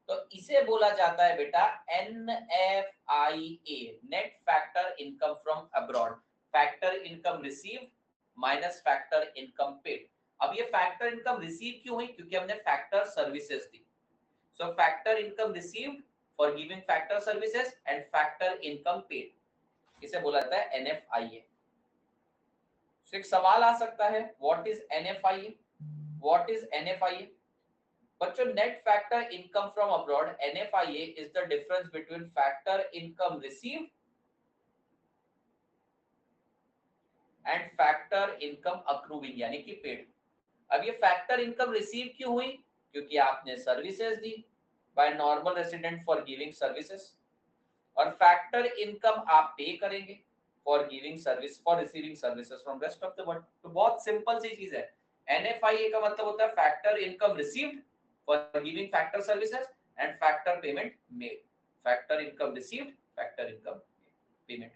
तो इसे बोला जाता है बेटा NFIA, net factor income from abroad, factor income received minus factor income paid. अब ये फैक्टर इनकम रिसीव क्यों हुई, क्योंकि हमने factor services the. So factor income received for giving factor services and factor income paid, इसे बोला जाता है NFIA। तो एक सवाल आ सकता है what is NFIA, what is NFIA? बच्चों net factor income from abroad, NFIA is the difference between factor income received and factor income accruing यानी कि पेड। अब ये फैक्टर इनकम रिसीव क्यों हुई, क्योंकि आपने services the bye normal resident for giving services, और फैक्टर इनकम आप पे करेंगे for giving service, for receiving services from rest of the world. तो बहुत सिंपल सी चीज है, NFIA का मतलब होता है factor income received for giving factor services and factor payment made, factor income received factor income payment.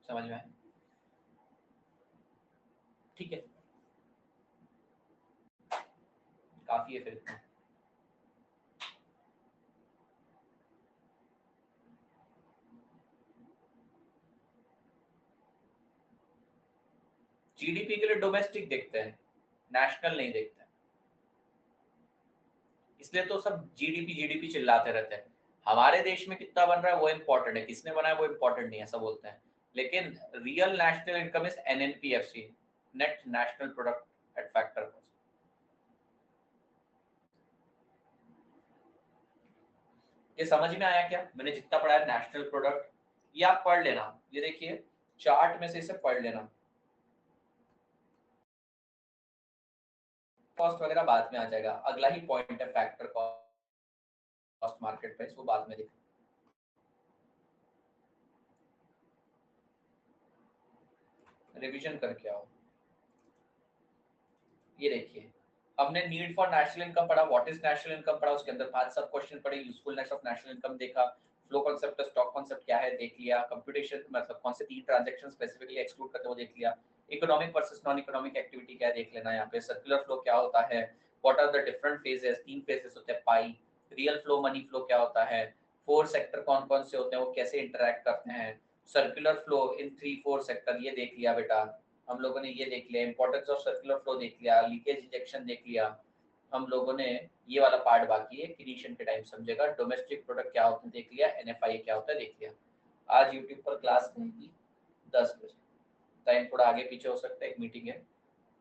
समझ में आया? ठीक है, काफी है फिर। जीडीपी के लिए डोमेस्टिक देखते हैं, नेशनल नहीं देखते हैं। इसलिए तो सब जीडीपी जीडीपी चिल्लाते रहते हैं। हमारे देश में कितना बन रहा है वो इम्पोर्टेंट है, किसने बनाया वो इम्पोर्टेंट नहीं है, ऐसा बोलते हैं। लेकिन real national income is NNPFC, net national product at factor. ये समझ में आया क्या मैंने जितना पढ़ा है नेशनल प्रोडक्ट? ये आप पढ़ लेना, ये देखिए चार्ट में से इसे पढ़ लेना। कॉस्ट वगैरह बाद में आ जाएगा, अगला ही पॉइंट है फैक्टर कॉस्ट मार्केट प्राइस, वो बाद में देखो। रिवीजन करके आओ। ये देखिए हमने नीड फॉर नेशनल इनकम पढ़ा, व्हाट इज नेशनल इनकम पढ़ा, उसके अंदर 5 सब क्वेश्चन पढ़े, यूजफुलनेस ऑफ नेशनल इनकम देखा, फ्लो कांसेप्ट, स्टॉक कांसेप्ट क्या है देख लिया, कंप्यूटेशन मतलब कौन से 3 ट्रांजैक्शन स्पेसिफिकली एक्सक्लूड करते हैं वो देख लिया, economic versus non economic activity क्या देख लेना, यहाँ पे सर्कुलर फ्लो क्या होता है, what are the different phases, 3 phases होते हैं, पाई, रियल फ्लो, मनी फ्लो क्या होता है, 4 सेक्टर कौन कौन से होते हैं, वो कैसे इंटरेक्ट करते हैं, सर्कुलर फ्लो इन 3-4 सेक्टर, ये देख लिया बेटा हम लोगों ने, ये देख लिया इंपॉर्टेंस ऑफ सर्कुलर फ्लो देख लिया, लीकेज इंजेक्शन देख लिया हम लोगों ने, ये वाला पार्ट बाकी है क्रिएशन के टाइम समझेगा, डोमेस्टिक प्रोडक्ट क्या होता है देख लिया, एनएफआई क्या होता है देख लिया। आज यूट्यूब पर क्लास रहेगी 10 बजे, टाइम थोड़ा आगे पीछे हो सकता है, एक मीटिंग है,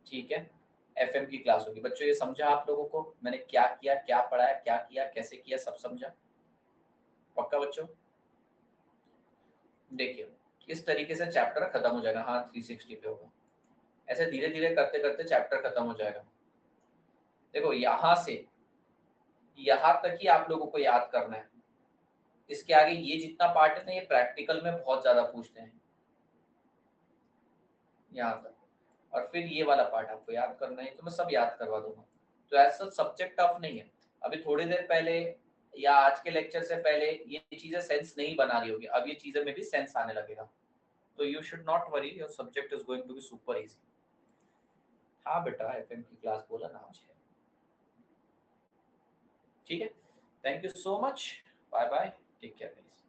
ठीक है। एफएम की क्लास होगी बच्चों, ये समझा आप लोगों को मैंने क्या किया, क्या पढ़ाया, क्या किया, कैसे किया, सब समझा पक्का बच्चों? देखिए इस तरीके से चैप्टर खत्म हो जाएगा, हाँ 360 पे होगा, ऐसे धीरे धीरे करते करते चैप्टर खत्म हो जाएगा। देखो यहाँ से यहाँ तक ही आप लोगों को याद करना है, इसके आगे ये जितना पार्ट है ना ये प्रैक्टिकल में बहुत ज्यादा पूछते हैं यहाँ तक, और फिर ये वाला पार्ट आपको याद करना है, तो मैं सब याद करवा दूंगा। तो ऐसा सब्जेक्ट टफ नहीं है। अभी थोड़ी देर पहले या आज के लेक्चर से पहले ये चीजें सेंस नहीं बना रही होगी, अब ये चीजें में भी सेंस आने लगेगा, तो you should not worry, your subject is going to be super easy. हाँ बेटा एफएम की क्लास बोला ना आज है, ठीक है। Thank you so much, bye bye, take care guys.